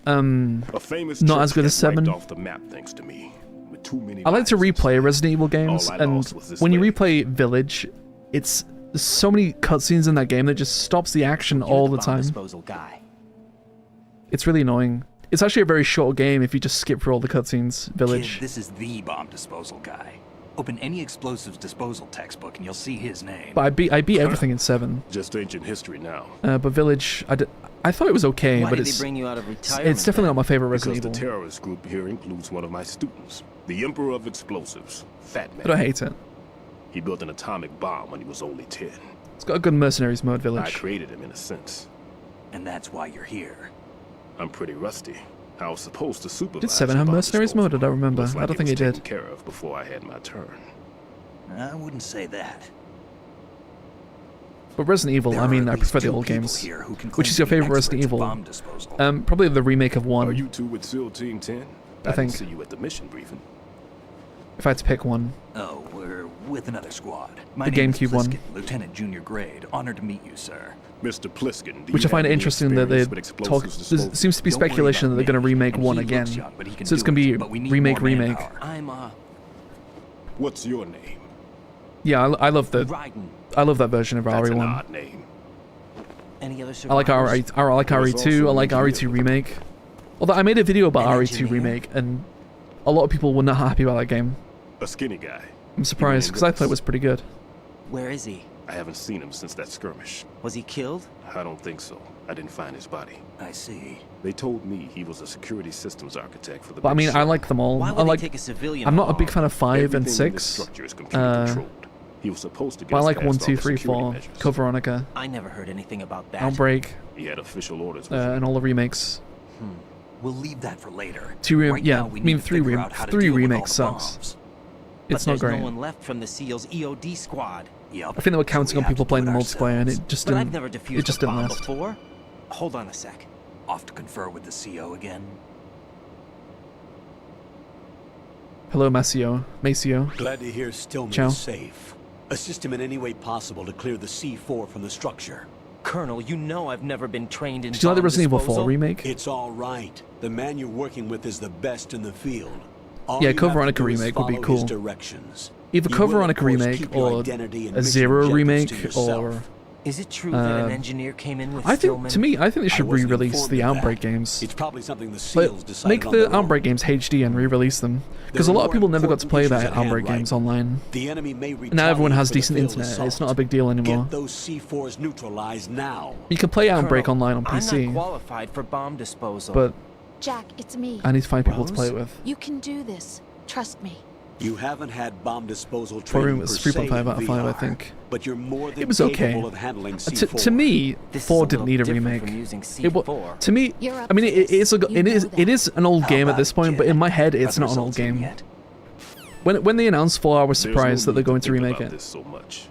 not as good as 7. Off the map, thanks to me. With too many I like to replay Resident Evil games, and when you replay Village, there's so many cutscenes in that game that just stops the action all the time. It's really annoying. It's actually a very short game if you just skip through all the cutscenes. Village. Kid, this is the bomb disposal guy. Open any explosives disposal textbook and you'll see his name. But I beat everything in 7. Just ancient history now. But Village, I thought it was okay, but it's bring you out of retirement, it's definitely not my favorite Resident Because Evil. the terrorist group here includes one of my students, the Emperor of Explosives, Fatman. But I hate it. He built an atomic bomb when he was only 10. It's got a good mercenaries mode I village. created him in a sense. And that's why you're here. I'm pretty rusty. I was supposed to supervise. Did 7 have the bomb mercenaries mode? I don't remember. Looks like I don't think it was did. taken care of before I had my turn. I wouldn't say that. But Resident Evil, I mean, I prefer the old games. Which is your favorite Resident Evil? Probably the remake of 1. Are you two with SEAL Team 10? I think. didn't see you at the mission briefing. If I had to pick one. Oh, we're with another squad. The GameCube one. Lieutenant Junior Grade. Honored to meet you, sir. Mr. Pliskin, Which I find it interesting that they talk. There seems to be speculation that they're going to remake 1 again. So it's going to be remake. What's your name? Yeah, I love that version of That's an RE1. odd name. Any other I like RE2. I like RE2 remake. Although I made a video about RE2 remake, and a lot of people were not happy about that game. A skinny guy. I'm surprised because I thought it was pretty good. Where is he? I haven't seen him since that skirmish. Was he killed? I don't think so. I didn't find his body. I see. They told me he was a security systems architect for the. But I mean, big I ship. like them all. Why would I like. they take a civilian I'm not a big along? fan of 5 and Everything in this 6. structure is computer controlled. He was supposed to get But I us like past 1, all 2, the 3, security 4. measures. Code Veronica, I never heard anything about that. Outbreak, He had official orders with and all the remakes. We'll leave that for later. 2 Right yeah, now, I we mean need to 3 figure out how to 3 deal with all remakes the sucks. bombs. It's But not there's great. no one left from the SEAL's EOD squad. Yep. I think they were counting on people playing the multiplayer, and it just But I've didn't. never It defused just a didn't bomb last. before. Hold on a sec. Off to confer with the CO again. Hello, Maceo. Glad to hear Stillman Ciao. is safe. Assist him in any way possible to clear the C4 from the structure. Colonel, you know I've never been trained in Did you like the bomb Resident Evil 4 disposal. remake? It's all right. The man you're working with is the best in the field. All Yeah, you Code have to Veronica do is remake would be follow cool. his directions. Either You Code will, of Veronica course, remake keep your or identity and a mission Zero objectives remake, to yourself. or. Is it true that an engineer came in with I think, Stillman? to me, I think they should wasn't re-release informed the of that. Outbreak games. It's probably something the SEALs But decided make on the their own. Outbreak games HD and re-release them. Because a There are lot of more people never got to important play issues the at hand Outbreak right games now. online. The enemy may And now everyone has retaliate for the decent failed internet. It's assault. not a big deal anymore. Get those C4s neutralized now. You can play Outbreak Colonel, online on I'm PC, not qualified for bomb disposal. but Jack, it's me. I need to find people to Rose? play it with. You can do this. Trust me. You haven't had bomb disposal For training it was per se 3.5 out of in 5, I VR, think. but you're more than It was okay. capable of handling To C4. me, This is 4 a didn't need a little different remake. from using It wa- C4. to me, You're up I mean, to it is this. You know that. it is an old game at this point, but in my head, it's Are the not an old results in game. yet? When they announced 4, I was There's surprised no that they're need going to think remake about it. this so much.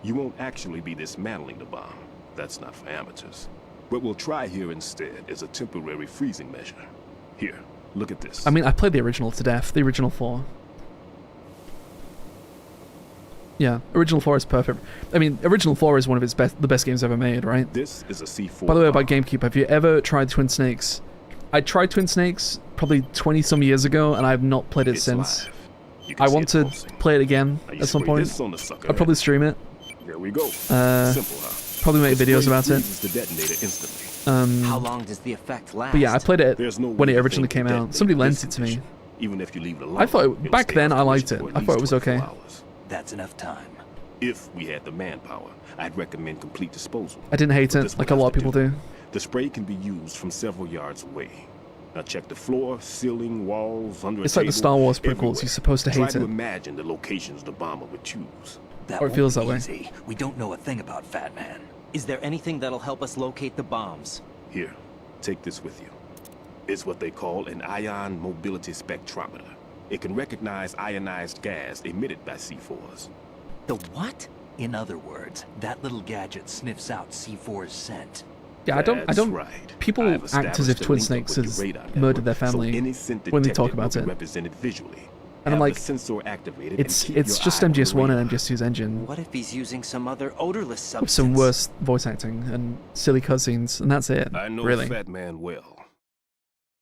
You won't actually be dismantling the bomb. That's not for amateurs. What we'll try here instead is a temporary freezing measure. Here, look at this. I mean, I played the original to death, the original 4. Yeah, original 4 is perfect. I mean, original 4 is one of the best games ever made, right? This is a C4. By the way, about bomb. GameCube, have you ever tried Twin Snakes? I tried Twin Snakes probably 20-some years ago, and I have not played it It's since. live. You can I see want it to pulsing. play it again Now you at some spray point. this on the sucker, I'll probably stream it. There we go. Simple, huh? Probably make The videos spray about it. freezes the detonator instantly. How long does the effect last? But yeah, I played it There's no when way it to originally think came the out. detonator Somebody lent this it to me. condition. Even if you leave it alone, I thought, it'll back stay then, on I the liked mission it. for at I thought it least was okay. 24 hours. That's enough time. If we had the manpower, I'd recommend complete disposal. I didn't hate But it, this like will a lot have of people to do. The spray can be used from several yards away. Now check the floor, ceiling, walls, under It's a like the table, Star Wars prequels. everywhere. You're supposed to Try hate to it. imagine the locations the bomber would choose. That Or it feels won't that be way. easy. We don't know a thing about Fatman. Is there anything that'll help us locate the bombs? Here, take this with you. It's what they call an ion mobility spectrometer. It can recognize ionized gas emitted by C4s. The what? In other words, that little gadget sniffs out C4's scent. Yeah, I That's don't. right. People I've act as if established a Twin link up Snakes with has your radar murdered their network, so family any scent when they talk detected about will it. be represented visually. And I'm Have like, the sensor activated it's and keep your just eye on the MGS1 radar. and MGS2's engine What if he's using some other odorless substance? with some worse voice acting and silly cutscenes, and that's it. I know really. Fatman well.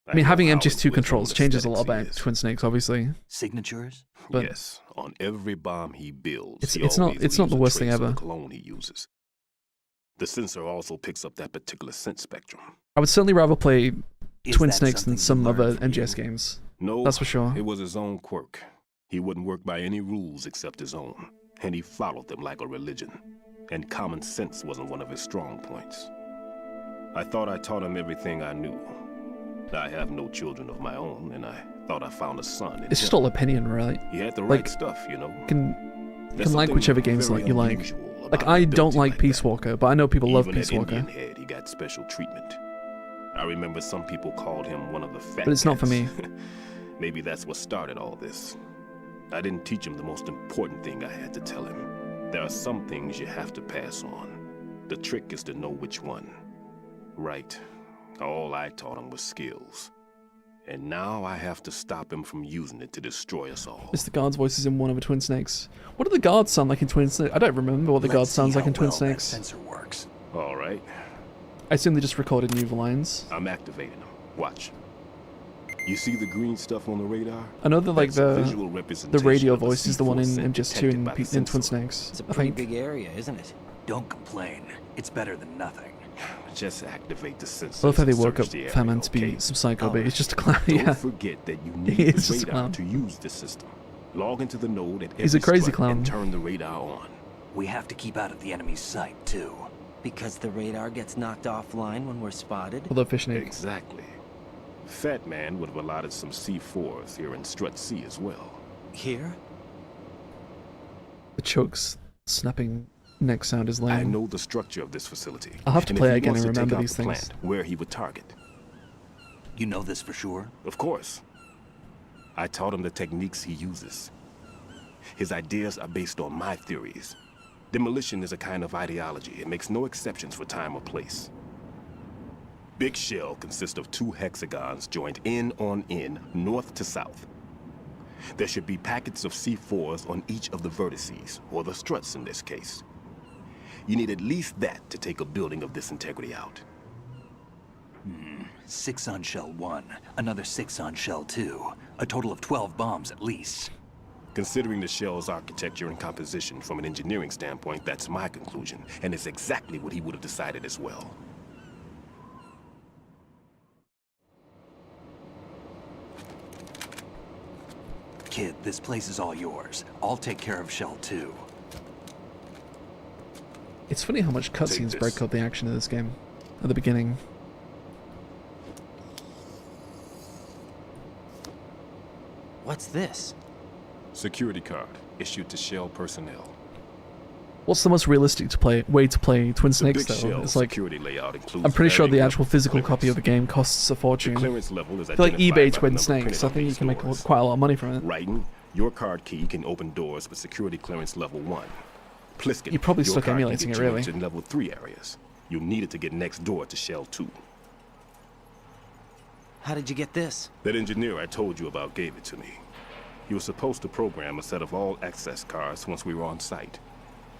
I mean, know having how MGS2 influential controls on changes a lot aesthetics he about is. Twin Snakes, obviously. Signatures? But yes, on every bomb he builds, It's- he it's not- always it's not leaves the a worst thing trace of ever. the cologne he uses. The sensor also picks up that particular scent spectrum. I would certainly rather play Is Twin that Snakes than something some you other learned from MGS you? games. No, That's for sure. It was his own quirk. He wouldn't work by any rules except his own, and he followed them like a religion. And common sense wasn't one of his strong points. I thought I taught him everything I knew. I have no children of my own, and I thought I found a son in It's just him. all opinion, right? He had the like, right stuff, you know. You can like There's whichever something games very like you like. unusual about Like, I an don't ability like Peace that. Walker, but I know people love Even Peace at Walker. Indian Head, he got special treatment. I remember some people called him one of the fat But it's not for me. cats. Maybe that's what started all this. I didn't teach him the most important thing I had to tell him. There are some things you have to pass on. The trick is to know which one. Right. All I taught him was skills. And now I have to stop him from using it to destroy us all. It's the guard's voices in one of the Twin Snakes. What do the guards sound like in Twin Snakes? I don't remember what the guard sounds like in Twin Snakes. Sensor works. All right. I assume they just recorded new lines. I'm activating them. Watch. You see the green stuff on the radar? I know that like That's a the visual representation radio of the voice is the one in C4 MGS2 detected in, by the in sensor. Twin Snakes. It's a I pretty think. big area, isn't it? Don't complain. It's better than nothing. Just activate the sensors. I love how they and woke search up the area, Fatman to be okay? some psycho, but he's just a clown. Don't Yeah. forget that you He need is the just a radar clown. to use the system. Log into the node at He's a every crazy strut clown. and turn the radar on. We have to keep out of the enemy's sight, too. Because the radar gets knocked offline when we're spotted? Although fishing egg. Exactly. Fatman would have allotted some C4s here in Strut C as well. Here? The chokes snapping neck sound is lame. I know the structure of this facility. I'll have to and play if he again wants and to take remember out these the things. plant, where he would target. You know this for sure? Of course. I taught him the techniques he uses. His ideas are based on my theories. Demolition is a kind of ideology. It makes no exceptions for time or place. Big shell consists of 2 hexagons joined end on end, north to south. There should be packets of C4s on each of the vertices, or the struts in this case. You need at least that to take a building of this integrity out. 6 on shell 1, another 6 on shell 2. A total of 12 bombs at least. Considering the shell's architecture and composition from an engineering standpoint, that's my conclusion, and it's exactly what he would have decided as well. Kid, this place is all yours. I'll take care of shell 2. It's funny how much cutscenes break up the action of this game at the beginning. What's this? Security card issued to shell personnel. What's the most realistic way to play Twin Snakes Big though? Shell It's like security layout includes I'm pretty sure the varying actual physical copy of the game costs a fortune. The clearance level is I feel like identified eBay by the Twin number Snakes. printed I on think you these can make doors. quite a lot of money from it. Writing, your card key can open doors with security clearance level 1. Pliskin, You're probably your stuck card can emulating get it, you really. into level 3 areas. You'll need it to get next door to shell 2. How did you get this? That engineer I told you about gave it to me. He was supposed to program a set of all access cards once we were on site.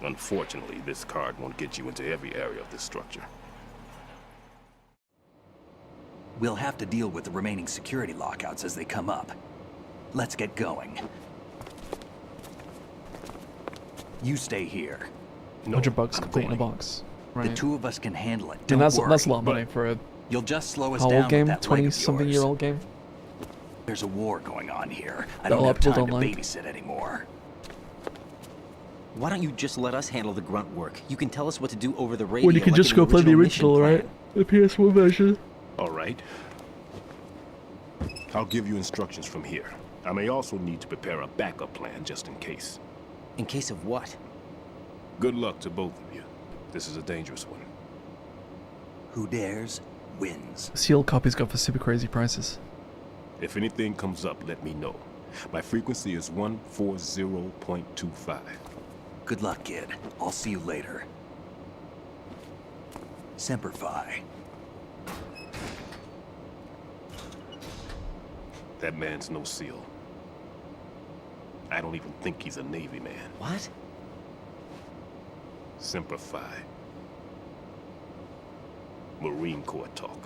Unfortunately, this card won't get you into every area of this structure. We'll have to deal with the remaining security lockouts as they come up. Let's get going. You stay here. No, $100 I'm complete in a going. box. The Right. 2 of us can handle it. And Don't that's worry. a lot of money for a You'll just slow us how down old game? with that leg of 20-something yours. year old game? There's a war going on here. I That a don't lot have of people time to don't like. babysit anymore. Why don't you just let us handle the grunt work? You can tell us what to do over the radio. When you can like just in go play the mission original, plan. right? The PS1 version. All right. I'll give you instructions from here. I may also need to prepare a backup plan just in case. In case of what? Good luck to both of you. This is a dangerous one. Who dares, wins. Sealed copies go for super crazy prices. If anything comes up, let me know. My frequency is 140.25. Good luck, kid. I'll see you later. Semper Fi. That man's no SEAL. I don't even think he's a Navy man. What? Semper Fi. Marine Corps talk.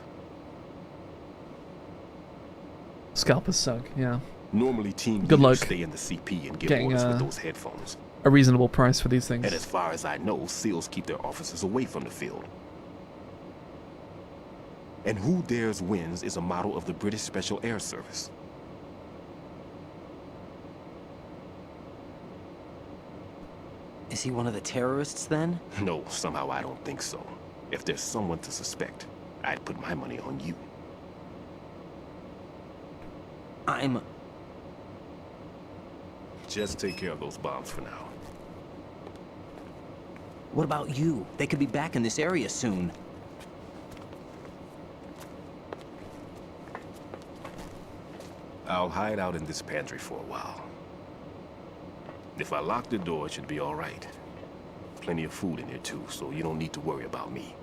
Scalpers suck, yeah. Normally, team Good leaders luck stay in the CP and give getting, orders with those headphones. A reasonable price for these things. And as far as I know, SEALs keep their officers away from the field. And Who Dares Wins is a model of the British Special Air Service. Is he one of the terrorists then? No, somehow I don't think so. If there's someone to suspect, I'd put my money on you. Just take care of those bombs for now. What about you? They could be back in this area soon. I'll hide out in this pantry for a while. If I lock the door, it should be all right. Plenty of food in here too, so you don't need to worry about me.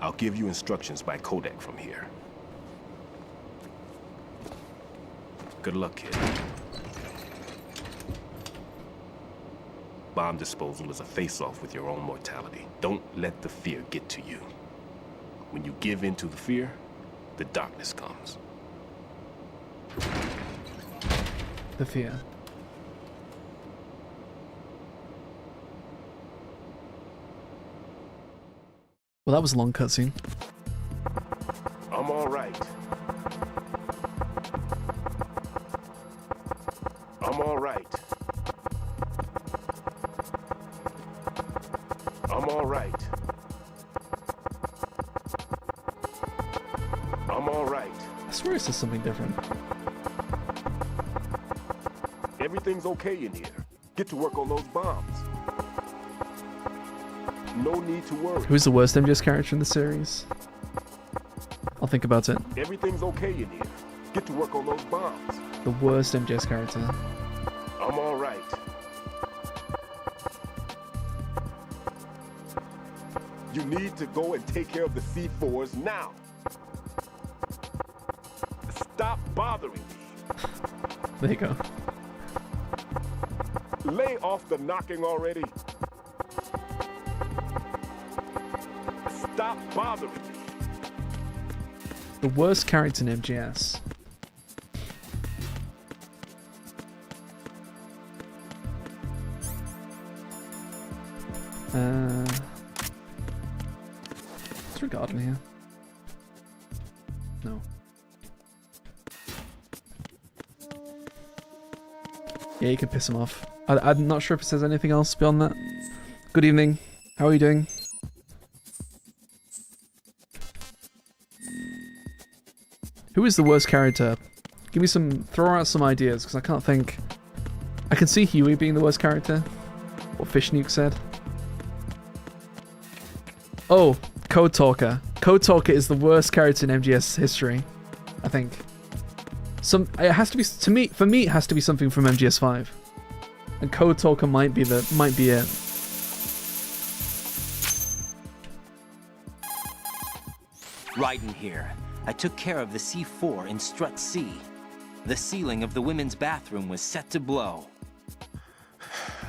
I'll give you instructions by codec from here. Good luck, kid. Bomb disposal is a face-off with your own mortality. Don't let the fear get to you. When you give in to the fear, the darkness comes. The fear. Well, that was a long cutscene. I'm all right. I'm all right. I'm all right. I'm all right. I swear it says something different. Everything's okay in here. Get to work on those bombs. No need to worry. Who's the worst MGS character in the series? I'll think about it. Everything's okay in here. Get to work on those bombs. The worst MGS character. I'm all right. You need to go and take care of the C4s now. Stop bothering me. There you go. Lay off the knocking already. Stop bothering me. The worst character in MGS. Is there a garden here? No. Yeah, you can piss him off. I'm not sure if it says anything else beyond that. Good evening. How are you doing? Who is the worst character? Give me some, throw out some ideas, because I can't think. I can see Huey being the worst character. What Fish Nuke said. Oh, Code Talker. Code Talker is the worst character in MGS history, I think. It has to be, for me it has to be something from MGS5. And Code Talker might be it. Raiden here. I took care of the C4 in Strut C. The ceiling of the women's bathroom was set to blow.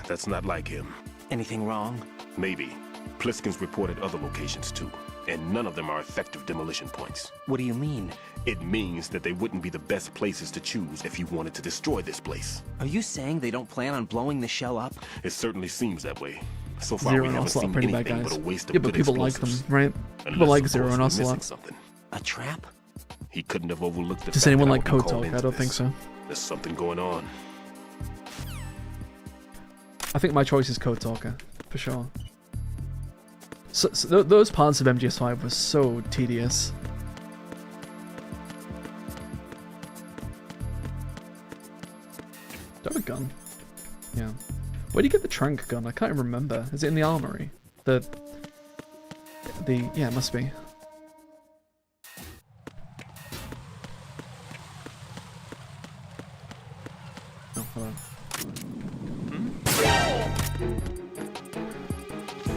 That's not like him. Anything wrong? Maybe. Pliskin's reported other locations too, and none of them are effective demolition points. What do you mean? It means that they wouldn't be the best places to choose if you wanted to destroy this place. Are you saying they don't plan on blowing the shell up? It certainly seems that way. So far Zero we and haven't Ocelot seen are pretty bad anything guys. but a waste of Yeah, but good people like them, explosives. right? People Unless, like of Zero course, and we're missing Ocelot. something. A trap? He couldn't have overlooked the Does fact anyone that like I would Code be called Talk? I into don't think this. so. There's something going on. I think my choice is Code Talker, for sure. So those parts of MGS5 were so tedious. Do I have a gun? Yeah. Where do you get the trank gun? I can't even remember. Is it in the armory? Yeah, it must be. Oh, hello.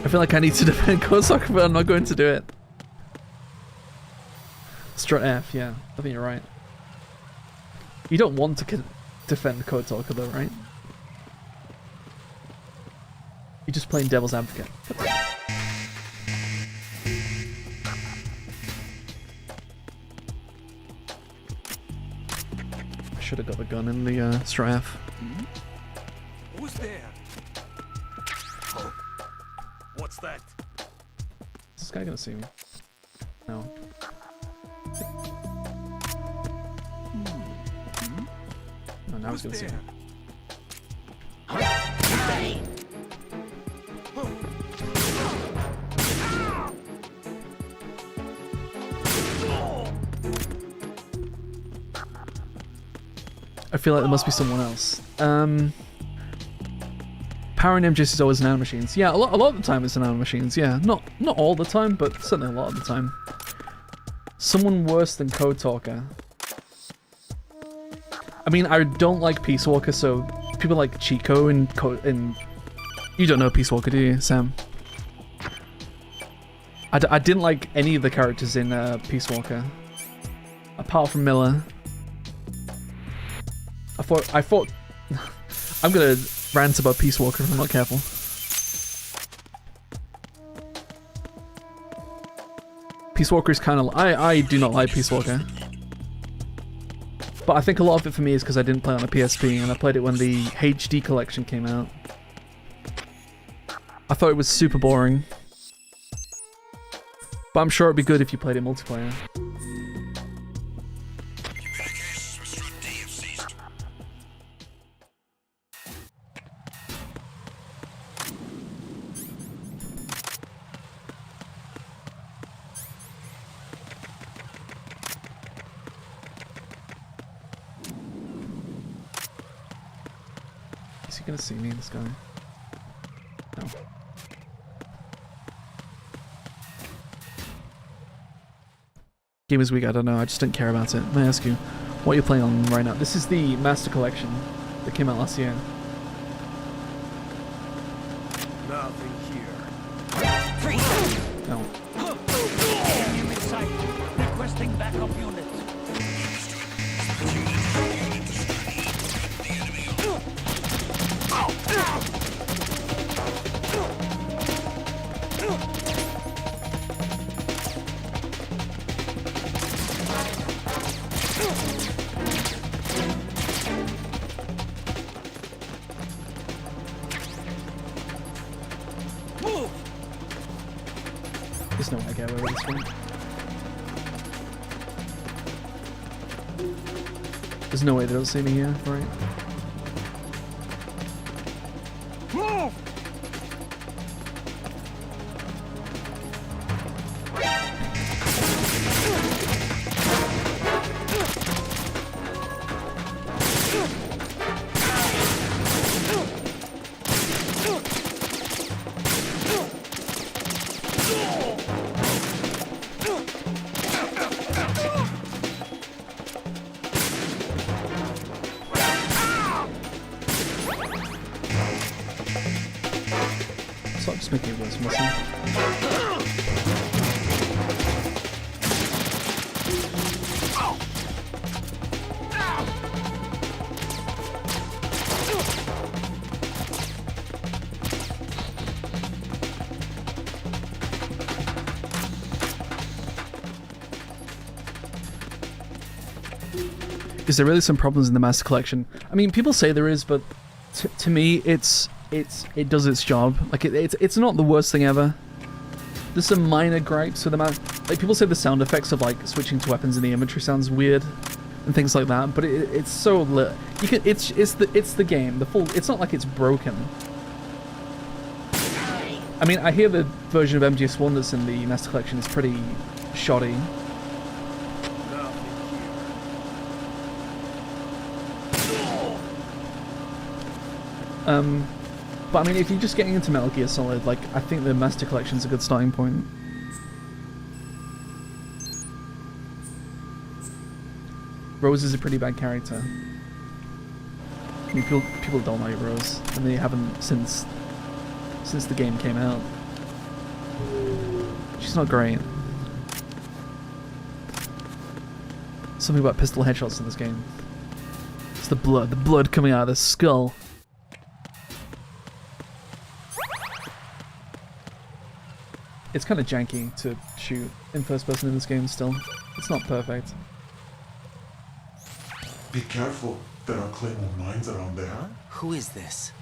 I feel like I need to defend Code Talker, but I'm not going to do it. Strut F, yeah. I think you're right. You don't want to defend Code Talker though, right? You're just playing devil's advocate. I should have got the gun in the Strut F. Who's there? Oh. What's that? Is this guy gonna see me? No. Oh, now he's gonna see me. I feel like there must be someone else. Power in MGS is always nanomachines. Yeah, a lot of the time it's nanomachines. Yeah, not all the time, but certainly a lot of the time. Someone worse than Code Talker. I mean, I don't like Peace Walker, so people like Chico and you don't know Peace Walker, do you, Sam? I didn't like any of the characters in Peace Walker, apart from Miller. I thought I'm gonna rant about Peace Walker if I'm not careful. Peace Walker is kind of... I do not like Peace Walker. But I think a lot of it for me is because I didn't play on a PSP, and I played it when the HD collection came out. I thought it was super boring. But I'm sure it'd be good if you played it multiplayer. Is he gonna see me, this guy? No. Gamers Week, I don't know, I just didn't care about it. May I ask you what you're playing on right now? This is the Master Collection that came out last year. Nothing here. Freeze! No. Enemy sight. Requesting backup units. There's no way I get away with this one. There's no way they don't see me here, right? Move! Stop just making it worse, missing. Is there really some problems in the Master Collection? I mean, people say there is, but to me, it does its job. Like it's not the worst thing ever. There's some minor gripes with the like people say the sound effects of like switching to weapons in the inventory sounds weird and things like that. But it's so lit. You can it's the game. It's not like it's broken. I mean, I hear the version of MGS1 that's in the Master Collection is pretty shoddy. But I mean, if you're just getting into Metal Gear Solid, like, I think the Master Collection's a good starting point. Rose is a pretty bad character. I mean, people don't like Rose, and they haven't since the game came out. She's not great. Something about pistol headshots in this game. It's the blood coming out of the skull. It's kind of janky to shoot in first person in this game still. It's not perfect. Be careful. There are Claymore mines around there. Huh? Who is this?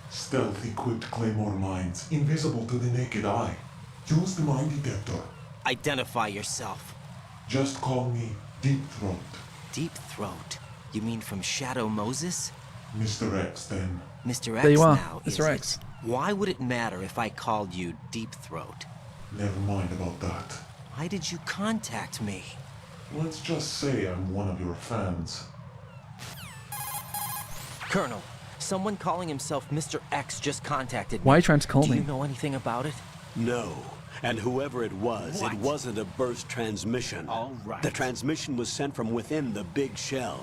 Stealth-equipped Claymore mines, invisible to the naked eye. Use the mine detector. Identify yourself. Just call me Deep Throat. Deep Throat? You mean from Shadow Moses? Mr. X, then. Mr. X there you are, now, Mr. X. It? Why would it matter if I called you Deep Throat? Never mind about that. Why did you contact me? Let's just say I'm one of your fans. Colonel, Someone calling himself Mr. X just contacted me. Why are you trying to call me? Do you know anything about it? No. And whoever it was, What? it wasn't a burst transmission. All right. The transmission was sent from within the big shell.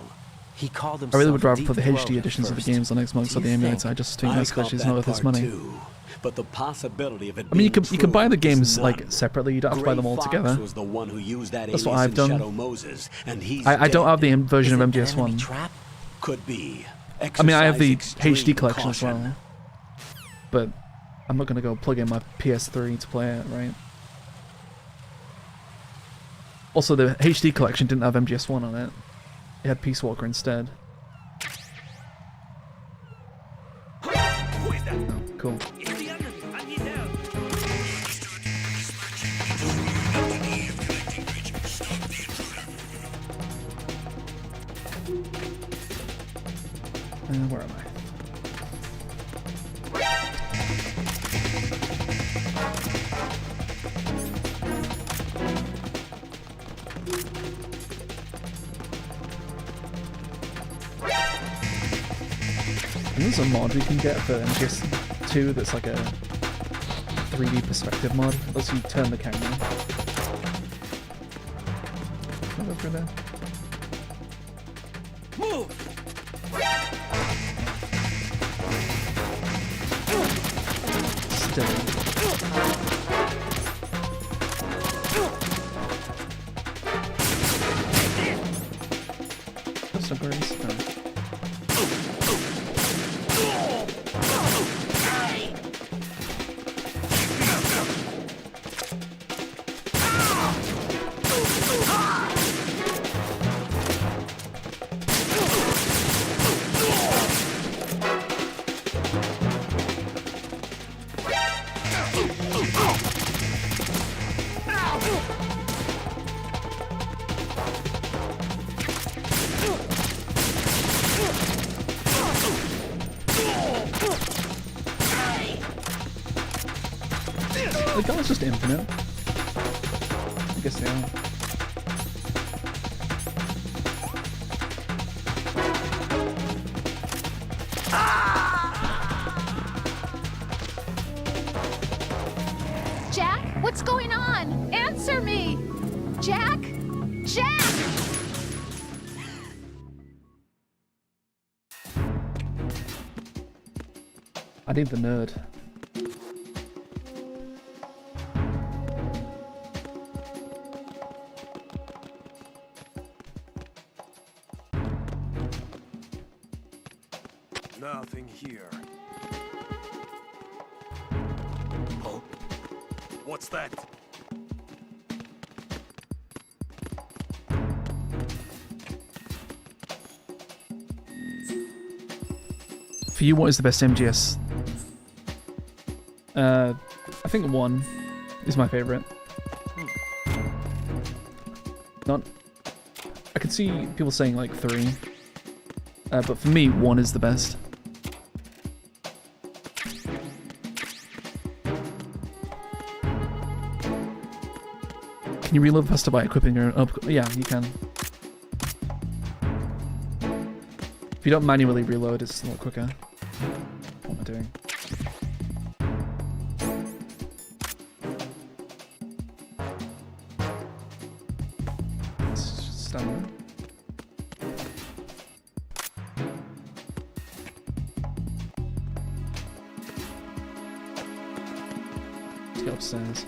He called himself I really would rather Deep put the Throat HD at editions of the first. games on Xbox or the emulator. I just think that's because it's not worth his money. Too. But the possibility of it I mean, you being can buy the true is games none. like separately. You don't have to buy them all Gray together. Fox was the one who used that That's what alias I've in done. Shadow Moses, and he's I don't dead. have the version of Is it an MGS1. enemy trap? Could be. I mean, I have the Exercise HD collection extreme as well. But I'm not gonna go plug in my PS3 to play it, right? Also, the HD collection didn't have MGS1 on it. It had Peace Walker instead. Oh, cool. Where am I? And there's a mod we can get for MGS2 that's like a 3D perspective mod. Lets you turn the camera. Can I go through there? Move! Still. Submarines? No. The gun's just infinite. I guess they are. Jack, what's going on? Answer me! Jack? Jack! I need the nerd. Nothing here. Oh. What's that? For you, what is the best MGS? I think 1 is my favorite. Not. I could see people saying like 3, but for me, 1 is the best. Can you reload faster by equipping your yeah, you can. If you don't manually reload, it's a lot quicker. What am I doing? Let's just stand there. Let's get upstairs.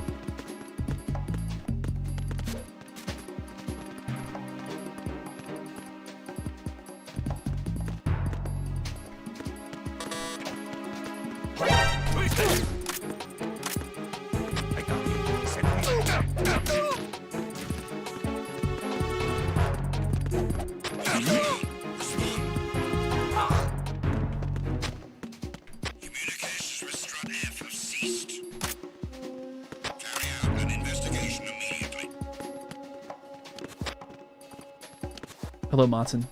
Hello, Martin.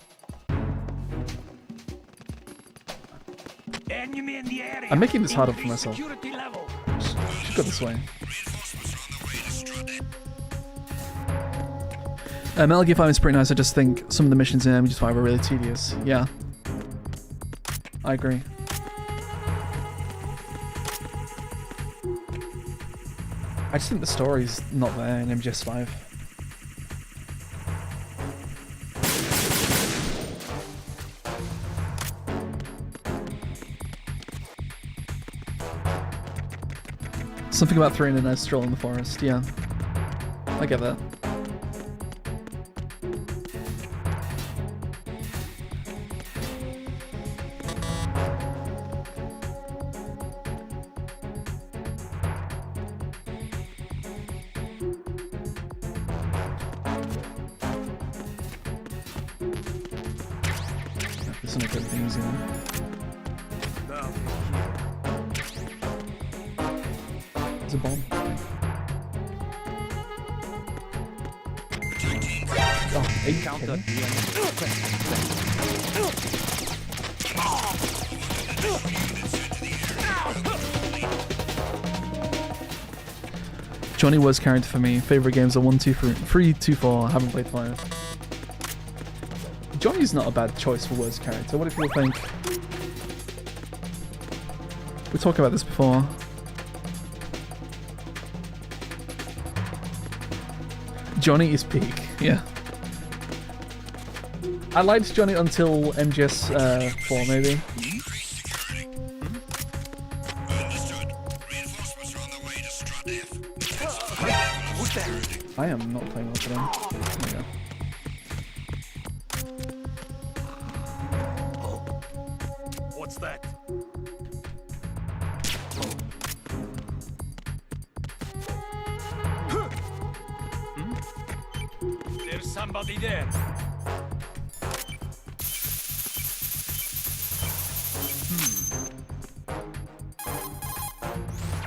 I'm making this harder for myself. Should go this way. Metal Gear 5 is pretty nice. I just think some of the missions in MGS5 are really tedious. Yeah. I agree. I just think the story's not there in MGS5. Something about 3 and a nice stroll in the forest, yeah. I get that. This is not good things, you know. There's a bomb. Oh, 8 counter. Johnny was character for me. Favorite games are 1, 2, 3, 2, 4. I haven't played 5. Johnny's not a bad choice for worst character. What do people think? We talked about this before. Johnny is peak, yeah. I liked Johnny until MGS 4, maybe. I am not playing well for them. There we go. What's that? There's somebody there.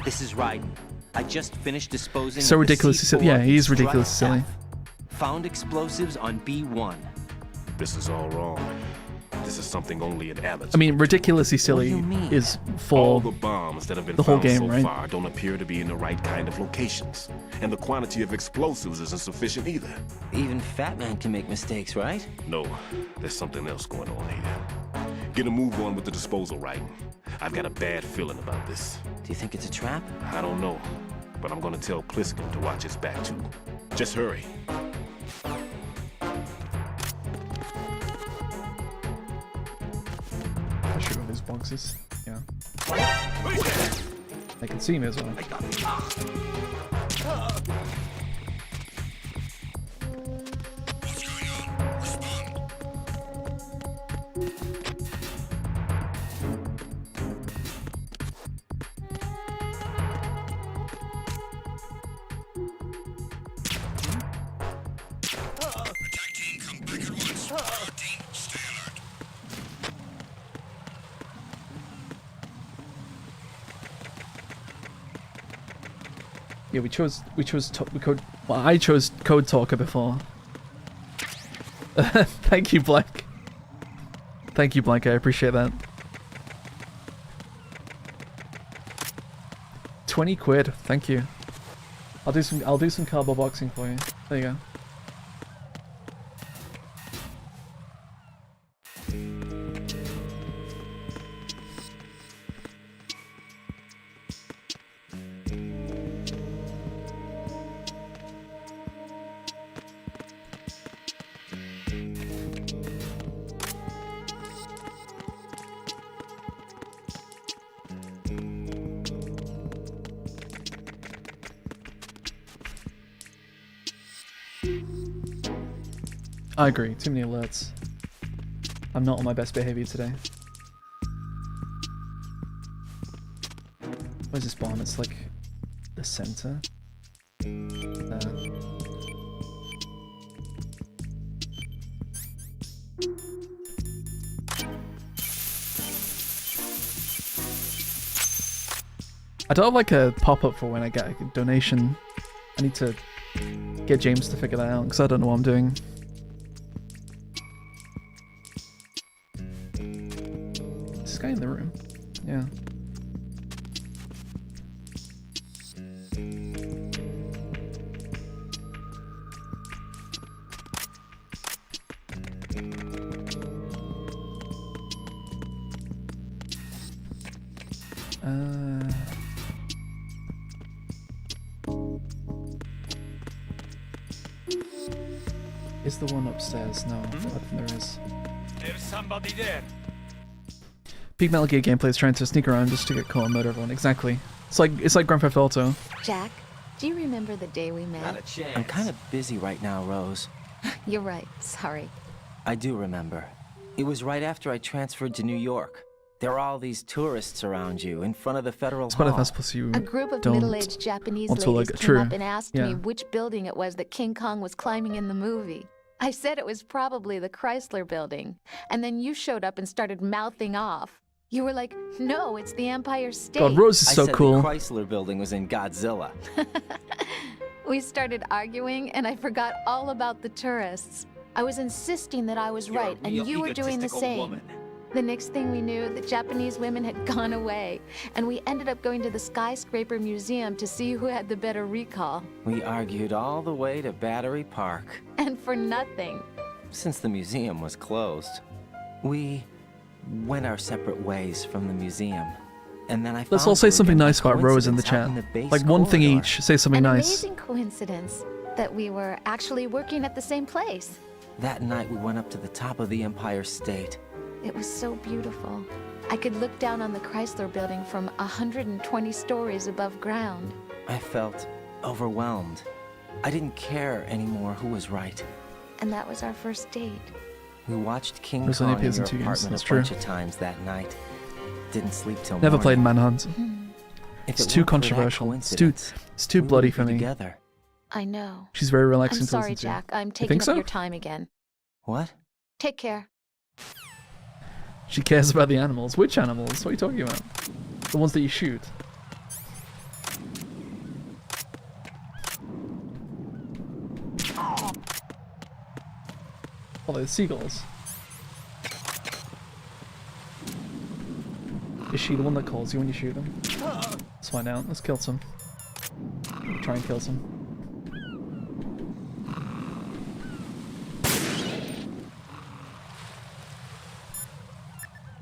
This is Raiden. I just finished disposing So of ridiculously silly. Yeah, he is ridiculously silly. Found explosives on B1. This is all wrong. This is something only an amateur. I mean, ridiculously silly is for all the bombs that have been the whole found game, so right? far don't appear to be in the right kind of locations, and the quantity of explosives isn't sufficient either. Even Fatman can make mistakes, right? No, there's something else going on here. Get a move on with the disposal, Raiden. I've got a bad feeling about this. Do you think it's a trap? I don't know, but I'm gonna tell Pliskin to watch his back too. Just hurry. I should have these boxes. Yeah. They can see me as well. Yeah, I chose Code Talker before. Thank you, Blank. Thank you, Blank. I appreciate that. 20 quid. Thank you. I'll do some cardboard boxing for you. There you go. I agree, too many alerts. I'm not on my best behavior today. Where's this bomb? It's like the center. I don't have like a pop-up for when I get a donation. I need to get James to figure that out because I don't know what I'm doing. Is this guy in the room? Yeah. Is the one upstairs? No, I don't think there is. There's somebody there. Peak Metal Gear gameplay is trying to sneak around just to get caught and murder everyone. Exactly. It's like Grand Theft Auto. Jack, do you remember the day we met? Not a chance. I'm kind of busy right now, Rose. You're right. Sorry. I do remember. It was right after I transferred to New York. There were all these tourists around you in front of the federal hall. Plus you a group of don't middle-aged Japanese want to, ladies like, came up and asked me which building it was that King Kong was climbing in the movie. I said it was probably the Chrysler building. And then you showed up and started mouthing off. You were like, no, it's the Empire State. God, Rose is so cool. I said the Chrysler building was in Godzilla. We started arguing, and I forgot all about the tourists. I was insisting that I was right, and you were doing the same. Woman. The next thing we knew, the Japanese women had gone away, and we ended up going to the Skyscraper Museum to see who had the better recall. We argued all the way to Battery Park. And for nothing. Since the museum was closed, we went our separate ways from the museum. And then Let's all say something nice about Rose in the chat. Like one thing each. Say something nice. Amazing coincidence that we were actually working at the same place. That night we went up to the top of the Empire State. It was so beautiful. I could look down on the Chrysler building from 120 stories above ground. I felt overwhelmed. I didn't care anymore who was right. And that was our first date. We watched King There's Kong only in appears your in 2 games, apartment that's a true. bunch of times that night. Didn't sleep till Never morning. played Manhunt. If It's it too weren't for that controversial. It's too coincidence, bloody we for would be me. Together. I know. She's very relaxing I'm to sorry, listen to. Jack. I'm You taking think up so? your time again. What? Take care. She cares about the animals. Which animals? What are you talking about? The ones that you shoot. Oh, they're seagulls. Is she the one that calls you when you shoot them? Let's find out. Let's kill some. Try and kill some.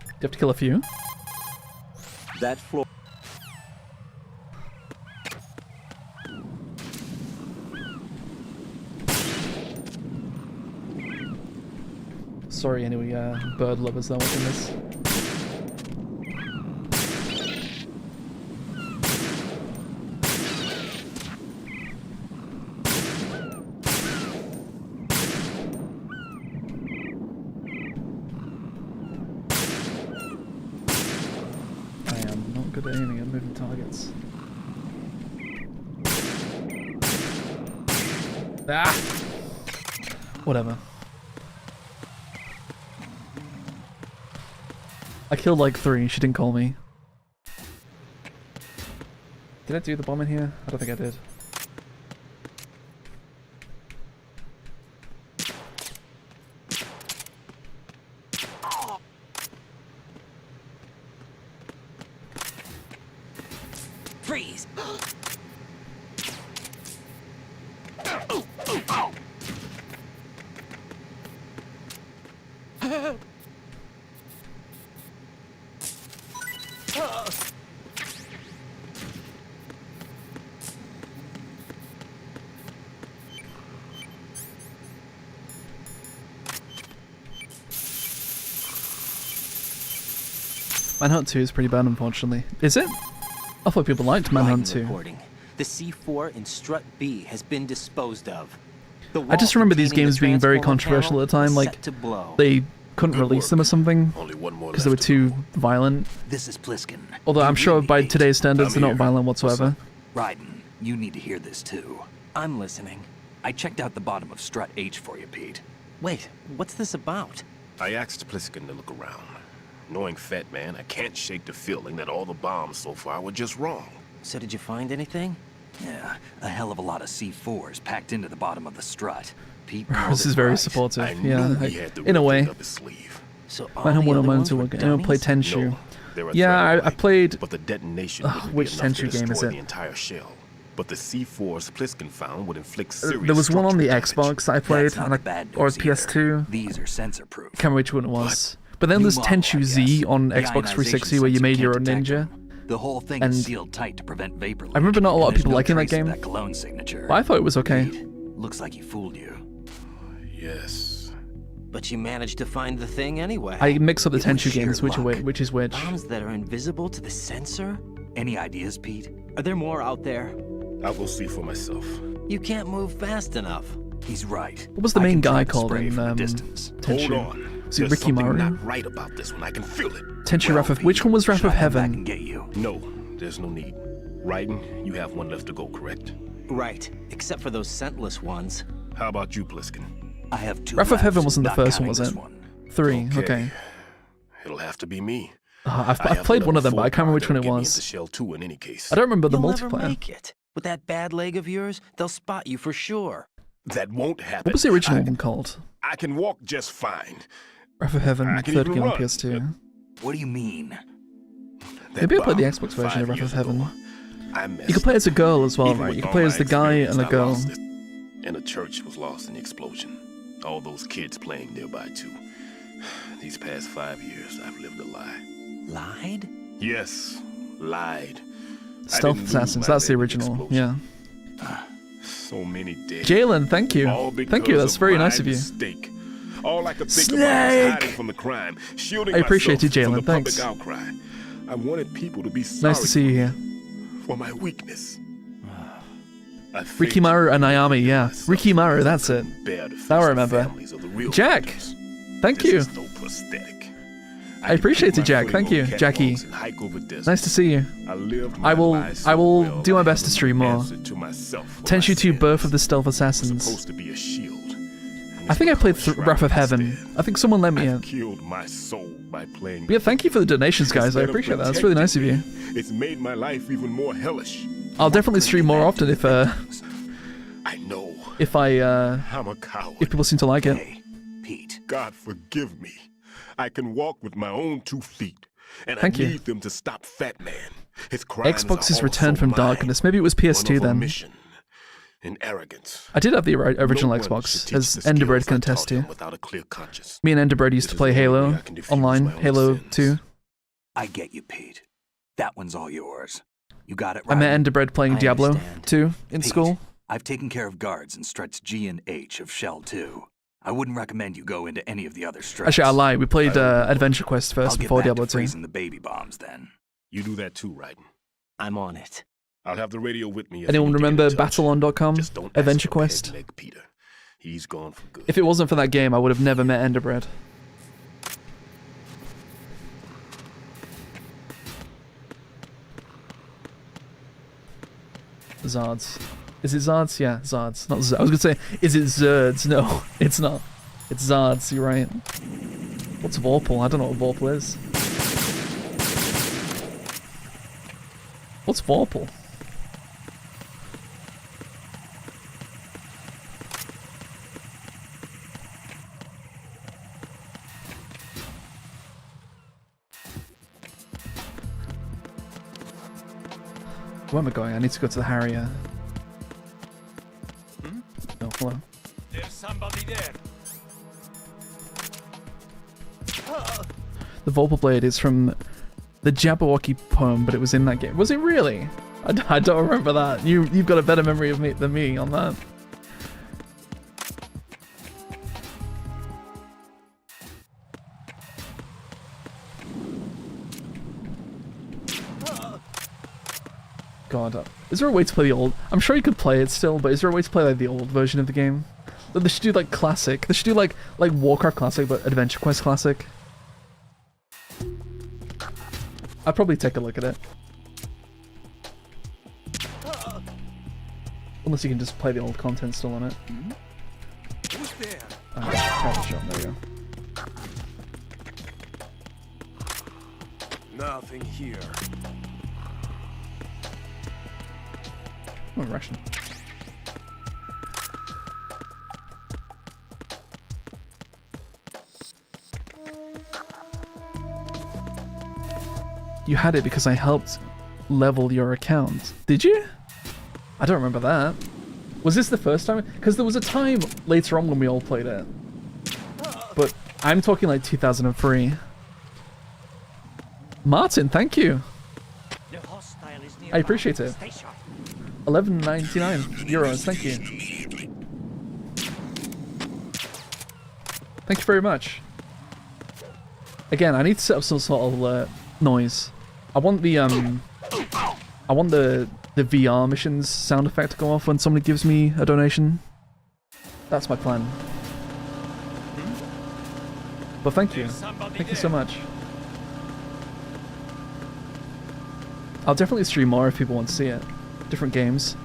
Do you have to kill a few? That floor. Sorry, any bird lovers that are watching this. I am not good at aiming at moving targets. Ah! Whatever. I killed like 3, she didn't call me. Did I do the bomb in here? I don't think I did. Freeze! Manhunt 2 is pretty bad, unfortunately. Is it? I thought people liked Manhunt 2. Reporting. The C4 in Strut B has been disposed of. I just remember these games being very controversial at the time, like they couldn't release them or something because they were too violent. This is Pliskin. Although I'm sure by today's standards they're not violent whatsoever. Raiden, you need to hear this too. I'm listening. I checked out the bottom of Strut H for you, Pete. Wait, what's this about? I asked Pliskin to look around. Knowing Fatman, I can't shake the feeling that all the bombs so far were just wrong. So did you find anything? Yeah, a hell of a lot of C4s packed into the bottom of the strut. Pete, This is very supportive. Yeah, in a way. So Manhunt 1 and Manhunt 2 I played Tenshu. Yeah, I played. But the detonation Which Tenshu game is it? The entire shell. But the C4s Pliskin found would inflict serious There was one on the structural Xbox that I played, That's not and bad or news PS2. These are sensor-proof. Can't remember which one it was. But then there's New model, Tenshu I Z guess. on The Xbox ionization 360 where you sensor made can't your own detect ninja. them. The whole thing And is sealed tight to prevent vapor leak. I remember not a lot of and there's people no liking that trace of game. That cologne signature. But I thought it was okay. Looks like he fooled you. Yes. But you managed to find the thing anyway. I mix up the It was Tenchu sheer games, which is which. Bombs that are invisible to the sensor? Any ideas, Pete? Are there more out there? I'll go see for myself. You can't move fast enough. He's right. What was the main guy called spray in from a distance. Tenchu? Hold on. Was it There's Ricky something Maru? not right about this one. I can feel it. Tenchu Wrath of... Which one was Wrath of Heaven? Get you. No, there's no need. Raiden, you have one left to go, correct? Right, except for those scentless ones. How about you, Pliskin? I have 2 Wrath of left, Heaven wasn't the not first one, counting was this it? one. 3, okay. It'll have to be me. I've played one of them, but I can't remember which one it was. Shell 2 in any case. I don't remember the You'll multiplayer. never make it. With that bad leg of yours, they'll spot you for sure. That won't happen. What was the original one called? I can walk just fine. Wrath of Heaven, I can 3rd even game on run. PS2. What do you mean? Maybe I played the bomb Xbox version of 5 Wrath of years Heaven. ago, I messed You could play as a girl as well, Even right? with You could all play my as the guy experience, and a I girl. lost it. And a church was lost in the explosion. All those kids playing nearby too. These past 5 years, I've lived a lie. Lied? Yes, lied. Stealth Assassins, that's the original, yeah. So many dead. Jalen, thank you. All Thank you, because that's very my nice of you. mistake. All I could think about was Snake! hiding from the crime, shielding I appreciate you, myself Jalen, from the thanks. public outcry. I wanted people to be sorry Nice to see you here. for my weakness. I Ricky Maru and Ayami, yeah. Ricky Maru, that's it. Now I remember. Jack, thank you. This is no prosthetic. I appreciate it, Jack. Thank you, Jackie. Nice to see you. I will do my best to stream more. Tenchu 2 Birth of the Stealth Assassins. Supposed to be a shield. I think I played Wrath of Heaven. I think someone let me in. Killed my soul by playing. But yeah, thank you for the donations, guys. I appreciate that. That's really nice of you. It's made my life even more hellish. I'll definitely stream more often if I know. if I'm a coward. if people seem to like it. Pete. God forgive me. I can walk with my own 2 feet, and Thank I you. need them to stop Fatman. His crimes Xbox's are Return also from mine. Darkness. Maybe it was PS2 One of then. omission and arrogance. I did have the original No one Xbox, should teach as the Enderbread skills can I attest taught him to. without a clear conscience. Me and Enderbread used to play Halo online, Halo 2. I get you, Pete. That one's all yours. You got it I right. met Enderbread playing Diablo 2 in Pete, school. I've taken care of guards in struts G and H of Shell 2. I wouldn't recommend you go into any of the other struts. Actually, I lied. We played Adventure Quest I'll first get before back to Diablo 2. freezing the baby bombs then. You do that too, Raiden. I'm on it. I'll have the radio with me. If Anyone you need to get remember in touch. Battlon.com? Just don't ask Adventure for Quest? Peg Leg Peter. He's gone for good. If it wasn't for that game, I would have never met Enderbread. Zards. Is it Zards? Yeah, Zards. Not Z. I was gonna say, is it Zerds? No, it's not. It's Zards, you're right. What's Vorpal? I don't know what Vorpal is. What's Vorpal? Where am I going? I need to go to the Harrier. Oh, hello. There's somebody there. The Vorpal Blade is from the Jabberwocky poem, but it was in that game. Was it really? I don't remember that. You've got a better memory of me than me on that. God, is there a way to play the old? I'm sure you could play it still, but is there a way to play like the old version of the game? They should do like classic. They should do like Warcraft classic, but Adventure Quest classic. I'd probably take a look at it. Unless you can just play the old content still on it. Who's there? Title shop, there we go. Nothing here. Oh, Russian. You had it because I helped level your account. Did you? I don't remember that. Was this the first time? Because there was a time later on when we all played it. But I'm talking like 2003. Martin, thank you. I appreciate it. 11.99 euros, thank you. Thank you very much. Again, I need to set up some sort of noise. I want the VR missions sound effect to go off when somebody gives me a donation. That's my plan. But thank you. Thank you so much. I'll definitely stream more if people want to see it. Different games.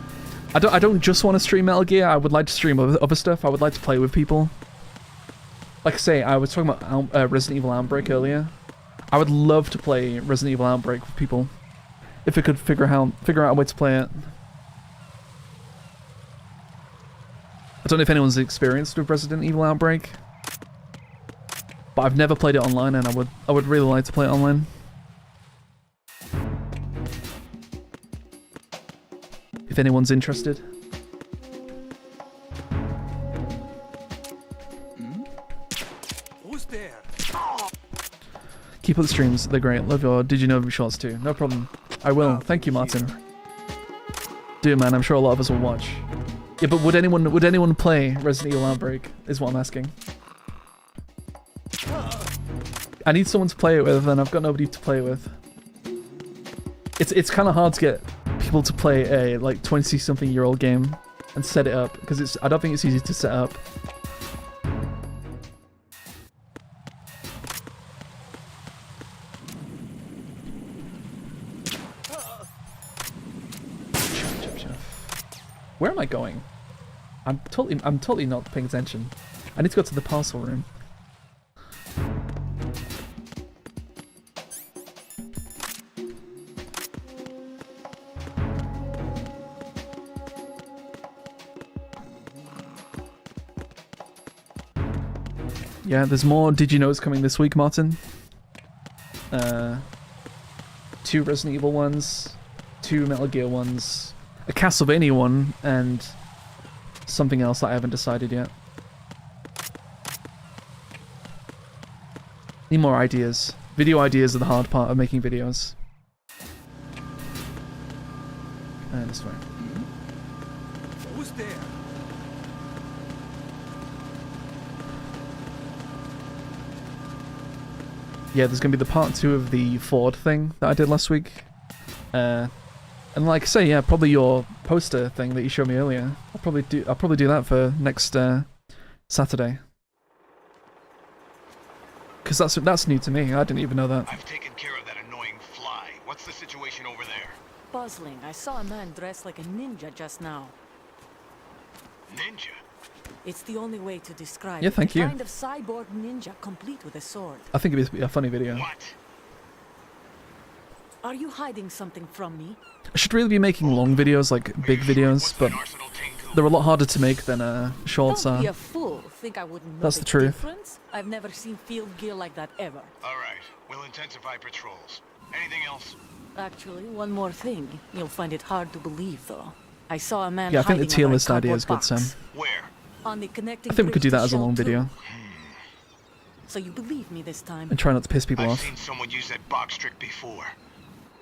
I don't just want to stream Metal Gear. I would like to stream other stuff. I would like to play with people. Like I say, I was talking about Resident Evil Outbreak earlier. I would love to play Resident Evil Outbreak with people. If I could figure out a way to play it. I don't know if anyone's experienced with Resident Evil Outbreak. But I've never played it online, and I would really like to play it online. If anyone's interested. Who's there? Keep up the streams, they're great. Love your Did You Know shorts too. No problem. I will. Thank you, Martin. Do it, man. I'm sure a lot of us will watch. Yeah, but would anyone play Resident Evil Outbreak? Is what I'm asking. I need someone to play it with, and I've got nobody to play it with. It's kind of hard to get people to play a like 20-something-year-old game and set it up because I don't think it's easy to set up. Where am I going? I'm totally not paying attention. I need to go to the parcel room. Yeah, there's more Did You Knows coming this week, Martin. 2 Resident Evil ones, 2 Metal Gear ones, a Castlevania one, and something else that I haven't decided yet. Need more ideas. Video ideas are the hard part of making videos. This way. Who's there? Yeah, there's gonna be the part 2 of the Ford thing that I did last week. And like I say, yeah, probably your poster thing that you showed me earlier. I'll probably do that for next Saturday. Cause that's new to me. I didn't even know that. I've taken care of that annoying fly. What's the situation over there? Puzzling. I saw a man dressed like a ninja just now. Ninja? It's the only way to describe Yeah, thank you. a kind of cyborg ninja complete with a sword. I think it'd be a funny video. What? Are you hiding something from me? I should really be making long videos, like big videos, but they're a lot harder to make than shorts Don't are. be a fool. Think I wouldn't know That's the truth. difference? I've never seen field gear like that ever. All right, we'll intensify patrols. Anything else? Actually, one more thing. You'll find it hard to believe, though. I saw a man Yeah, I think the hiding tier under a list idea is good, cardboard Sam. box. Where? On the connecting I think we could do bridge that to as a long Shell video 2. So you believe me this time? and try not to piss people I've off. seen someone use that box trick before.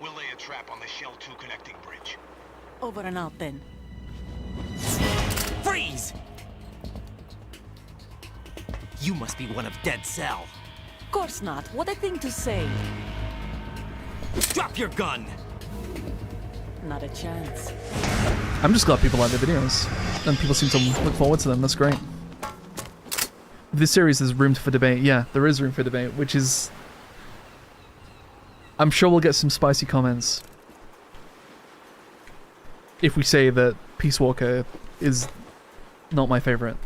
We'll lay a trap on the Shell 2 connecting bridge. Over and out then. Freeze! You must be one of Dead Cell. Of course not. What a thing to say. Drop your gun! Not a chance. I'm just glad people like the videos, and people seem to look forward to them. That's great. With this series, there's room for debate. Yeah, there is room for debate, which is... I'm sure we'll get some spicy comments if we say that Peace Walker is not my favorite.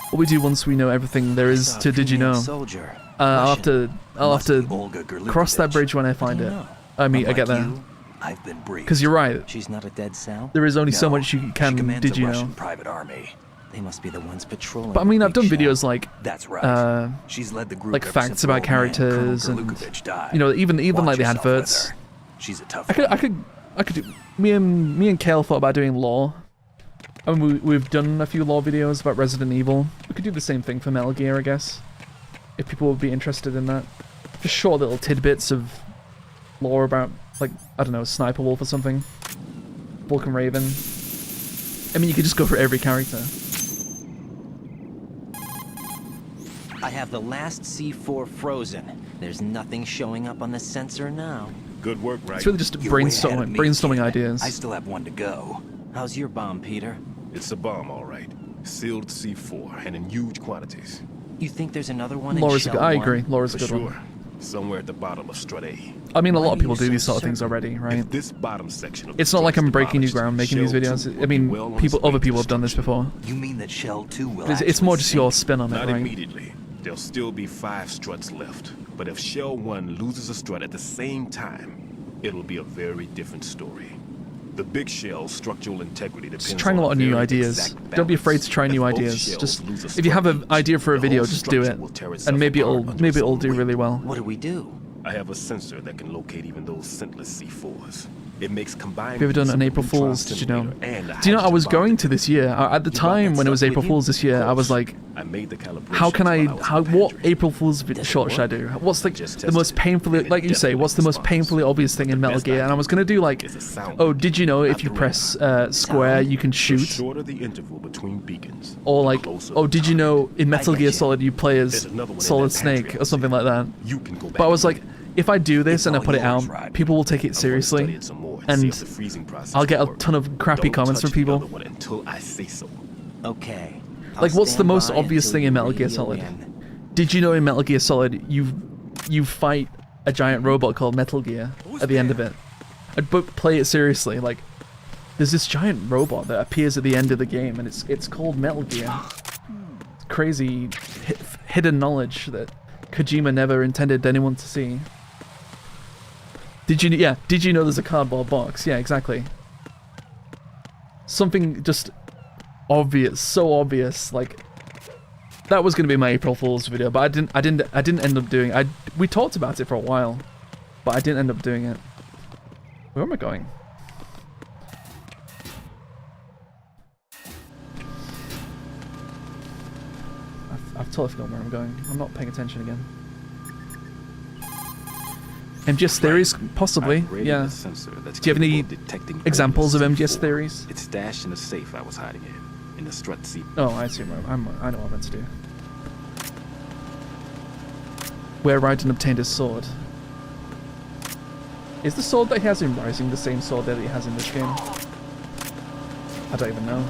What we do once we know everything there is to Did You Know? I'll have to cross that bridge when I find it. I mean, I get there. I've been briefed. Because you're right. She's not a dead cell? There is only so No, much you she can commands Did a You Russian Know? private army. They must be the ones patrolling. But I mean, the I've done big videos shell. like That's right. She's led the group like ever facts since about old man, characters Colonel and Galukovich died. you know even Watch like the yourself with adverts. her. She's a tough I could do. Me and Kale thought about doing lore. I mean, we've done a few lore videos about Resident Evil. We could do the same thing for Metal Gear, I guess, if people would be interested in that. Just short little tidbits of lore about like, I don't know, Sniper Wolf or something. Vulcan Raven. I mean, you could just go for every character. I have the last C4 frozen. There's nothing showing up on the sensor now. Good work, right? It's really just brainstorming ideas. I still have one to go. How's your bomb, Peter? It's a bomb, all right. Sealed C4, and in huge quantities. You think there's another one Laura's in a good, Shell I 1? agree. Laura's a For good sure. one. Somewhere at the bottom of Strut A. I mean, a lot Why of people are you do these so sort of things certain? already, right? If this bottom section of It's not like I'm breaking new demolished, ground making these Shell videos. 2 I will be mean, well on its way other to people have done this before. You mean that Shell 2 will It's more just your spin on it, Not right? immediately. There'll still be 5 struts left. But if Shell 1 loses a strut at the same time, it'll be a very different story. The big shell's structural integrity depends Just trying a on lot of new very ideas. exact Don't be afraid balance. to try new If both ideas. shells Just lose a if you have strut an idea for a each, video, the whole just do it, structure will tear itself and maybe apart it'll under its own do weight. really well. What do we do? I have a sensor that can locate even those scentless C4s. It makes combined. Have you ever done an April Fool's? Did you know? Do you know I was going to this year? At the time when it was April Fool's this year, I was like, I made the calibration. how can I? What April Fool's shot should I do? What's like the most painfully, like you say, what's the most painfully obvious thing in Metal Gear? And I was gonna do like, oh, did you know if you press square you can shoot? The shorter the interval between beacons. Or like, oh, did you know in Metal Gear Solid you play as Solid Snake or something like that? You can go back. But I was like, if I do this and I put it out, people will take it seriously, and I'll get a ton of crappy comments from people. Until I say so. Okay. Like, what's the most obvious thing in Metal Gear Solid? Did you know in Metal Gear Solid you fight a giant robot called Metal Gear at the end of it? But play it seriously. Like, there's this giant robot that appears at the end of the game, and it's called Metal Gear. It's crazy hidden knowledge that Kojima never intended anyone to see. Did you know there's a cardboard box? Yeah, exactly. Something just obvious, so obvious. Like, that was gonna be my April Fool's video, but I didn't end up doing it. We talked about it for a while, but I didn't end up doing it. Where am I going? I've totally forgotten where I'm going. I'm not paying attention again. MGS theories, possibly. Yeah. Do you have any examples of MGS theories? It's stashed in a safe I was hiding in the strut seat. Oh, I see. I know what I'm meant to do. Where Raiden obtained his sword. Is the sword that he has in Rising the same sword that he has in this game? I don't even know.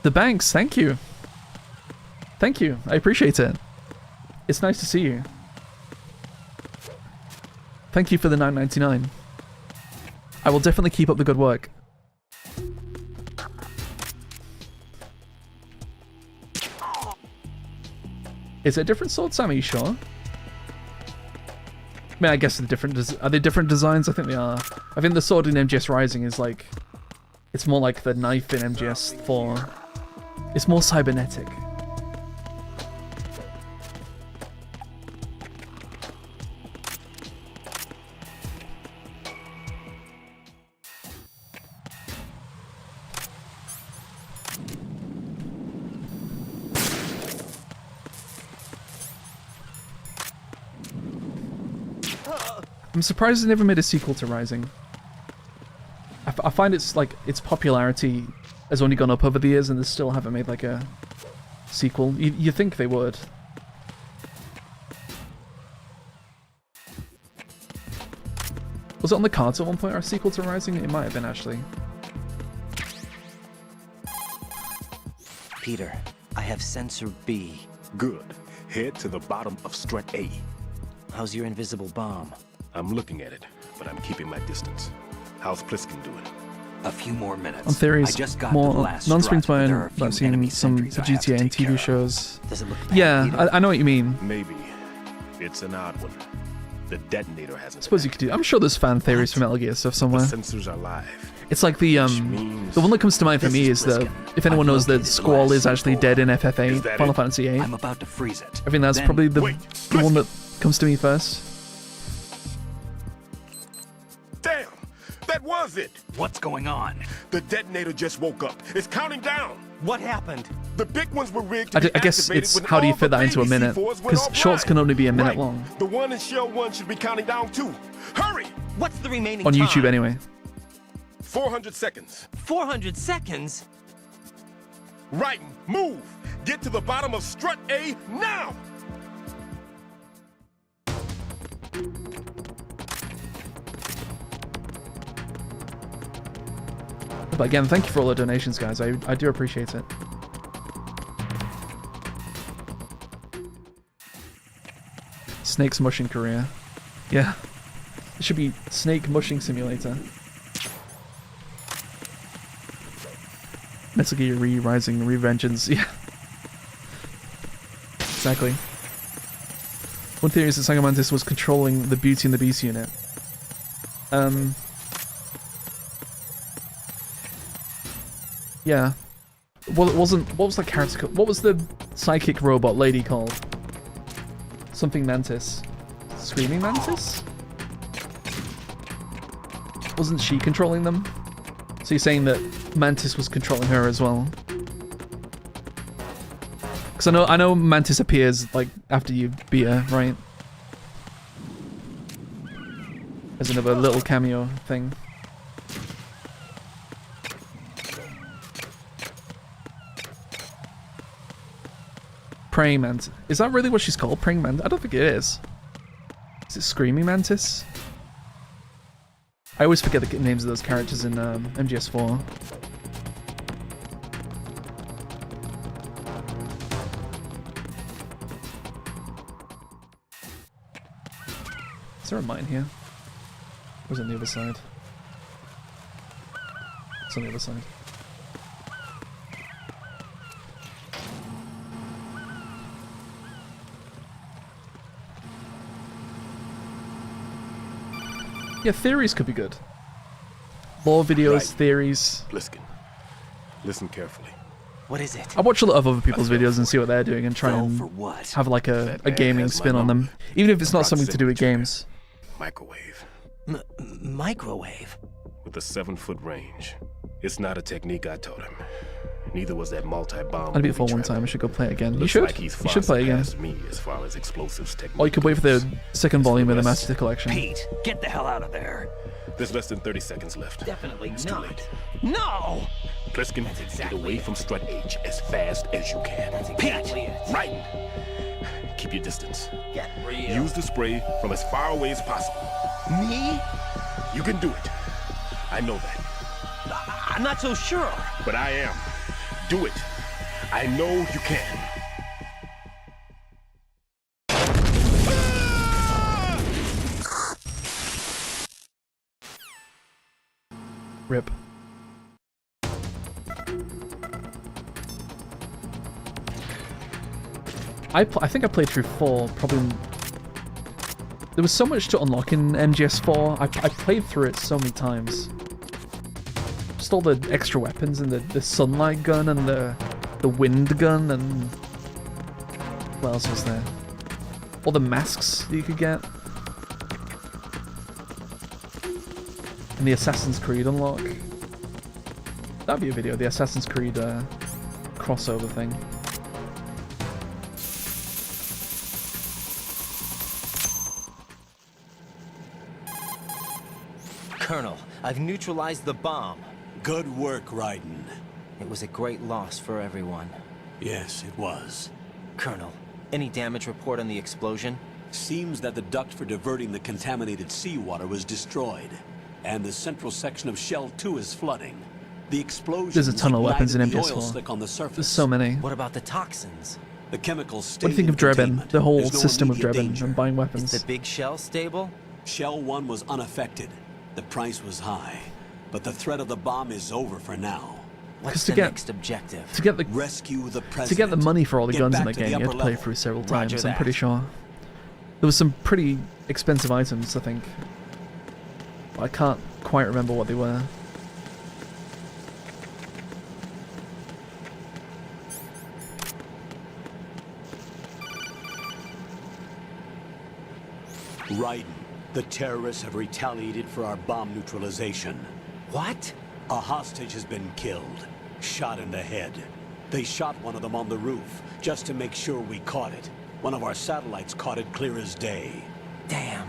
The Banks, thank you. Thank you, I appreciate it. It's nice to see you. Thank you for the $9.99. I will definitely keep up the good work. Is it a different sword, Sam? Are you sure? I mean, I guess they're different. Are they different designs? I think they are. I think the sword in MGS Rising is like... It's more like the knife in MGS 4. It's more cybernetic. I'm surprised they never made a sequel to Rising. I find its popularity has only gone up over the years, and they still haven't made like a sequel. You think they would? Was it on the cards at one point, or a sequel to Rising? It might have been, actually. Peter, I have sensor B. Good. Head to the bottom of strut A. How's your invisible bomb? I'm looking at it, but I'm keeping my distance. How's Pliskin doing? A few more minutes. On theories, I just got more the last non-streams strut, but there are by a few I've seen enemy some for sentries I have to GTA and take care TV of. shows. Does it look bad, Yeah, Peter? I know what you mean. Maybe. It's an odd one. The detonator hasn't. I suppose you could do. I'm sure there's fan theories for Metal Gear stuff somewhere. The sensors are live. It's like the one that comes to mind for me is the if anyone knows that Squall is actually dead in FF8, Final Fantasy VIII. I'm about to freeze it. I think that's Then- probably the one that comes to me first. Damn! What's going on? The detonator just woke up. It's counting down. What happened? The big ones were rigged I to be guess activated it's when how do you all fit the that into a baby minute? C4s went Because shorts offline. can only be a minute Right. long. The one in shell 1 should be counting down too. Hurry! What's the remaining On time? YouTube anyway. 400 seconds. 400 seconds? Right, move! Get to the bottom of strut A now! But again, thank you for all the donations, guys. I do appreciate it. Snake's mushing career. Yeah. It should be Snake Mushing Simulator. Metal Gear Rising, Revengeance. Yeah. Exactly. One theory is that Psycho Mantis was controlling the Beauty and the Beast unit. Yeah. Well, it wasn't. What was that character called? What was the psychic robot lady called? Something Mantis. Screaming Mantis? Wasn't she controlling them? So you're saying that Mantis was controlling her as well? Because I know Mantis appears like after you beat her, right? As another little cameo thing. Praying Mantis. Is that really what she's called? Praying Mantis? I don't think it is. Is it Screaming Mantis? I always forget the names of those characters in MGS4. Is there a mine here? Or is it on the other side? It's on the other side. Yeah, theories could be good. Lore videos, Right. theories. Pliskin, listen carefully. What is it? I watch a lot of other people's videos and see what they're doing and try and have like a gaming spin on them. Even if it's not something to do with games. Microwave. Microwave? With a 7-foot range. It's not a technique I taught him. Neither was that multi-bomb. I beat it for one time, I should go play it again. You Looks should. like he's You should play it again. surpassed me as far as explosives technique. Or you could wait for the second volume of the Master Collection. Pete, get the hell out of there. There's less than 30 seconds left. Definitely It's not. too late. No! Pliskin, get away from strut H as fast as you can. Pete! Right! Keep your distance. Get real. Use the spray from as far away as possible. Me? You can do it. I know that. I'm not so sure. But I am. Do it. I know you can. Rip. I think I played through 4, probably... There was so much to unlock in MGS4, I played through it so many times. Just all the extra weapons and the sunlight gun and the wind gun and... What else was there? All the masks that you could get. And the Assassin's Creed unlock. That'd be a video, the Assassin's Creed crossover thing. Colonel, I've neutralized the bomb. Good work, Raiden. It was a great loss for everyone. Yes, it was. Colonel, any damage report on the explosion? Seems that the duct for diverting the contaminated seawater was destroyed, and the central section of Shell 2 is flooding. The explosion There's a ton of weapons in ignited the oil MGS4. slick on the surface. There's so many. What about the toxins? The chemicals What do you think of Drebin? The whole system of Drebin and buying weapons. Is the big shell stable? Shell 1 was unaffected. The price was high, but the threat of the bomb is over for now. What's the next objective? To get the rescue the president. To get the money for all the Get guns in back the to game, the you had to upper play level. through several Roger times. I'm that. pretty sure. There was some pretty expensive items, I think. I can't quite remember what they were. Raiden, the terrorists have retaliated for our bomb neutralization. What? A hostage has been killed. Shot in the head. They shot one of them on the roof, just to make sure we caught it. One of our satellites caught it clear as day. Damn.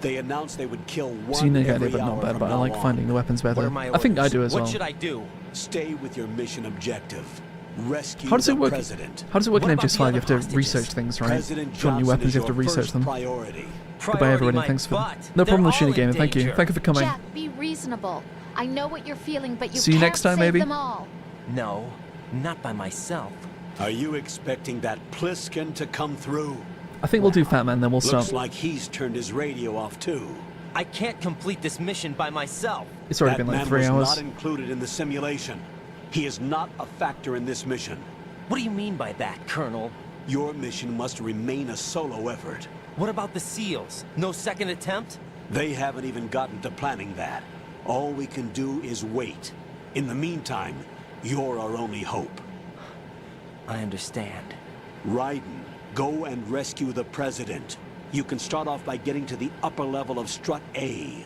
They announced they would kill one So unique idea, every but not hour bad. from But I now like on. finding the weapons better. I think I do as well. What should I do? Stay with your mission objective. Rescue How does it the work? President. How does it work in What about MGS5? the You have to other research hostages? things, right? President If you want new Johnson weapons, is you have to your research first them. priority. Goodbye, everybody. my Thanks for butt. no They're problem, all Machine in Gaming. Thank you. danger. Thank you for coming. Jack, be reasonable. I know what you're feeling, but you See you can't next time, save maybe? them all. No, not by myself. Are you expecting that Pliskin to come through? I think we'll do Fatman, then we'll stop. Looks like he's turned his radio off too. I can't complete this mission by myself. It's already That been like man 3 was hours. not included in the simulation. He is not a factor in this mission. What do you mean by that, Colonel? Your mission must remain a solo effort. What about the SEALs? No second attempt? They haven't even gotten to planning that. All we can do is wait. In the meantime, you're our only hope. I understand. Raiden, go and rescue the President. You can start off by getting to the upper level of Strut A.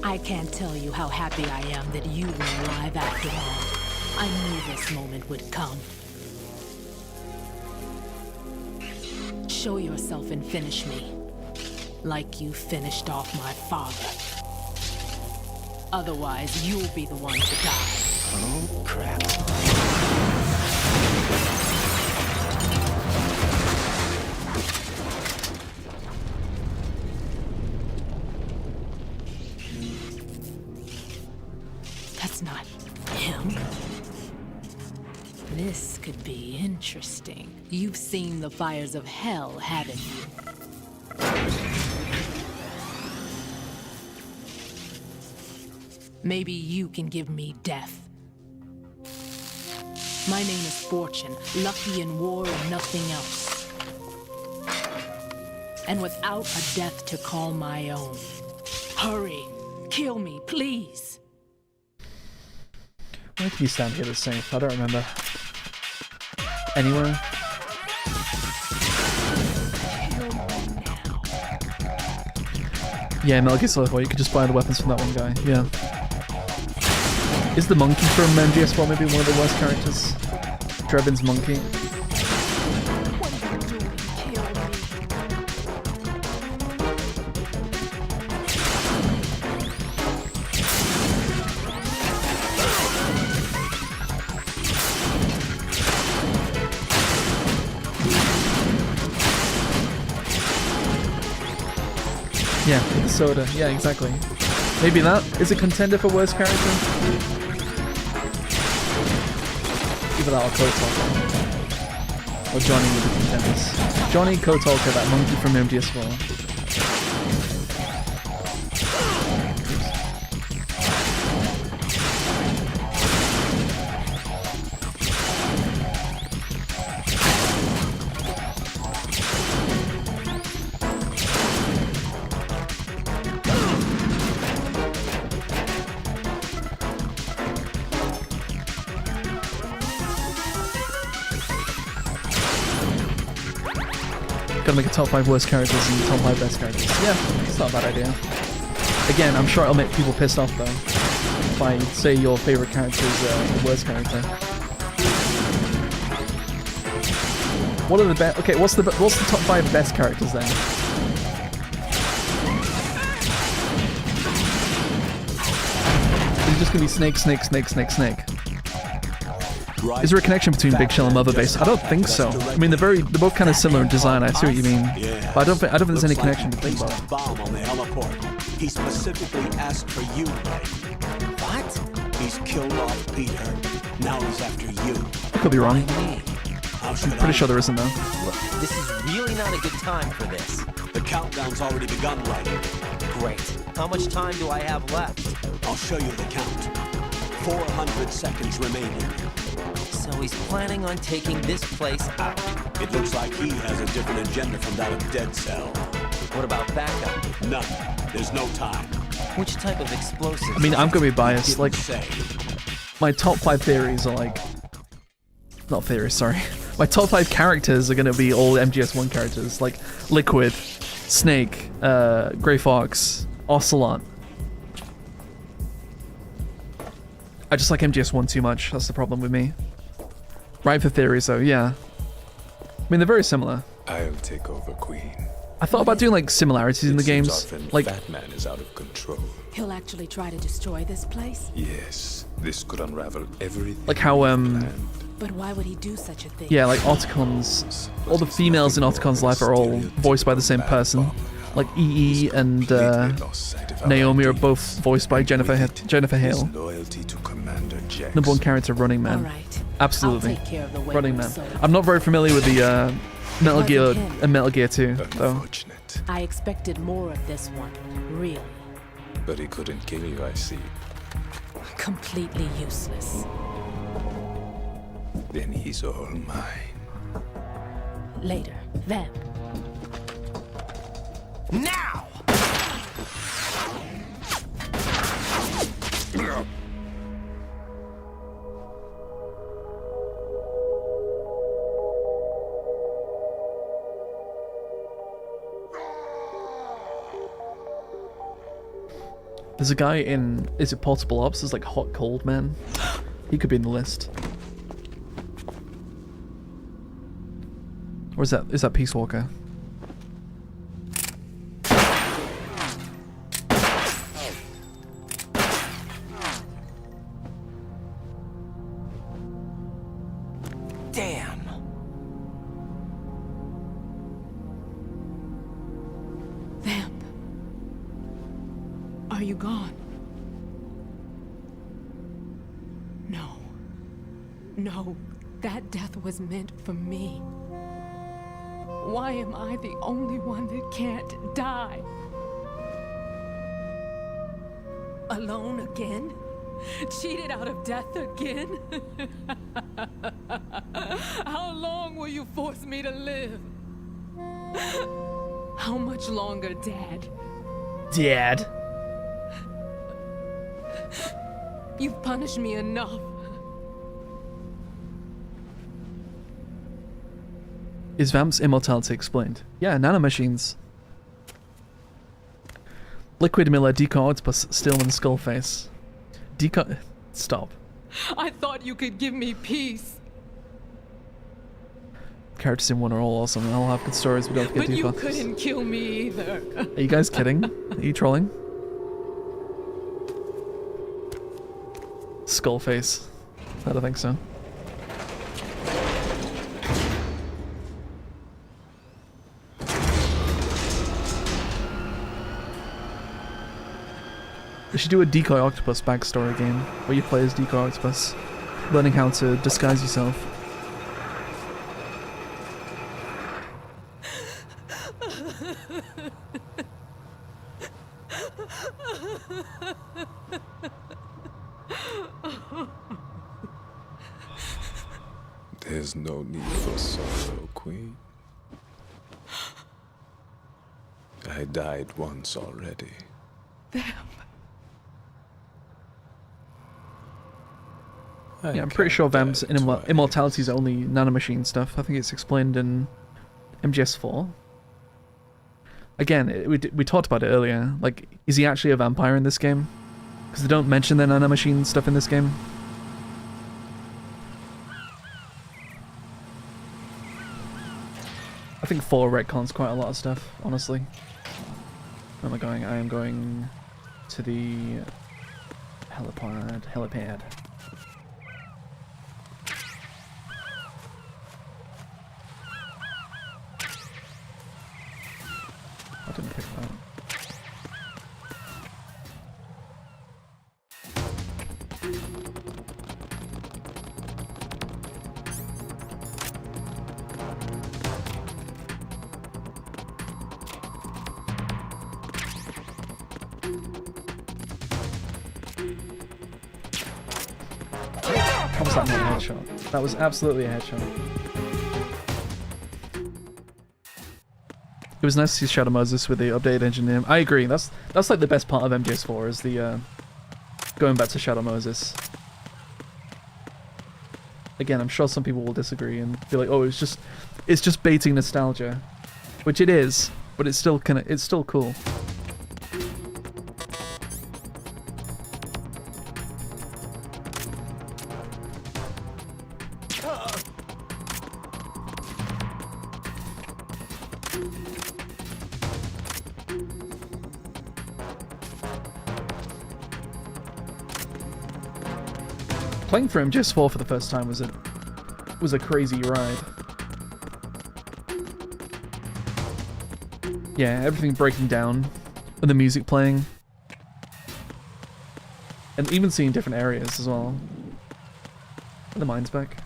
I can't tell you how happy I am that you were alive after all. I knew this moment would come. Show yourself and finish me. Like you finished off my father. Otherwise, you'll be the one to die. Oh, crap. That's not him. This could be interesting. You've seen the fires of hell, haven't you? Maybe you can give me death. My name is Fortune, lucky in war and nothing else. And without a death to call my own. Hurry, kill me, please. Where can you stand here to safe? I don't remember. Anywhere? Yeah, Metal Gear Solid 4, you could just buy the weapons from that one guy, yeah. Is the monkey from MGS4 maybe one of the worst characters? Drebin's monkey. Yeah, with the soda. Yeah, exactly. Maybe that is a contender for worst character. Either that or Kotalker. Or Johnny with the contenders. Johnny, Kotalker, that monkey from MGS4. Gotta make a top 5 worst characters and top 5 best characters. Yeah, it's not a bad idea. Again, I'm sure it'll make people pissed off though. If I say your favorite character is the worst character. What are the best? Okay, what's the top 5 best characters then? Is it just gonna be Snake, Snake, Snake, Snake, Snake? Is there a connection between Big Shell and Mother Base? I don't think so. I mean, they're both kind of similar in design. I see what you mean, but I don't think there's any connection between both. Bomb on the heliport. He specifically asked for you, right? What? He's killed off Peter. Now he's after you. I could be wrong. How should I'm pretty sure there isn't though. Look, this is really not a good time for this. The countdown's already begun, Ryder. Great. How much time do I have left? I'll show you the count. 400 seconds remaining. So he's planning on taking this place out. It looks like he has a different agenda from that of Dead Cell. What about backup? None. There's no time. Which type of explosives? I mean, I'm gonna be biased. Like, my top 5 theories are like... Not theories, sorry. My top 5 characters are gonna be all MGS1 characters. Like, Liquid, Snake, Grey Fox, Ocelot. I just like MGS1 too much. That's the problem with me. Right for theories, though, yeah. I mean, they're very similar. I'll take over, Queen. I thought about doing like similarities in the games. Like, Fatman is out of control. He'll actually try to destroy this place? Yes, this could unravel everything. like how But why would he do such a thing? yeah, like Otacons. All the females in Otacon's life are all voiced by the same person. Like EE and Naomi are both voiced by Jennifer Hale. Number 1 character, Running Man. Absolutely. Running Man. I'm not very familiar with the Metal Gear and Metal Gear 2, though. I expected more of this one, really. But he couldn't kill you, I see. Completely useless. Then he's all mine. Later, then. Now! There's a guy in, is it Portable Ops? There's like Hot Cold Man. He could be in the list. Or is that Peace Walker? Damn. Vamp. Are you gone? No. No, that death was meant for me. Why am I the only one that can't die? Alone again? Cheated out of death again? How long will you force me to live? How much longer, Dad? Dad? You've punished me enough. Is Vamp's immortality explained? Yeah, nanomachines. Liquid Miller, Decoy Octopus, Stillman, Skullface. Decoy... Stop. I thought you could give me peace. Characters in 1 are all awesome and all have good stories, we don't have to get But deeper. you couldn't kill me either. Are you guys kidding? Are you trolling? Skullface. I don't think so. We should do a Decoy Octopus backstory game where you play as Decoy Octopus, learning how to disguise yourself. There's no need for sorrow, Queen. I died once already. Yeah, I'm pretty sure Vamp's immortality is only nanomachine stuff. I think it's explained in MGS4. Again, we talked about it earlier. Like, is he actually a vampire in this game? Because they don't mention the nanomachine stuff in this game. I think 4 retcons quite a lot of stuff, honestly. Where am I going? I am going to the helipad. I didn't pick that. How was that not a headshot? That was absolutely a headshot. It was nice to see Shadow Moses with the updated engine name. I agree. That's like the best part of MGS4 is the going back to Shadow Moses. Again, I'm sure some people will disagree and be like, "Oh, it's just baiting nostalgia," which it is, but it's still cool. Playing for MGS4 for the first time was a crazy ride. Yeah, everything breaking down, and the music playing, and even seeing different areas as well. Are the mines back?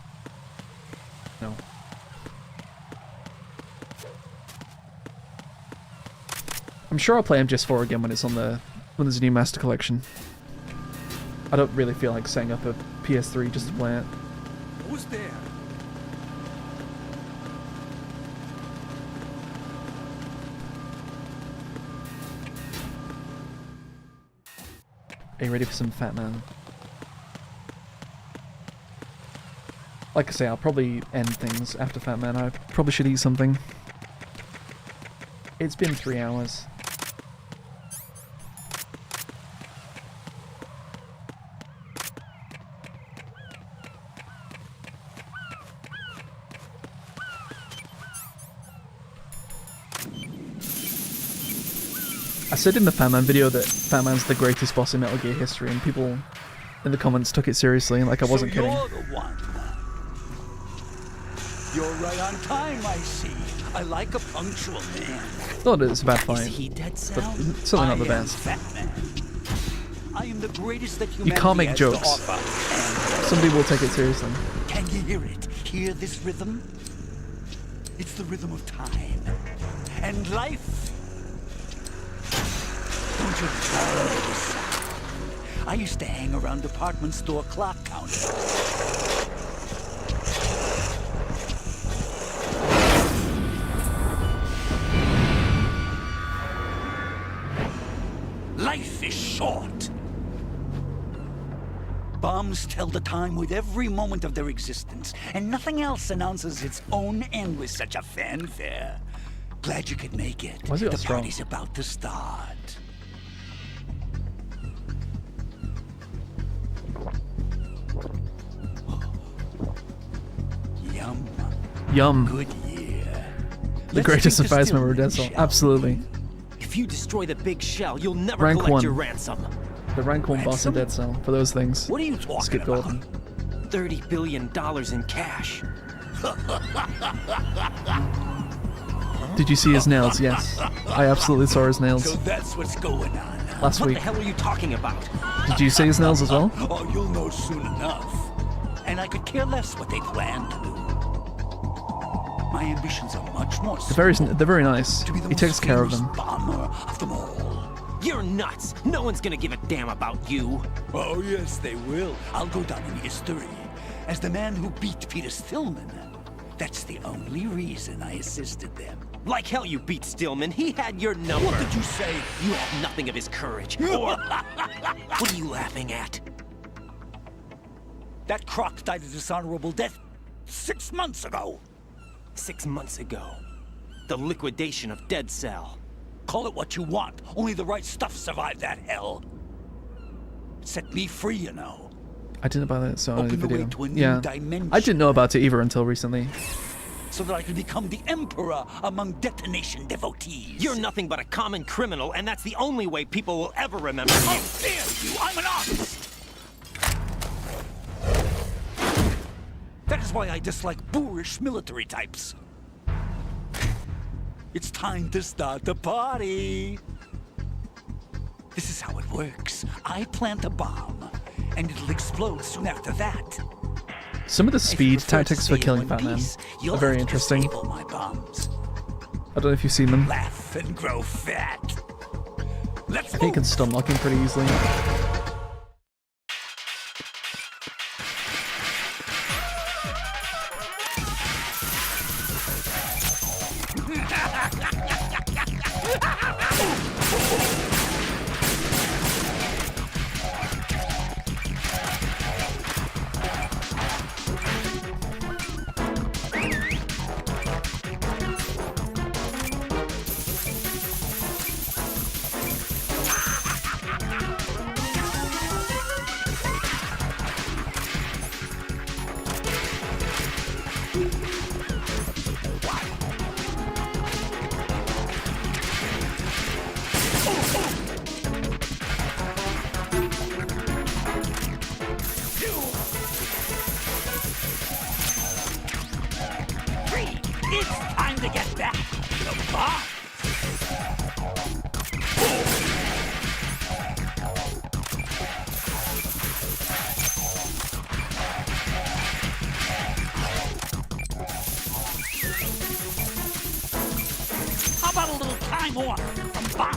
No. I'm sure I'll play MGS4 again when there's a new Master Collection. I don't really feel like setting up a PS3 just to play it. Who's there? Are you ready for some Fatman? Like I say, I'll probably end things after Fatman. I probably should eat something. It's been 3 hours. I said in the Fatman video that Fatman's the greatest boss in Metal Gear history, and people in the comments took it seriously, and like I wasn't kidding. You're the one. You're right on time, I see. I like a punctual man. Thought it was a bad fight, Is he dead, but Sal? certainly not the best. Fatman. I am the greatest that You humanity can't make has jokes. to offer. Some people will take it seriously. Can you hear it? Hear this rhythm? It's the rhythm of time and life. Don't you love this sound? I used to hang around department store clock counters. Life is short. Bombs tell the time with every moment of their existence, and nothing else announces its own end with such a fanfare. Glad you could make it. Why is it The strong? party's about to start. Yum. Yum. Good year. The greatest advice member of Dead Cell. Absolutely. If you destroy the big shell, you'll never Rank collect 1. your ransom. The rank 1 boss in Dead Cell, for those things. What are you talking Skip about? Golden. $30 billion in cash. Did you see his nails? Yes. I absolutely saw his nails. So that's what's going on. Last What week. the hell are you talking about? Did you see his nails as well? Oh, you'll know soon enough. And I could care less what they plan to do. My ambitions are much more They're very nice. to be the He takes most care of famous them. bomber of them all. You're nuts. No one's gonna give a damn about you. Oh, yes, they will. I'll go down in history as the man who beat Peter Stillman. That's the only reason I assisted them. Like hell you beat Stillman. He had your number. What did you say? You have nothing of his courage. Or... What are you laughing at? That croc died a dishonorable death 6 months ago. 6 months ago. The liquidation of Dead Cell. Call it what you want. Only the right stuff survived that hell. Set me free, you know. I didn't buy that Sony Open the way video. to a new Yeah. dimension. I didn't know about it either until recently. So that I can become the emperor among detonation devotees. You're nothing but a common criminal, and that's the only way people will ever remember you. How dare you! I'm an artist! That is why I dislike boorish military types. It's time to start the party. This is how it works. I plant a bomb, and it'll explode soon after that. Some of the speed tactics for killing One Fatman piece, you'll are very have to interesting. disable my bombs. I don't know if you've seen them. Laugh and grow fat. Let's I think you can stun lock him pretty easily. It's time to get back to the bar. How about a little time off from Bob?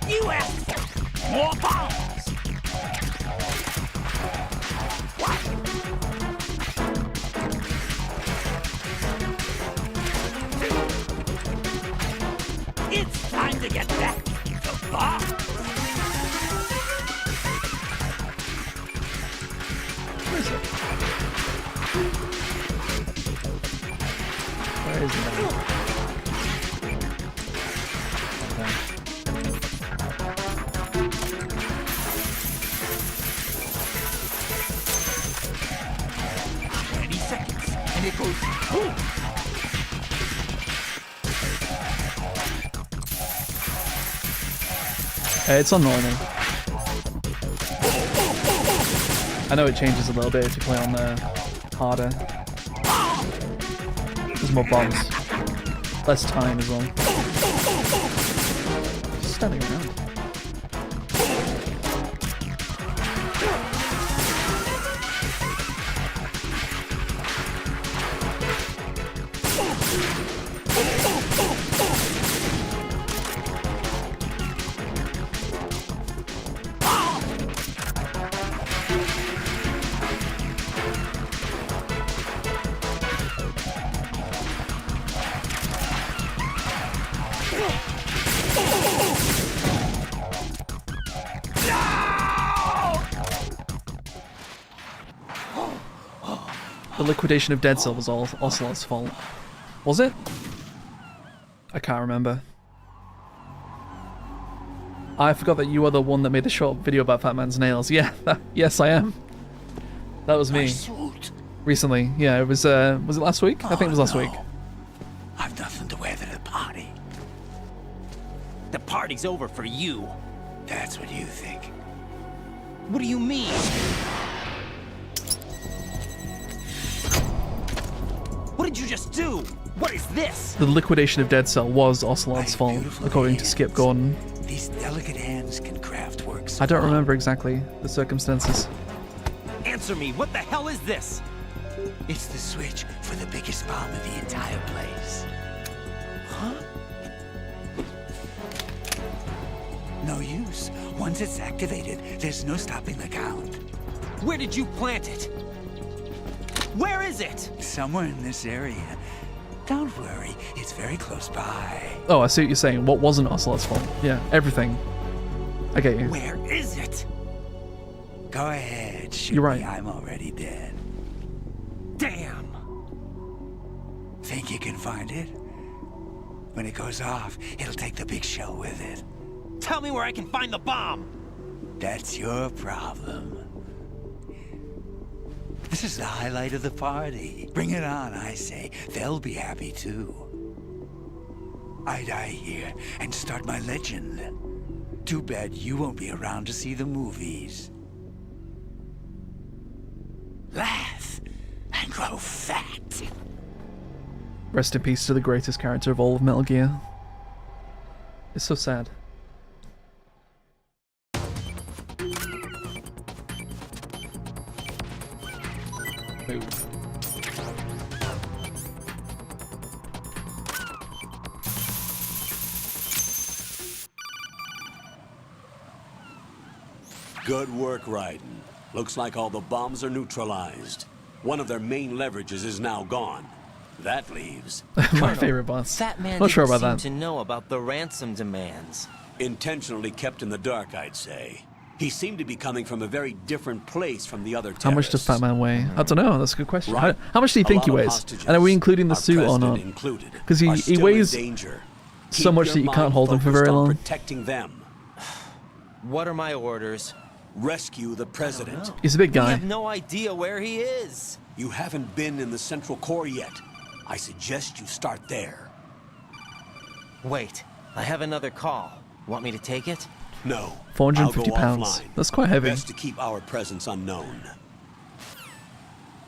You asked for more bombs! It's time to get back to bombs! Where is it? Where is it? Okay. 20 seconds, and it goes boom! It's on normal. I know it changes a little bit if you play on harder. There's more bombs. Less time as well. Just standing around. The liquidation of Dead Cell was all Ocelot's fault. Was it? I can't remember. I forgot that you were the one that made the short video about Fatman's nails. Yeah, yes I am. That was me. Recently. Yeah, it was it last week? I think it was last week. I've nothing to wear to the party. The party's over for you. That's what you think. What do you mean? What did you just do? What is this? The liquidation of Dead Cell was Ocelot's fault, according to Skip Gordon. These delicate hands can craft works. I don't remember exactly the circumstances. Answer me, what the hell is this? It's the switch for the biggest bomb in the entire place. Huh? No use. Once it's activated, there's no stopping the count. Where did you plant it? Where is it? Somewhere in this area. Don't worry, it's very close by. Oh, I see what you're saying. What wasn't Ocelot's fault? Yeah, everything. I get you. Where is it? Go ahead, shoot You're right. me, I'm already dead. Damn! Think you can find it? When it goes off, it'll take the big show with it. Tell me where I can find the bomb! That's your problem. This is the highlight of the party. Bring it on, I say. They'll be happy too. I die here and start my legend. Too bad you won't be around to see the movies. Laugh. grow fat. Rest in peace to the greatest character of all of Metal Gear. It's so sad. Move. Good work, Raiden. Looks like all the bombs are neutralized. One of their main leverages is now gone. That leaves... My favorite boss. Fatman Not sure about didn't that. seem to know about the ransom demands. Intentionally kept in the dark, I'd say. He seemed to be coming from a very different place from the other terrorists. How much does Fatman weigh? I don't know. That's a good question. Right. How much do you think he weighs? And are we including the suit or not? Because he weighs so much that you can't hold him for very long. Protecting them. What are my orders? Rescue the president. He's a big guy. We have no idea where he is. You haven't been in the Central Core yet. I suggest you start there. Wait, I have another call. Want me to take it? No. 450 I'll go pounds. offline. That's quite heavy. Best to keep our presence unknown.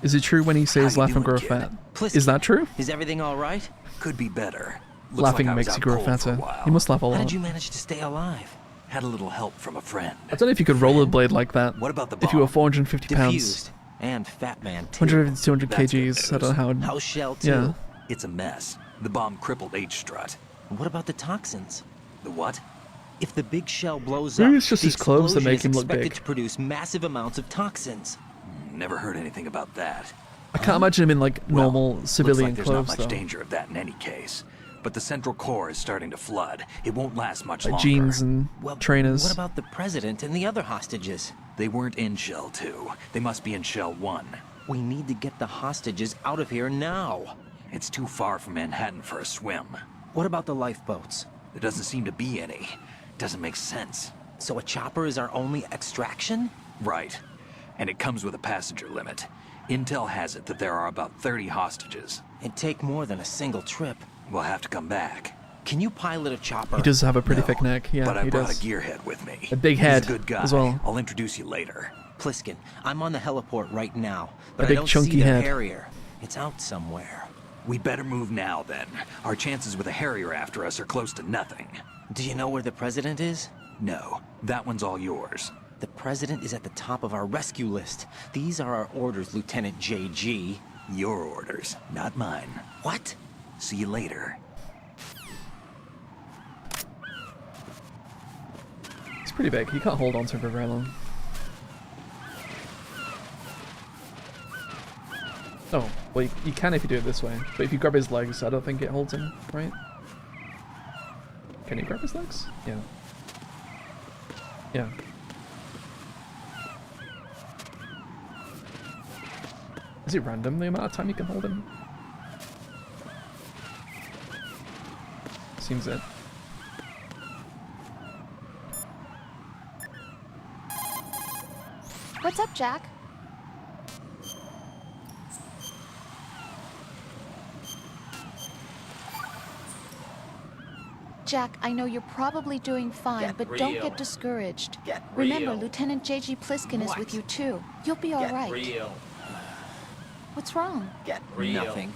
Is it true when he says laugh and grow fat? Is that true? Is everything all right? Could be better. Looks Laughing like I was makes out you grow cold for a fatter. while. You must laugh a How lot. did you manage to stay alive? Had a little help from a friend. I don't know if you could rollerblade like that. What about the if you were bomb? 450 pounds. Diffused. And Fatman too. 150 200 That's good kgs. I don't know how. House shell too. Yeah. It's a mess. The bomb crippled H-strut. What about the toxins? The what? If the big shell blows Maybe up, it's just the his clothes that explosion make is him look expected big. to produce massive amounts of toxins. Never heard anything about that. I can't imagine him in like normal Looks civilian like there's clothes not much though. danger of that in any case. But the Central Core is starting to flood. It won't last much Like longer. jeans and trainers. What about the president and the other hostages? They weren't in Shell 2. They must be in Shell 1. We need to get the hostages out of here now. It's too far from Manhattan for a swim. What about the lifeboats? There doesn't seem to be any. Doesn't make sense. So a chopper is our only extraction? Right. And it comes with a passenger limit. Intel has it that there are about 30 hostages. It'd take more than a single trip. We'll have to come back. Can you pilot a chopper? He does have a pretty thick neck. Yeah, but I he brought does. a gearhead with me. A big head He's a good guy. as well. I'll introduce you later. Pliskin, I'm on the heliport right now, but A big I don't chunky see the head. Harrier. It's out somewhere. We better move now, then. Our chances with a Harrier after us are close to nothing. Do you know where the president is? No, that one's all yours. The president is at the top of our rescue list. These are our orders, Lieutenant JG. Your orders, not mine. What? See you later. It's pretty big. You can't hold on to him for very long. Oh, well, you can if you do it this way. But if you grab his legs, I don't think it holds him, right? Can you grab his legs? Yeah. Yeah. Is it random the amount of time you can hold him? Seems it. What's up, Jack? Jack, I know you're probably doing fine, but don't real. get discouraged. Get Remember, real. Lieutenant JG Pliskin is with you too. You'll be all right. real. What's wrong? Get real. Nothing.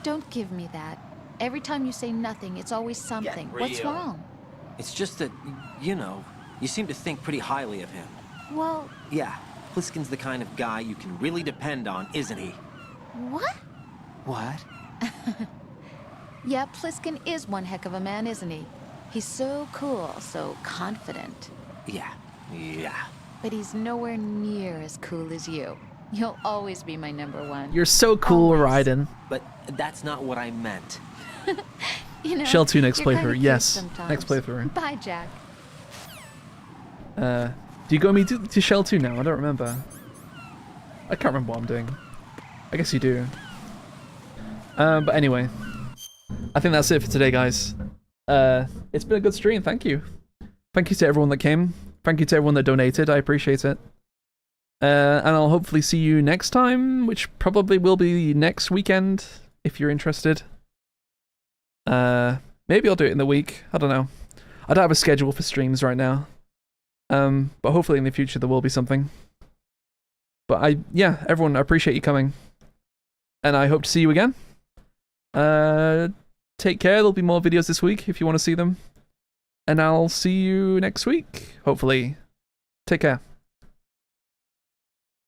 Don't give me that. Every time you say nothing, it's always something. What's real. wrong? It's just that, you know, you seem to think pretty highly of him. Well, Yeah, Pliskin's the kind of guy you can really depend on, isn't he? what? What? Yeah, Pliskin is one heck of a man, isn't he? He's so cool, so confident. Yeah. But he's nowhere near as cool as you. You'll always be my number one. You're so cool, Raiden. But that's not what I meant. You know, Shell 2 next you're kinda playthrough. cute Yes, sometimes. next playthrough. Bye, Jack. Do you go me to Shell 2 now? I don't remember. I can't remember what I'm doing. I guess you do. But anyway, I think that's it for today, guys. It's been a good stream. Thank you. Thank you to everyone that came. Thank you to everyone that donated. I appreciate it. And I'll hopefully see you next time, which probably will be next weekend, if you're interested. Maybe I'll do it in the week. I don't know. I don't have a schedule for streams right now. But hopefully in the future there will be something. But yeah, everyone, I appreciate you coming. and I hope to see you again. Take care. There'll be more videos this week if you want to see them. And I'll see you next week, hopefully. Take care.